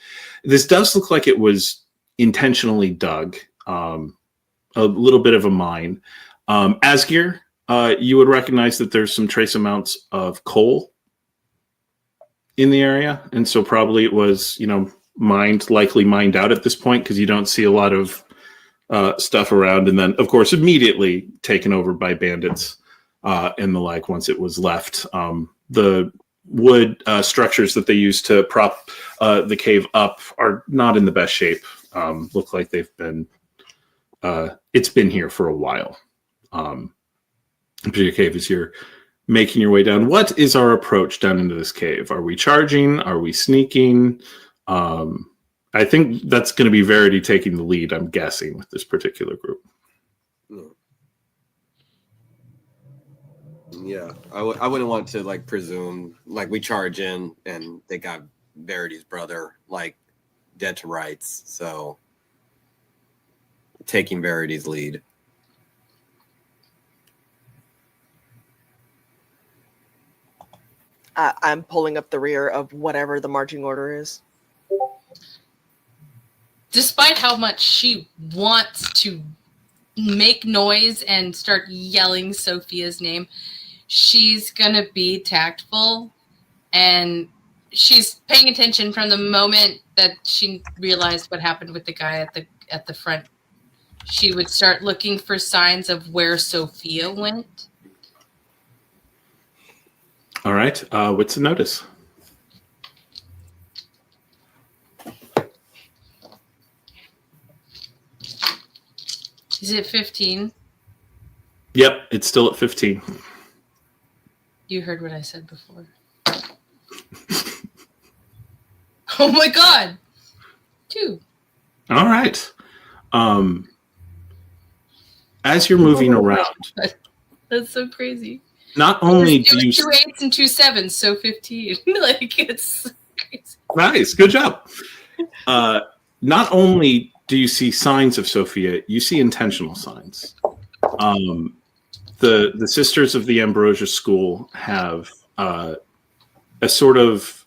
S1: This does look like it was intentionally dug, a little bit of a mine. Asgeir, you would recognize that there's some trace amounts of coal in the area, and so probably it was, likely mined out at this point, because you don't see a lot of stuff around, and then of course immediately taken over by bandits and the like once it was left. The wood structures that they use to prop the cave up are not in the best shape. Look like they've been it's been here for a while. Your cave is here. Making your way down. What is our approach down into this cave? Are we charging? Are we sneaking? I think that's going to be Verity taking the lead, I'm guessing, with this particular group.
S4: Yeah, I wouldn't want to like presume like we charge in and they got Verity's brother like dead to rights, so taking Verity's lead.
S6: I'm pulling up the rear of whatever the marching order is.
S5: Despite how much she wants to make noise and start yelling Sophia's name, she's gonna be tactful, and she's paying attention from the moment that she realized what happened with the guy at the front. She would start looking for signs of where Sophia went.
S1: All right. What's the notice?
S5: Is it 15?
S1: Yep, it's still at 15.
S5: You heard what I said before. Oh my god! 2.
S1: All right. As you're moving around,
S5: That's so crazy.
S1: not only do you
S5: 2 8s and 2 7s, so 15. Like, it's crazy.
S1: nice, good job. Not only do you see signs of Sophia, you see intentional signs. The Sisters of the Ambrosia School have a sort of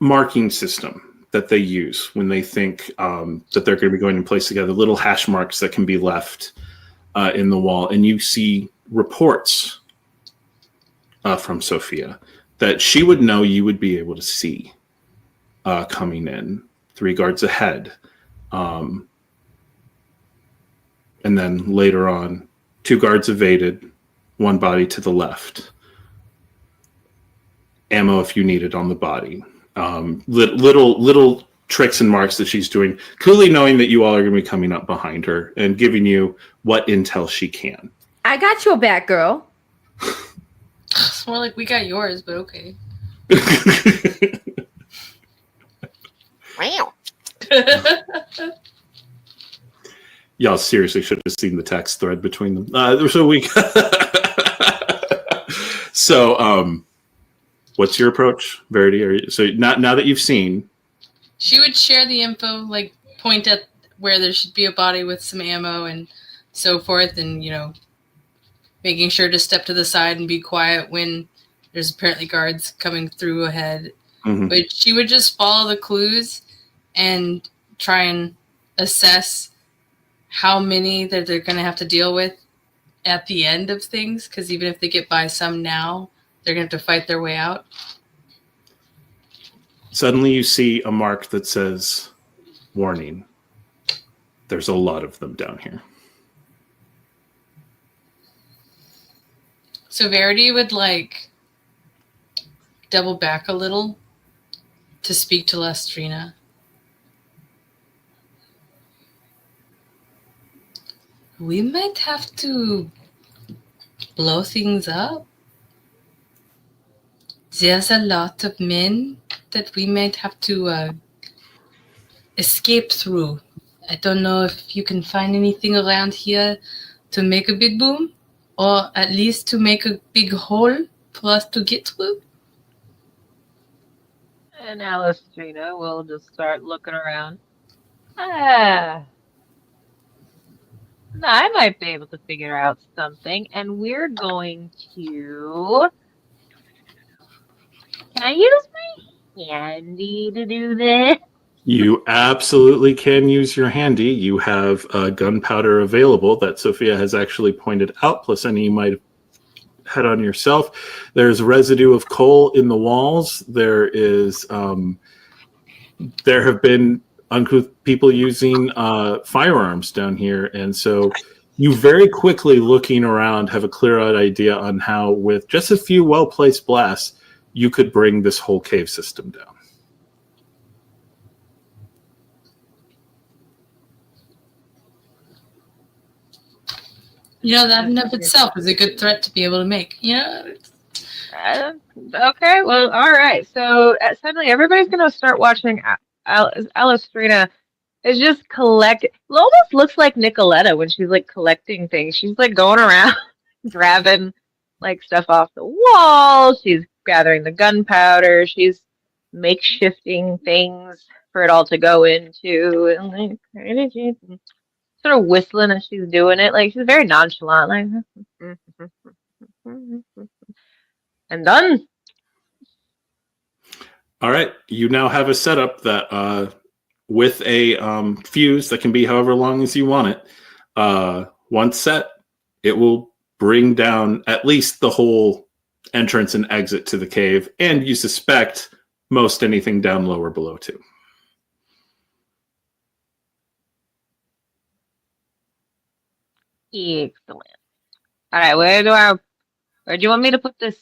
S1: marking system that they use when they think that they're going to be going in place together, little hash marks that can be left in the wall. And you see reports from Sophia that she would know you would be able to see coming in 3 guards ahead. And then later on, 2 guards evaded, 1 body to the left. Ammo if you need it on the body. Little tricks and marks that she's doing, clearly knowing that you all are going to be coming up behind her and giving you what intel she can.
S8: I got your back, girl.
S5: It's more like we got yours, but okay.
S6: Wow.
S1: Y'all seriously should have seen the text thread between them. So what's your approach, Verity? So now that you've seen,
S5: She would share the info, like point at where there should be a body with some ammo and so forth, and making sure to step to the side and be quiet when there's apparently guards coming through ahead.
S1: mm-hmm.
S5: But she would just follow the clues and try and assess how many that they're going to have to deal with at the end of things, because even if they get by some now, they're going to have to fight their way out.
S1: Suddenly you see a mark that says, warning, there's a lot of them down here.
S5: So Verity would double back a little to speak to Alastriona. We might have to blow things up. There's a lot of men that we might have to escape through. I don't know if you can find anything around here to make a big boom, or at least to make a big hole for us to get through.
S2: And Alastriona will just start looking around. No, I might be able to figure out something, and we're going to... Can I use my handy to do this?
S1: You absolutely can use your handy. You have gunpowder available that Sophia has actually pointed out, plus any you might have had on yourself. There's residue of coal in the walls. There have been uncouth people using firearms down here, and so you very quickly, looking around, have a clear-eyed idea on how, with just a few well-placed blasts, you could bring this whole cave system down.
S5: That in of itself is a good threat to be able to make.
S2: Okay, well, all right. So suddenly everybody's going to start watching Alastriona is just collect. It almost looks like Nikoletta when she's collecting things. She's going around grabbing like stuff off the wall. She's gathering the gunpowder. She's makeshifting things for it all to go into, and like sort of whistling as she's doing it. Like she's very nonchalant, like and done.
S1: All right, you now have a setup that with a fuse that can be however long as you want it. Once set, it will bring down at least the whole entrance and exit to the cave, and you suspect most anything down low or below too.
S2: Excellent. All right, where do you want me to put this?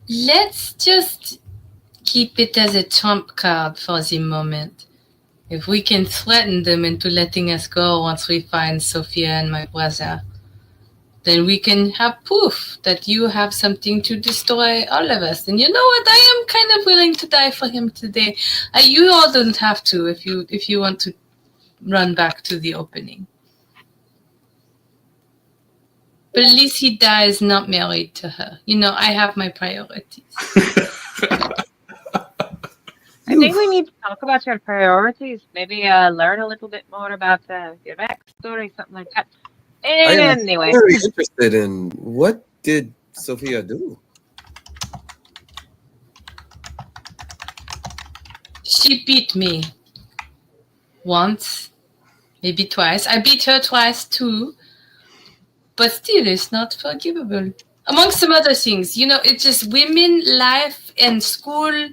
S5: Let's just keep it as a trump card for the moment. If we can threaten them into letting us go once we find Sophia and my brother, then we can have proof that you have something to destroy all of us. And you know what? I am kind of willing to die for him today. You all don't have to if you want to run back to the opening. But at least he dies not married to her. You know, I have my priorities.
S2: I think we need to talk about your priorities. Maybe learn a little bit more about your backstory, something like that. Anyway,
S4: I'm very interested in what did Sophia do?
S5: She beat me once, maybe twice. I beat her twice too. But still, it's not forgivable. Among some other things, you know, it's just women, life, and school,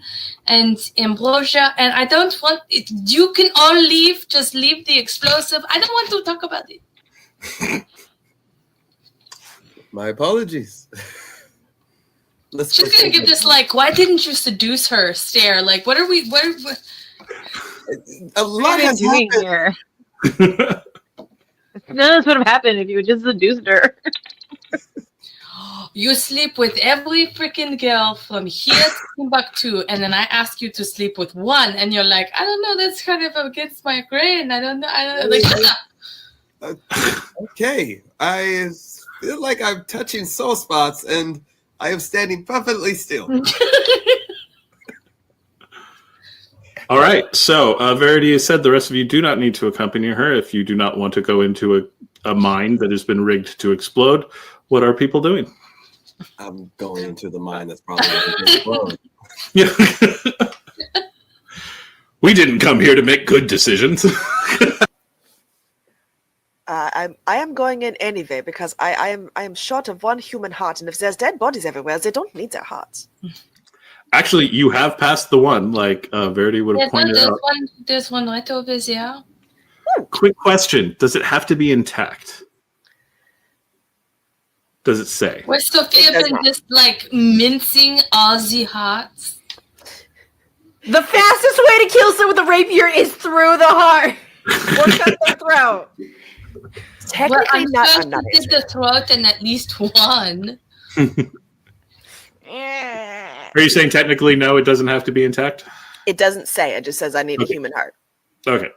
S5: and ambrosia. And I don't want it. You can all leave. Just leave the explosive. I don't want to talk about it.
S4: My apologies.
S5: She's gonna give this like, why didn't you seduce her? Stare. Like, what are we? What
S4: a lot
S2: are
S4: has
S2: you doing
S4: happened
S2: here? None of this would have happened if you had just seduced her.
S5: You sleep with every freaking girl from here to Timbuktu, and then I ask you to sleep with one, and you're like, I don't know, that's kind of against my grain. I don't know. Like,
S4: okay, I feel like I'm touching sore spots, and I am standing perfectly still.
S1: All right, so Verity has said the rest of you do not need to accompany her if you do not want to go into a mine that has been rigged to explode. What are people doing?
S4: I'm going into the mine that's probably going to explode.
S1: Yeah. We didn't come here to make good decisions.
S6: I am going in anyway because I am short of one human heart, and if there's dead bodies everywhere, they don't need their hearts.
S1: Actually, you have passed the one, like Verity would have pointed out.
S5: There's one right over there.
S1: Quick question. Does it have to be intact? Does it say?
S5: Where's Sophia been just like mincing all the hearts?
S8: The fastest way to kill someone with a rapier is through the heart. Or cut their throat.
S6: Technically,
S5: well,
S6: I'm not
S5: did the throat and at least one.
S1: Are you saying technically no, it doesn't have to be intact?
S6: It doesn't say. It just says I need a human heart.
S1: Okay.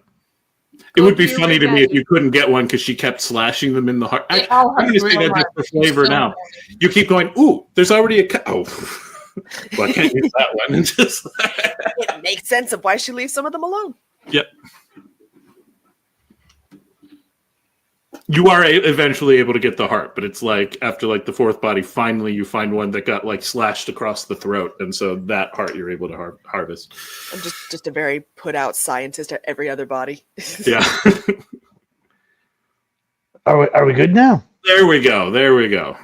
S1: It would be funny to me if you couldn't get one because she kept slashing them in the heart. I'm going to say that just for flavor now. You keep going, ooh, there's already a... Oh. Well, I can't use that one.
S6: It makes sense of why she leaves some of them alone.
S1: Yep. You are eventually able to get the heart, but it's like after like the fourth body, finally you find one that got like slashed across the throat, and so that heart you're able to harvest.
S6: I'm just a very put out scientist at every other body.
S1: Yeah.
S3: Are we good now?
S1: There we go.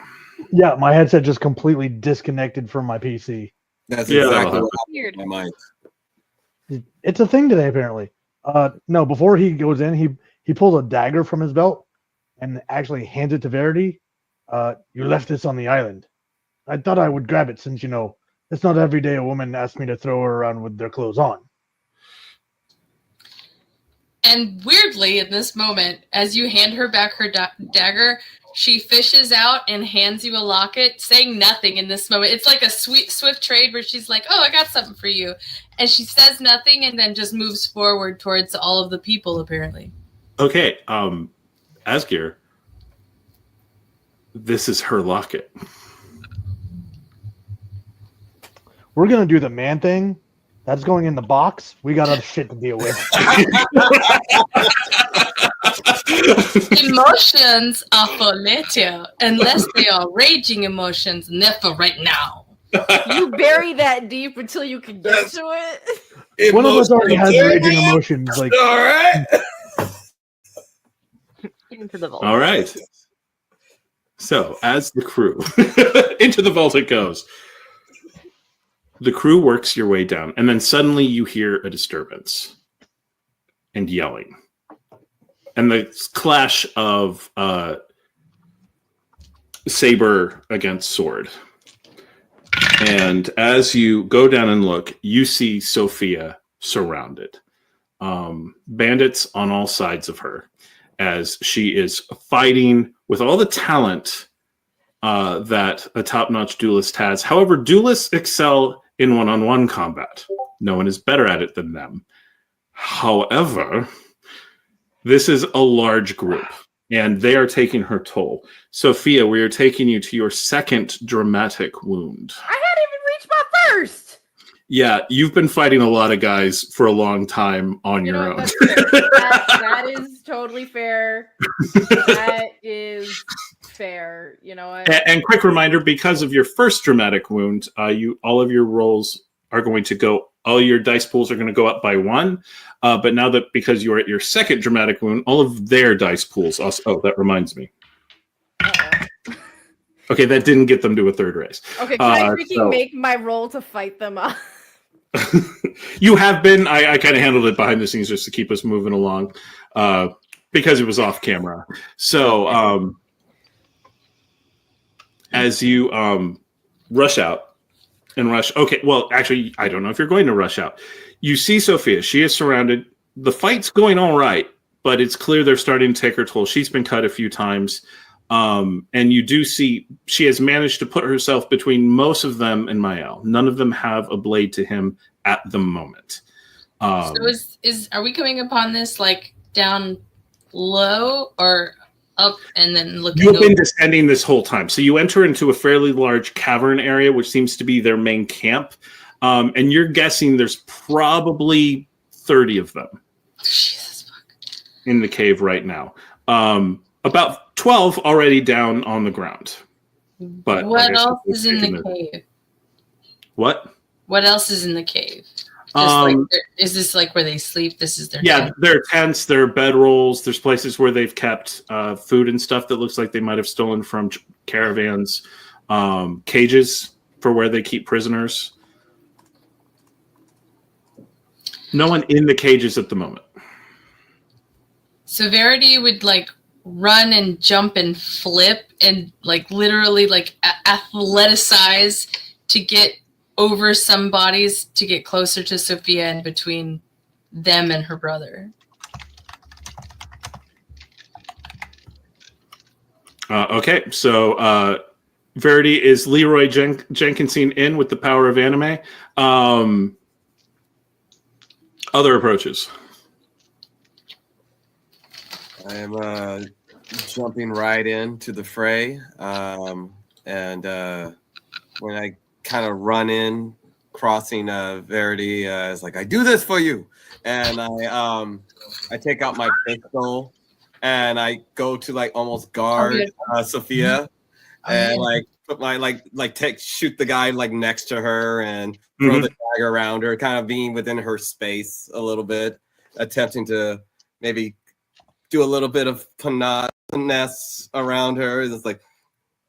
S3: Yeah, my headset just completely disconnected from my PC.
S4: That's exactly what happened in my mind.
S3: It's a thing today, apparently. No, before he goes in, he pulls a dagger from his belt and actually hands it to Verity. You left this on the island. I thought I would grab it since, it's not every day a woman asks me to throw her around with their clothes on.
S5: And weirdly, in this moment, as you hand her back her dagger, she fishes out and hands you a locket, saying nothing in this moment. It's like a swift trade where she's like, oh, I got something for you. And she says nothing and then just moves forward towards all of the people, apparently.
S1: Okay, Asgeir, This is her locket.
S3: We're gonna do the man thing. That's going in the box. We got other shit to deal with.
S5: Emotions are for later, unless they are raging emotions, and they're for right now.
S8: You bury that deep until you can get to it.
S3: One of us already has raging emotions. Like,
S4: All right.
S2: Into the vault.
S1: All right. So, as the crew, into the vault it goes. The crew works your way down, and then suddenly you hear a disturbance and yelling. And the clash of saber against sword. And as you go down and look, you see Sophia surrounded. Bandits on all sides of her, as she is fighting with all the talent that a top-notch duelist has. However, duelists excel in one-on-one combat. No one is better at it than them. However, this is a large group, and they are taking her toll. Sophia, we are taking you to your second dramatic wound.
S8: I hadn't even reached my first.
S1: Yeah, you've been fighting a lot of guys for a long time on your own.
S8: That's fair. that is totally fair. That is fair. You know what?
S1: And quick reminder, because of your first dramatic wound, all of your rolls are going to go, all your dice pools are going to go up by 1. But now that because you're at your second dramatic wound, all of their dice pools also. Oh, that reminds me.
S8: Uh-oh.
S1: Okay, that didn't get them to a third raise.
S8: Okay, can I freaking make my roll to fight them up?
S1: You have been. I kind of handled it behind the scenes just to keep us moving along because it was off camera. So as you rush out and rush. Okay, well, actually, I don't know if you're going to rush out. You see Sophia. She is surrounded. The fight's going all right, but it's clear they're starting to take her toll. She's been cut a few times. And you do see she has managed to put herself between most of them and Mael. None of them have a blade to him at the moment.
S5: So are we coming upon this like down low or up and then looking?
S1: You've been descending this whole time. So you enter into a fairly large cavern area, which seems to be their main camp. And you're guessing there's probably 30 of them
S5: Jesus fuck.
S1: In the cave right now. About 12 already down on the ground. But
S5: what else is in the cave?
S1: What?
S5: What else is in the cave? Is this like where they sleep? This is their tent?
S1: There are tents, there are bedrolls, there's places where they've kept food and stuff that looks like they might have stolen from caravans, cages for where they keep prisoners. No one in the cages at the moment.
S5: So Verity would like run and jump and flip and like literally like athleticize to get over some bodies to get closer to Sophia and between them and her brother.
S1: Okay, so Verity is Leroy Jenkinsing in with the power of anime. Other approaches.
S4: I am jumping right into the fray, and when I kind of run in, crossing Verity, is like, I do this for you, and I take out my pistol and I go to like almost guard Sophia, and like put my shoot the guy like next to her and throw the dagger around her, kind of being within her space a little bit, attempting to maybe do a little bit of finesse around her. It's like,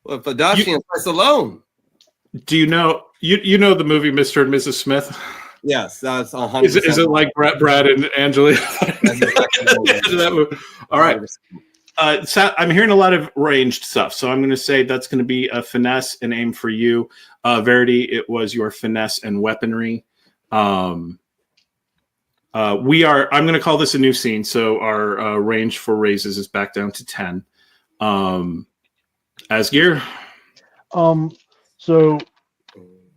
S4: well, Fadashi and us alone.
S1: Do you know you know the movie Mr. and Mrs. Smith?
S4: Yes, that's 100%.
S1: Is it like Brad and Angelina? That movie. All right. So I'm hearing a lot of ranged stuff, so I'm going to say that's going to be a finesse and aim for you. Verity, it was your finesse and weaponry. I'm going to call this a new scene, so our range for raises is back down to 10. Asgeir?
S3: So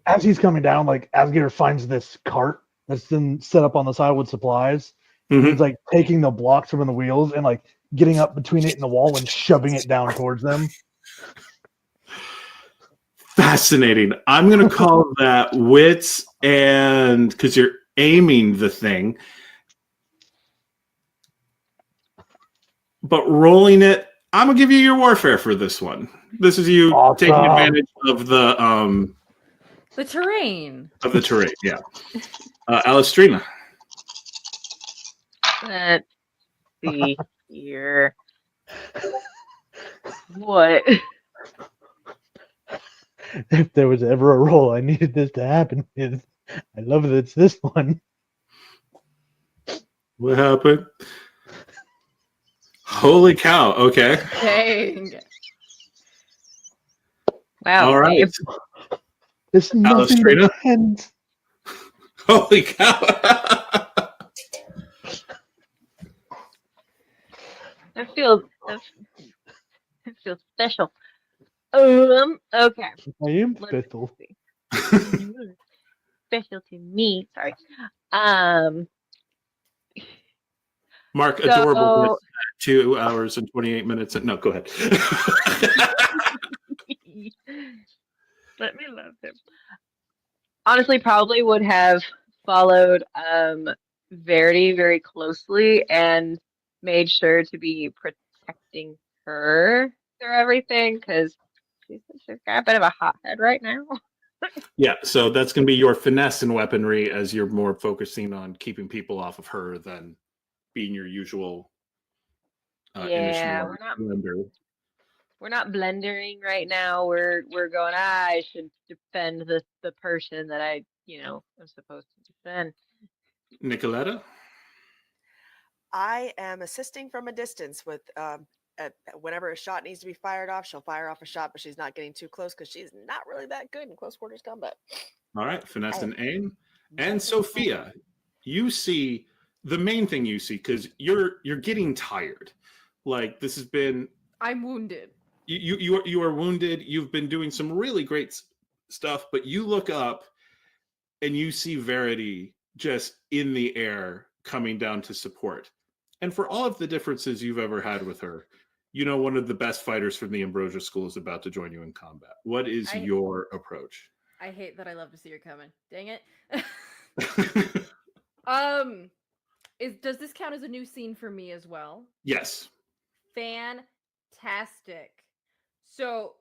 S3: as he's coming down, like Asgeir finds this cart that's been set up on the side with supplies.
S1: Mm-hmm.
S3: He's like taking the blocks from the wheels and like getting up between it and the wall and shoving it down towards them.
S1: Fascinating. I'm going to call that wits, and because you're aiming the thing, but rolling it. I'm going to give you your warfare for this one. This is you taking advantage of the
S8: terrain.
S1: Yeah. Alastriona.
S2: Let's see here. What?
S3: If there was ever a role I needed this to happen with, I love that it's this one.
S1: What happened? Holy cow. Okay.
S8: Dang.
S2: Wow.
S1: All right.
S3: There's nothing
S1: Alastriona?
S3: but hands.
S1: Holy cow.
S2: That feels special. Okay.
S3: I am
S2: Let's
S3: special.
S2: see. Special to me. Sorry.
S1: Mark,
S2: So-
S1: adorable. 2 hours and 28 minutes. No, go ahead.
S2: Let me love him. Honestly, probably would have followed Verity very closely and made sure to be protecting her through everything because she's got a bit of a hothead right now.
S1: Yeah, so that's going to be your finesse and weaponry as you're more focusing on keeping people off of her than being your usual
S2: Yeah,
S1: blender.
S2: we're not blendering right now. We're going, I should defend the person that I, am supposed to defend.
S1: Nikoletta?
S6: I am assisting from a distance with whenever a shot needs to be fired off, she'll fire off a shot, but she's not getting too close because she's not really that good in close quarters combat.
S1: All right, finesse and aim. And Sophia, you see the main thing you see because you're getting tired. Like this has been.
S8: I'm wounded.
S1: You are wounded. You've been doing some really great stuff, but you look up and you see Verity just in the air coming down to support. And for all of the differences you've ever had with her, one of the best fighters from the Ambrosia School is about to join you in combat. What is your approach?
S8: I hate that I love to see her coming. Dang it. Does this count as a new scene for me as well?
S1: Yes.
S8: Fantastic. So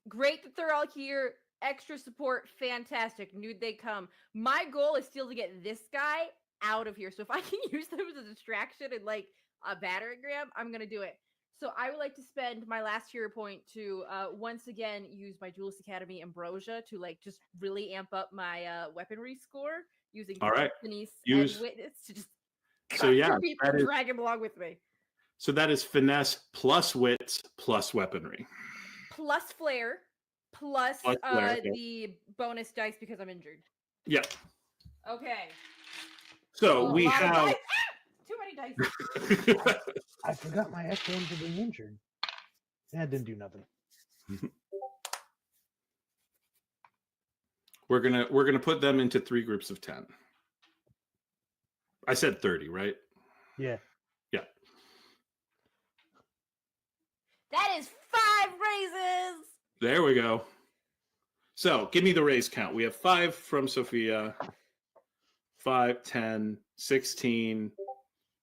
S8: great that they're all here. Extra support, fantastic. Knew they'd come. My goal is still to get this guy out of here. So if I can use them as a distraction and like a battering ram, I'm gonna do it. So I would like to spend my last hero point to once again use my Duelist Academy Ambrosia to like just really amp up my weaponry score using Finesse and Witness to just people drag him along with me.
S1: So that is finesse plus wits plus weaponry.
S8: Plus flair. Plus the bonus dice because I'm injured.
S1: Yeah.
S8: Okay.
S1: So we have
S8: too many dice.
S3: I forgot my extra one for being injured. That didn't do nothing.
S1: We're gonna put them into 3 groups of 10. I said 30, right?
S3: Yeah.
S1: Yeah.
S8: That is 5 raises.
S1: There we go. So give me the raise count. We have 5 from Sophia, 5, 10, 16,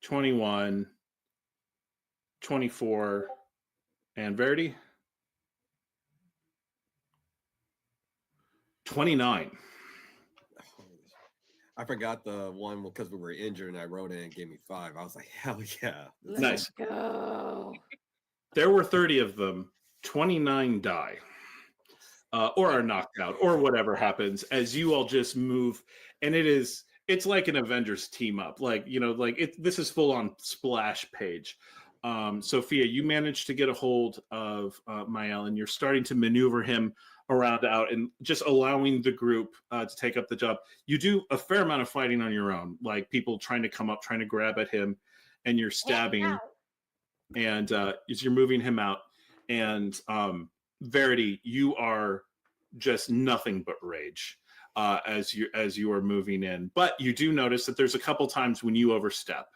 S1: 21, 24, and Verity? 29.
S4: I forgot the one because we were injured and I wrote it and gave me 5. I was like, hell yeah.
S1: Nice.
S8: Go.
S1: There were 30 of them. 29 die or are knocked out or whatever happens as you all just move. And it's like an Avengers team up. This is full on splash page. Sophia, you managed to get a hold of Mael and you're starting to maneuver him around out and just allowing the group to take up the job. You do a fair amount of fighting on your own, like people trying to come up, trying to grab at him, and you're stabbing and as you're moving him out. And Verity, you are just nothing but rage as you are moving in. But you do notice that there's a couple times when you overstep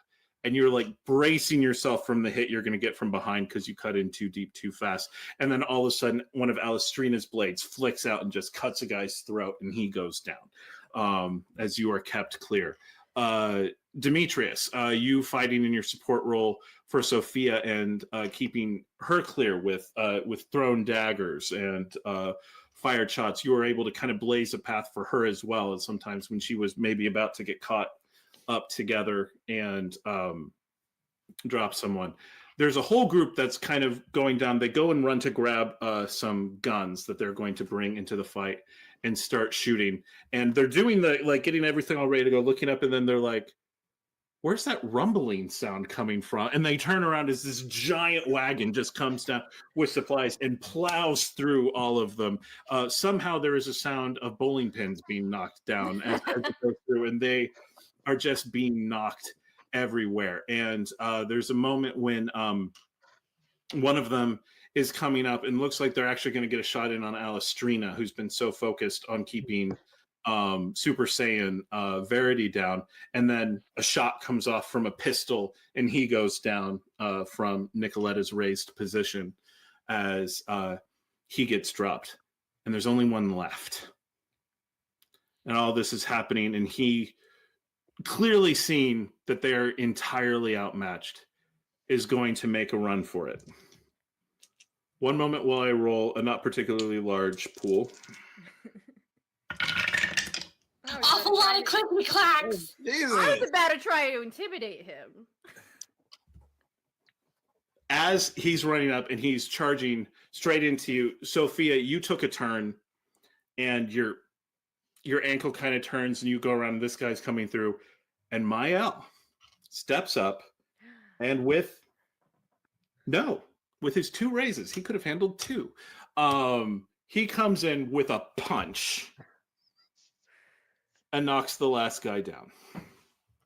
S1: and you're like bracing yourself from the hit you're going to get from behind because you cut in too deep too fast. And then all of a sudden, one of Alastriona's blades flicks out and just cuts a guy's throat, and he goes down as you are kept clear. Demetrius, you fighting in your support role for Sophia and keeping her clear with thrown daggers and fired shots. You were able to kind of blaze a path for her as well. And sometimes when she was maybe about to get caught up together and drop someone, there's a whole group that's kind of going down. They go and run to grab some guns that they're going to bring into the fight and start shooting. And they're doing getting everything all ready to go, looking up, and then they're like, where's that rumbling sound coming from? And they turn around as this giant wagon just comes down with supplies and plows through all of them. Somehow there is a sound of bowling pins being knocked down as it goes through, and they are just being knocked everywhere. And there's a moment when one of them is coming up and looks like they're actually going to get a shot in on Alastriona, who's been so focused on keeping Super Saiyan Verity down, and then a shot comes off from a pistol and he goes down from Nikoletta's raised position as he gets dropped, and there's only one left. And all this is happening, and he, clearly seeing that they're entirely outmatched, is going to make a run for it. One moment while I roll a not particularly large pool.
S5: Awful lot of clickety clacks.
S8: I was about to try to intimidate him.
S1: As he's running up and he's charging straight into you, Sophia, you took a turn and your ankle kind of turns and you go around and this guy's coming through, and Mael steps up and with his 2 raises, he could have handled 2. He comes in with a punch and knocks the last guy down.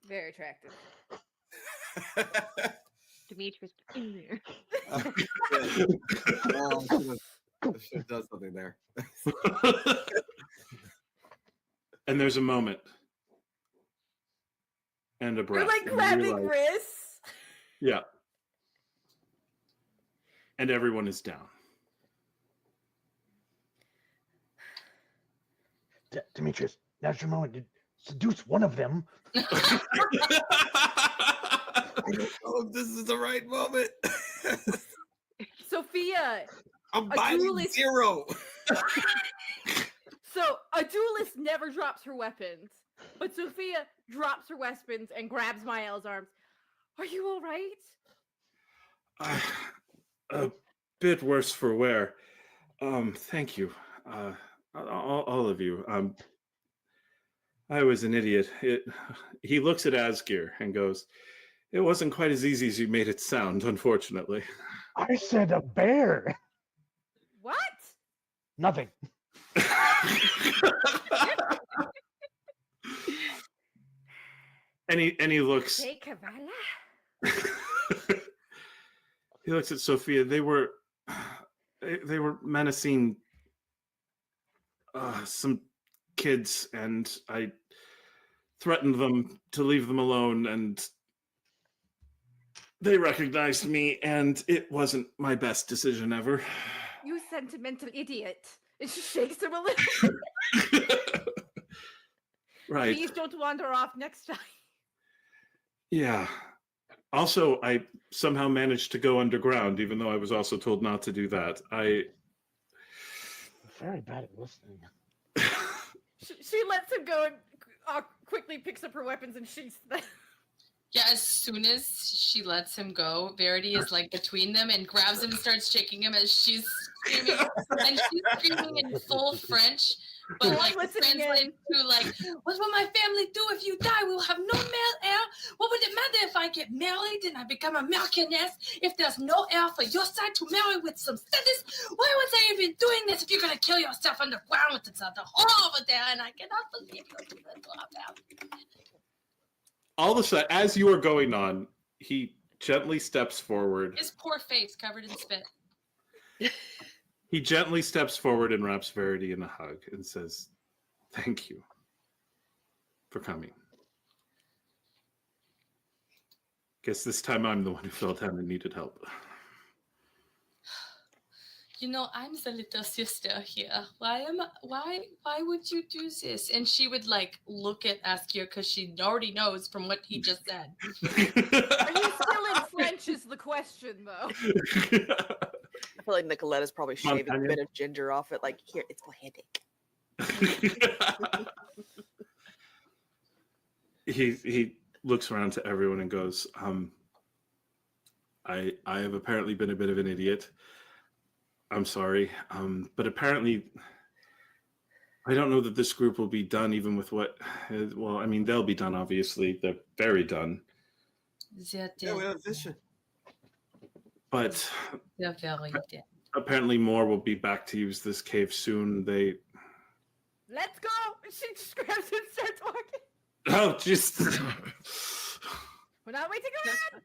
S8: Very attractive.
S2: Demetrius Penn.
S4: I should have done something there.
S1: And there's a moment and a breath.
S8: We're like grabbing wrists.
S1: Yeah. And everyone is down.
S3: Demetrius, now's your moment to seduce one of them.
S4: I don't know if this is the right moment.
S8: Sophia,
S4: I'm
S8: A
S4: buying
S8: duelist-
S4: 0.
S8: so a duelist never drops her weapons, but Sophia drops her weapons and grabs Mael's arms. Are you all right?
S1: A bit worse for wear. Thank you. All of you. I was an idiot. He looks at Asgeir and goes, "It wasn't quite as easy as you made it sound, unfortunately."
S3: I said a bear.
S8: What?
S3: Nothing.
S1: And he looks.
S8: Hey, Kavala.
S1: He looks at Sophia. They were menacing some kids, and I threatened them to leave them alone, and they recognized me, and it wasn't my best decision ever.
S8: You sentimental idiot. And she shakes him a little.
S1: Right.
S8: Please don't wander off next time.
S1: Yeah. Also, I somehow managed to go underground, even though I was also told not to do that.
S3: Very bad at listening.
S8: She lets him go and quickly picks up her weapons and shoots them.
S5: Yeah, as soon as she lets him go, Verity is like between them and grabs him and starts shaking him as she's screaming. And she's screaming in full French, but like translated to like, "What will my family do if you die? We will have no male heir. What would it matter if I get married and I become a marchioness if there's no heir for your side to marry with some status? Why was I even doing this if you're going to kill yourself underground with the hole over there? And I cannot believe you're doing that."
S1: All of a sudden, as you are going on, he gently steps forward.
S5: His poor face covered in spit.
S1: He gently steps forward and wraps Verity in a hug and says, "Thank you for coming." Guess this time I'm the one who fell down and needed help.
S5: You know, I'm the little sister here. Why would you do this? And she would like look at Asgeir because she already knows from what he just said.
S8: Are you still in French is the question, though.
S6: I feel like Nikoletta's probably shaving a bit of ginger off it. Like, here, it's for headache.
S1: He looks around to everyone and goes, I have apparently been a bit of an idiot. I'm sorry. But apparently I don't know that this group will be done even with what well, I mean, they'll be done, obviously. They're very done.
S5: They're dead.
S4: we have vision.
S1: But
S5: They're very dead.
S1: apparently more will be back to use this cave soon.
S8: Let's go! She just grabs and starts walking.
S1: Oh, just
S8: We're not waiting around!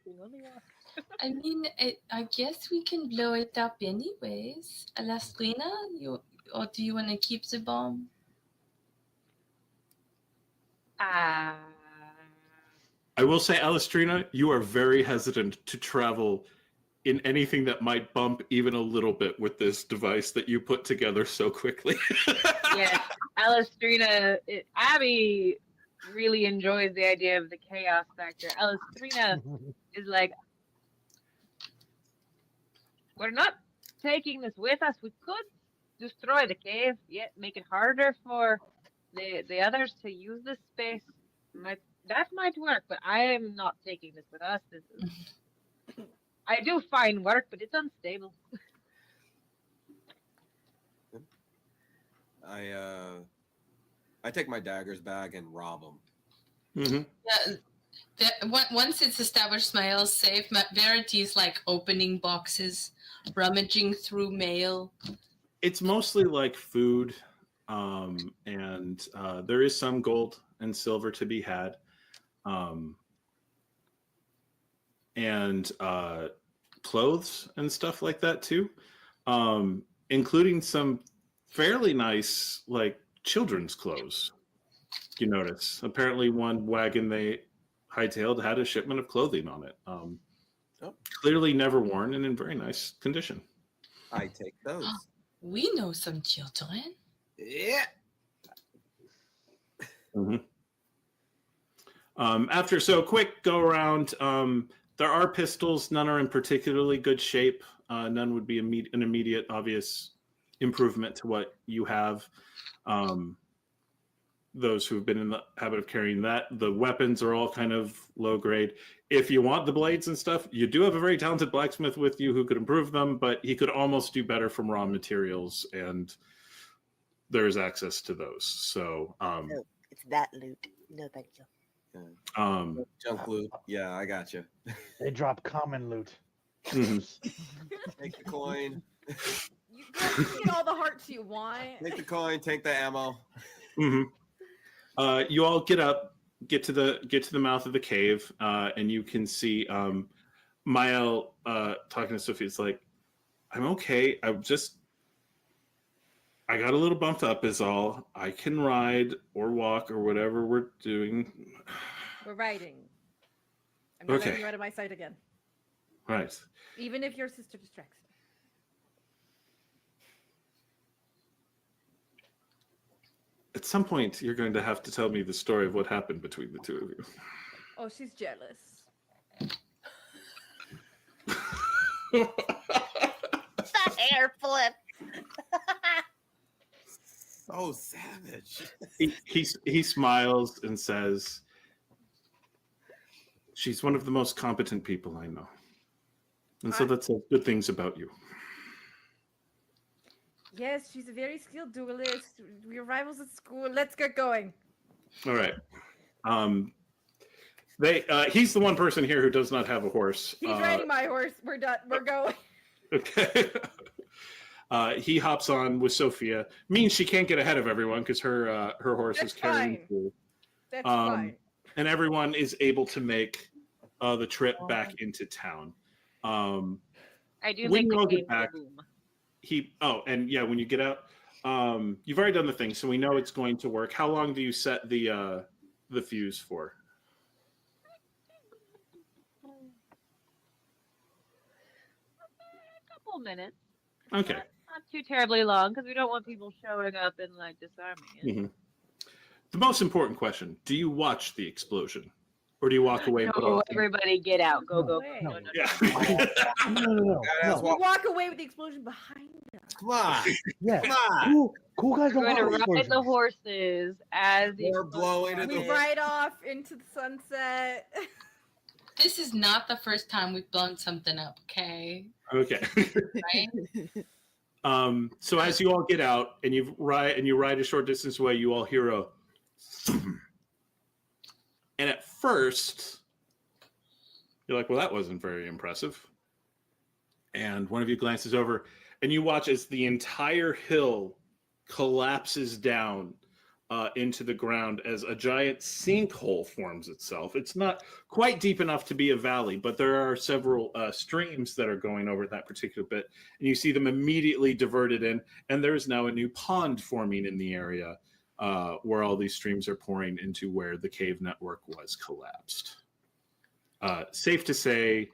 S5: I mean, I guess we can blow it up anyways. Alastriona, or do you want to keep the bomb?
S1: I will say, Alastriona, you are very hesitant to travel in anything that might bump even a little bit with this device that you put together so quickly.
S2: Yes, Alastriona, Abby really enjoys the idea of the chaos factor. Alastriona is like, we're not taking this with us. We could destroy the cave, yet make it harder for the others to use this space. That might work, but I am not taking this with us. I do fine work, but it's unstable.
S4: I take my daggers bag and rob them.
S1: Mm-hmm.
S5: Yeah, once it's established Smile's safe, Verity's like opening boxes, rummaging through mail.
S1: It's mostly like food, and there is some gold and silver to be had, and clothes and stuff like that too, including some fairly nice like children's clothes. You notice apparently one wagon they hightailed had a shipment of clothing on it, clearly never worn and in very nice condition.
S4: I take those.
S5: We know some children.
S4: Yeah.
S1: Mm-hmm. After so quick go around, there are pistols. None are in particularly good shape. None would be an immediate, obvious improvement to what you have. Those who've been in the habit of carrying that. The weapons are all kind of low grade. If you want the blades and stuff, you do have a very talented blacksmith with you who could improve them, but he could almost do better from raw materials, and there is access to those. So
S6: No, it's that loot. No, thank you.
S4: Junk loot. Yeah, I got you.
S3: They drop common loot.
S1: mhm.
S4: Take the coin.
S8: You get all the hearts you want.
S4: Take the coin. Take the ammo.
S1: Mm-hmm. You all get to the mouth of the cave, and you can see Mael talking to Sophie. It's like, I'm okay. I got a little bumped up is all. I can ride or walk or whatever we're doing.
S8: We're riding. I'm not letting you out of my sight again.
S1: Right.
S8: Even if your sister distracts me.
S1: At some point, you're going to have to tell me the story of what happened between the two of you.
S8: Oh, she's jealous.
S6: The hair flip.
S4: So savage.
S1: He smiles and says, she's one of the most competent people I know. And so that says good things about you.
S8: Yes, she's a very skilled duelist. We're rivals at school. Let's get going.
S1: All right. He's the one person here who does not have a horse.
S8: He's riding my horse. We're done. We're going.
S1: Okay. He hops on with Sophia. Means she can't get ahead of everyone because her horse is carrying through.
S8: That's fine.
S1: And everyone is able to make the trip back into town.
S2: I do
S1: When
S2: make
S1: you all
S2: the
S1: get
S2: game
S1: back,
S2: boom.
S1: when you get out, you've already done the thing, so we know it's going to work. How long do you set the fuse for?
S2: couple minutes.
S1: Okay.
S2: Not too terribly long, because we don't want people showing up and like disarming it.
S1: Mhm. The most important question: do you watch the explosion, or do you walk away? and put
S2: No,
S1: all-
S2: everybody get out. Go, go, go.
S8: way.
S2: No, no,
S1: Yeah.
S3: No.
S4: Badass
S8: We
S4: walk-
S8: walk away with the explosion behind us.
S4: Come on.
S3: Yeah.
S4: Come on.
S3: Cool guys
S2: We're
S3: don't
S2: going to
S3: want
S2: ride the
S3: explosions.
S2: horses as the
S4: We're blowing
S2: explosion
S4: it
S8: We
S4: the-
S2: happens.
S8: ride off into the sunset.
S5: This is not the first time we've blown something up, okay?
S1: Okay.
S5: Right?
S1: So as you all get out and you ride a short distance away, you all hear a thump. And at first you're like, well, that wasn't very impressive. And one of you glances over and you watch as the entire hill collapses down into the ground as a giant sinkhole forms itself. It's not quite deep enough to be a valley, but there are several streams that are going over that particular bit. And you see them immediately diverted in, and there is now a new pond forming in the area where all these streams are pouring into where the cave network was collapsed. Safe to say,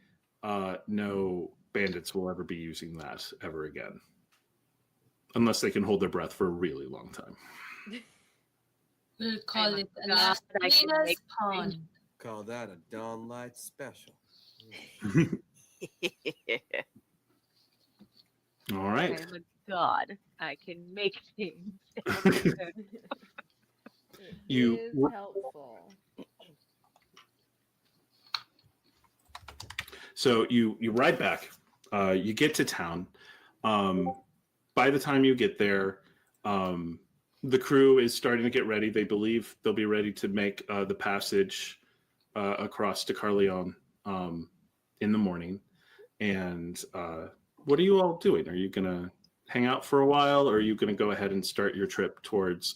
S1: no bandits will ever be using that ever again. Unless they can hold their breath for a really long time.
S5: We'll call
S2: Oh
S5: it
S2: my God, I can
S5: Alastriona's
S2: make
S5: Pond.
S4: Call that a dawn light special.
S1: All right.
S2: I am a god. I can make things.
S1: You-
S8: It is helpful.
S1: So you ride back. You get to town. By the time you get there, the crew is starting to get ready. They believe they'll be ready to make the passage across to Carleon in the morning. And what are you all doing? Are you going to hang out for a while, or are you going to go ahead and start your trip towards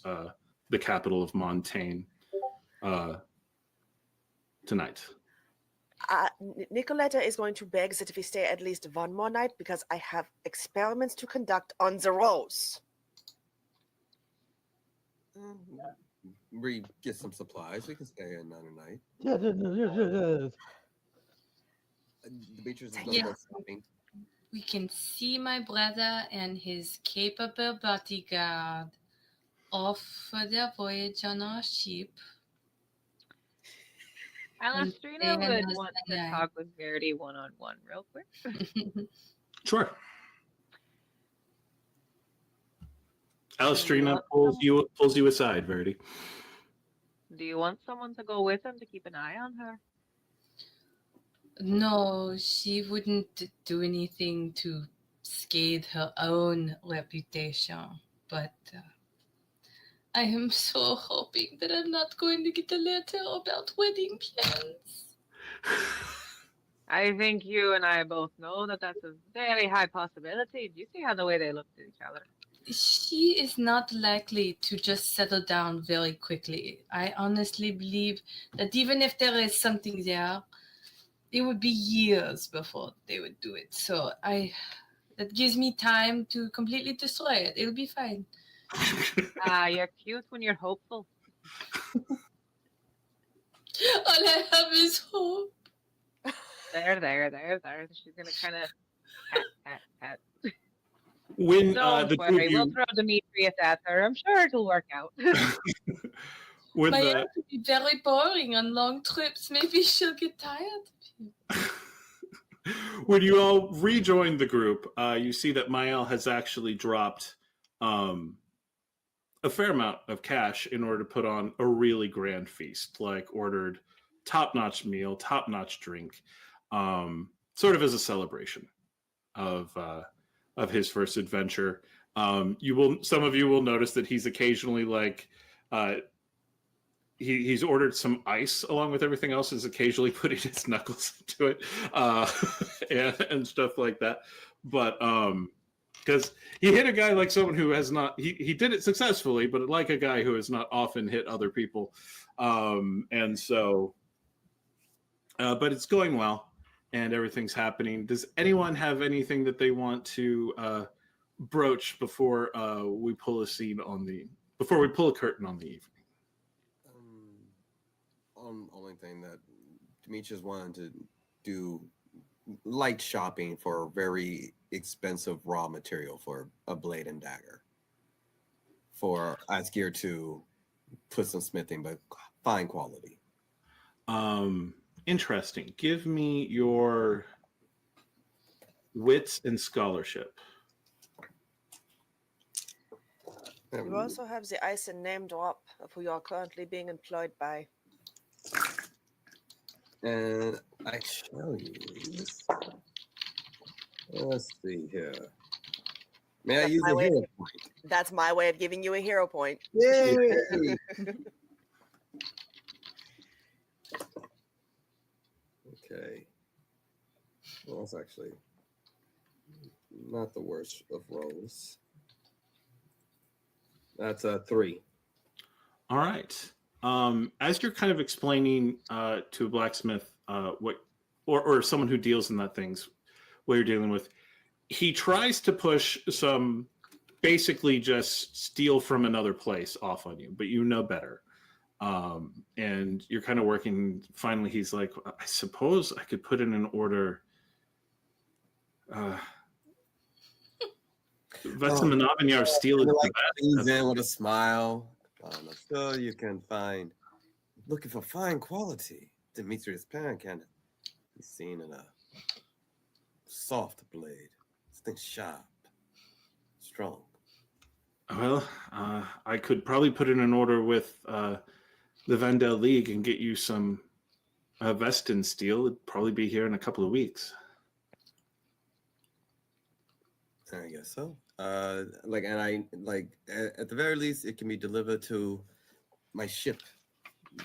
S1: the capital of Montaigne tonight?
S6: Nikoletta is going to beg that we stay at least one more night because I have experiments to conduct on the rose.
S4: We get some supplies. We can stay another night.
S3: Yeah.
S4: Demetrius is
S5: Yeah.
S4: going shopping.
S5: We can see my brother and his capable bodyguard off for their voyage on our ship.
S2: Alastriona
S5: And
S2: would
S5: was
S2: want
S5: that
S2: to
S5: guy.
S2: talk with Verity one-on-one real quick.
S1: Sure. Alastrina pulls you aside, Verity.
S2: Do you want someone to go with him to keep an eye on her?
S5: No, she wouldn't do anything to scathe her own reputation. But I am so hoping that I'm not going to get a letter about wedding plans.
S2: I think you and I both know that that's a very high possibility. Do you see how the way they look at each other?
S5: She is not likely to just settle down very quickly. I honestly believe that even if there is something there, it would be years before they would do it. So that gives me time to completely destroy it. It'll be fine.
S2: You're cute when you're hopeful.
S5: All I have is hope.
S2: There. She's gonna kind of pat.
S1: When
S2: Don't
S1: the two
S2: worry,
S1: of
S2: we'll
S1: you,
S2: throw Demetrius at her. I'm sure it'll work out.
S1: when
S5: My
S1: the,
S5: aunt would be very boring on long trips. Maybe she'll get tired.
S1: when you all rejoin the group, you see that Mael has actually dropped a fair amount of cash in order to put on a really grand feast, like ordered top-notch meal, top-notch drink, sort of as a celebration of his first adventure. Some of you will notice that he's occasionally like he's ordered some ice along with everything else, is occasionally putting his knuckles into it and stuff like that. But because he hit a guy like someone who has not, he did it successfully, but like a guy who has not often hit other people. And so, but it's going well and everything's happening. Does anyone have anything that they want to broach before we pull a scene before we pull a curtain on the evening?
S4: Only thing that Demetrius wanted to do light shopping for very expensive raw material for a blade and dagger. For Asgeir to put some smithing, but fine quality.
S1: Interesting. Give me your wits and scholarship.
S6: You also have the ice and name drop of who you are currently being employed by.
S4: And I show you this. Let's see here. May I use a hero point?
S6: That's my way of giving you a hero point.
S4: Yay! Okay. Well, that's actually not the worst of rolls. That's a 3.
S1: All right. As you're kind of explaining to a blacksmith what, or someone who deals in that things, what you're dealing with, he tries to push some basically just steal from another place off on you, but you know better. And you're kind of working. Finally, he's like, I suppose I could put in an order. That's the Monogamy steal.
S4: Like leans in with a smile. So you can find, looking for fine quality. Demetrius Penn can be seen in a soft blade. This thing's sharp, strong.
S1: Well, I could probably put in an order with the Vendel League and get you some Vestin steel. It'd probably be here in a couple of weeks.
S4: I guess so. At the very least, it can be delivered to my ship,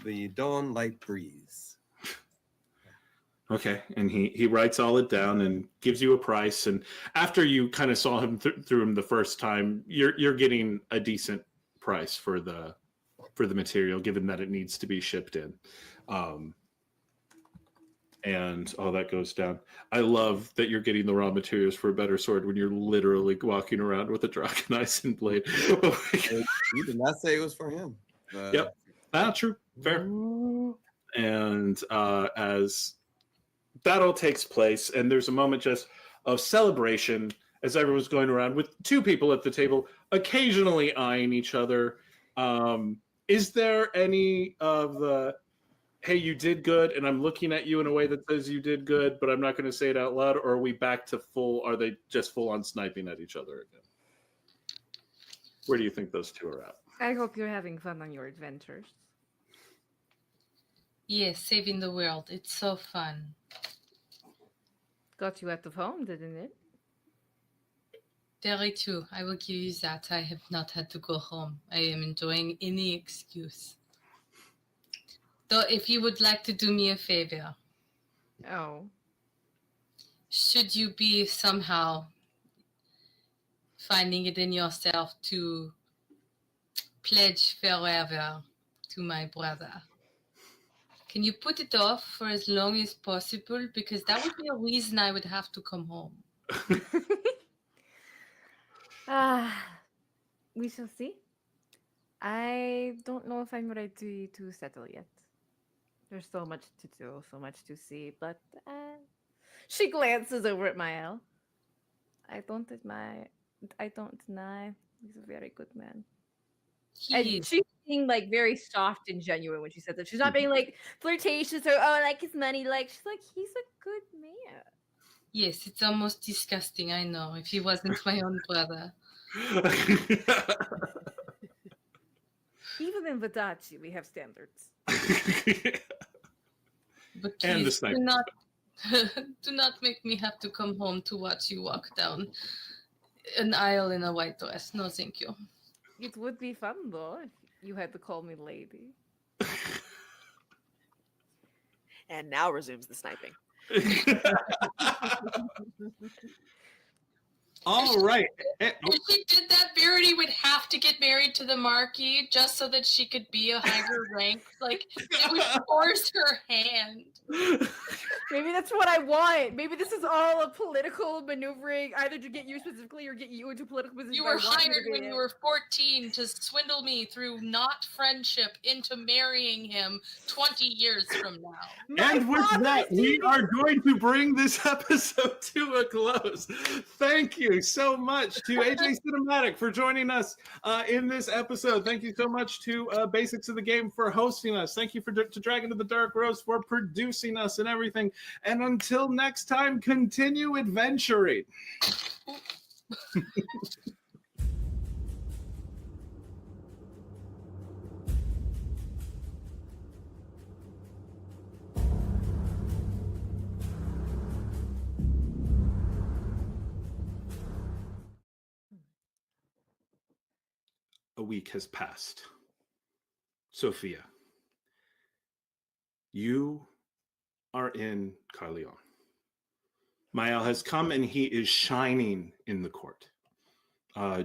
S4: the Dawn Light Breeze.
S1: Okay, and he writes all it down and gives you a price. And after you kind of saw him through him the first time, you're getting a decent price for the material, given that it needs to be shipped in. And all that goes down. I love that you're getting the raw materials for a better sword when you're literally walking around with a Dragonizing blade.
S4: You did not say it was for him.
S1: Yep. True. Fair. And as that all takes place, and there's a moment just of celebration as everyone's going around with two people at the table, occasionally eyeing each other. Is there any of the, hey, you did good, and I'm looking at you in a way that says you did good, but I'm not going to say it out loud, or are we back to are they just full on sniping at each other again? Where do you think those two are at?
S8: I hope you're having fun on your adventures.
S5: Yes, saving the world. It's so fun.
S8: Got you out of home, didn't it?
S5: Very true. I will give you that. I have not had to go home. I am enjoying any excuse. Though, if you would like to do me a favor.
S8: Oh.
S5: Should you be somehow finding it in yourself to pledge forever to my brother, can you put it off for as long as possible? Because that would be a reason I would have to come home.
S8: We shall see. I don't know if I'm ready to settle yet. There's so much to do, so much to see, but she glances over at Mael. I don't deny he's a very good man. And she's being like very soft and genuine when she said that. She's not being like flirtatious or I like his money. Like she's like, he's a good man.
S5: Yes, it's almost disgusting, I know, if he wasn't my own brother.
S8: Even in Vadachi, we have standards.
S5: But please, do not make me have to come home to watch you walk down an aisle in a white dress. No, thank you.
S8: It would be fun, though, if you had to call me lady.
S6: And now resumes the sniping.
S1: All right.
S5: If she did that, Verity would have to get married to the Marquis just so that she could be a higher rank. Like, it would force her hand.
S8: Maybe that's what I want. Maybe this is all a political maneuvering, either to get you specifically or get you into political position.
S5: You were hired when you were 14 to swindle me through not friendship into marrying him 20 years from now.
S1: And with that, we are going to bring this episode to a close. Thank you so much to AJ Cinematic for joining us in this episode. Thank you so much to Basics of the Game for hosting us. Thank you to Dragon of the Dark Rose for producing us and everything. And until next time, continue adventuring. A week has passed. Sophia, you are in Carleon. Mael has come and he is shining in the court,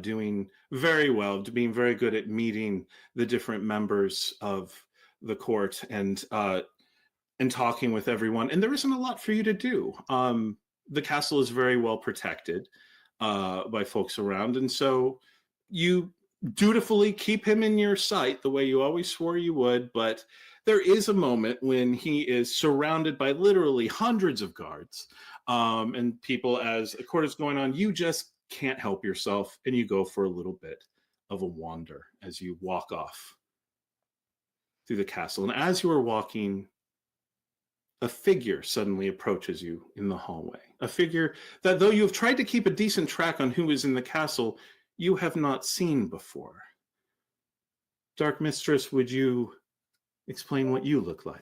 S1: doing very well, being very good at meeting the different members of the court and talking with everyone. And there isn't a lot for you to do. The castle is very well protected by folks around, and so you dutifully keep him in your sight the way you always swore you would, but there is a moment when he is surrounded by literally hundreds of guards and people as a court is going on. You just can't help yourself, and you go for a little bit of a wander as you walk off through the castle. And as you are walking, a figure suddenly approaches you in the hallway. A figure that, though you have tried to keep a decent track on who is in the castle, you have not seen before. Dark Mistress, would you explain what you look like?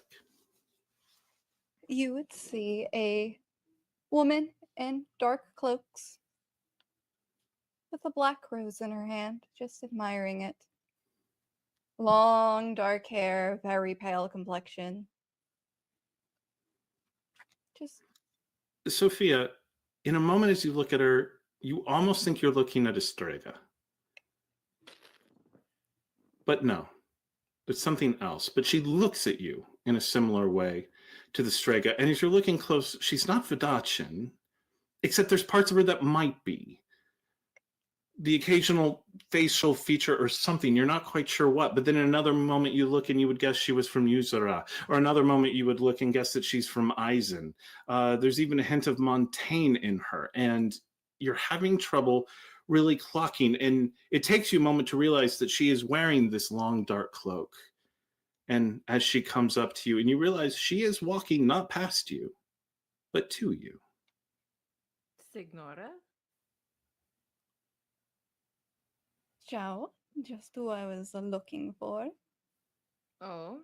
S9: You would see a woman in dark cloaks with a black rose in her hand, just admiring it. Long dark hair, very pale complexion. Just
S1: Sophia, in a moment as you look at her, you almost think you're looking at a strega. But no, it's something else. But she looks at you in a similar way to the strega. And as you're looking close, she's not Vidachin, except there's parts of her that might be. The occasional facial feature or something, you're not quite sure what, but then in another moment you look and you would guess she was from Uzara, or another moment you would look and guess that she's from Eisen. There's even a hint of Montaigne in her, and you're having trouble really clocking, and it takes you a moment to realize that she is wearing this long dark cloak. And as she comes up to you, and you realize she is walking not past you, but to you.
S8: Signora?
S9: Ciao, just who I was looking for.
S8: Oh.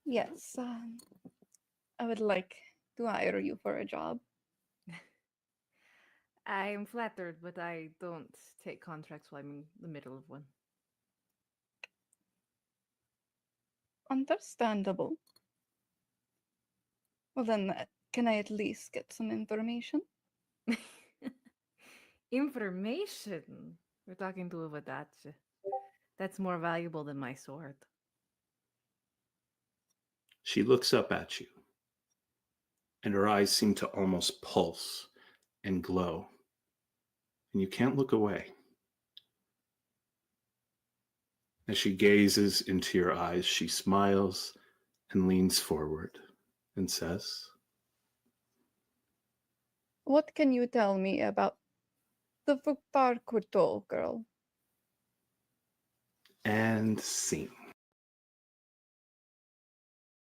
S9: Yes, I would like to hire you for a job.
S8: I am flattered, but I don't take contracts while I'm in the middle of one.
S9: Understandable. Well then, can I at least get some information?
S8: Information? We're talking to a Vadache. That's more valuable than my sword.
S1: She looks up at you, and her eyes seem to almost pulse and glow, and you can't look away. As she gazes into your eyes, she smiles and leans forward and says,
S9: What can you tell me about the Victoire-Couteau girl?
S1: and scene.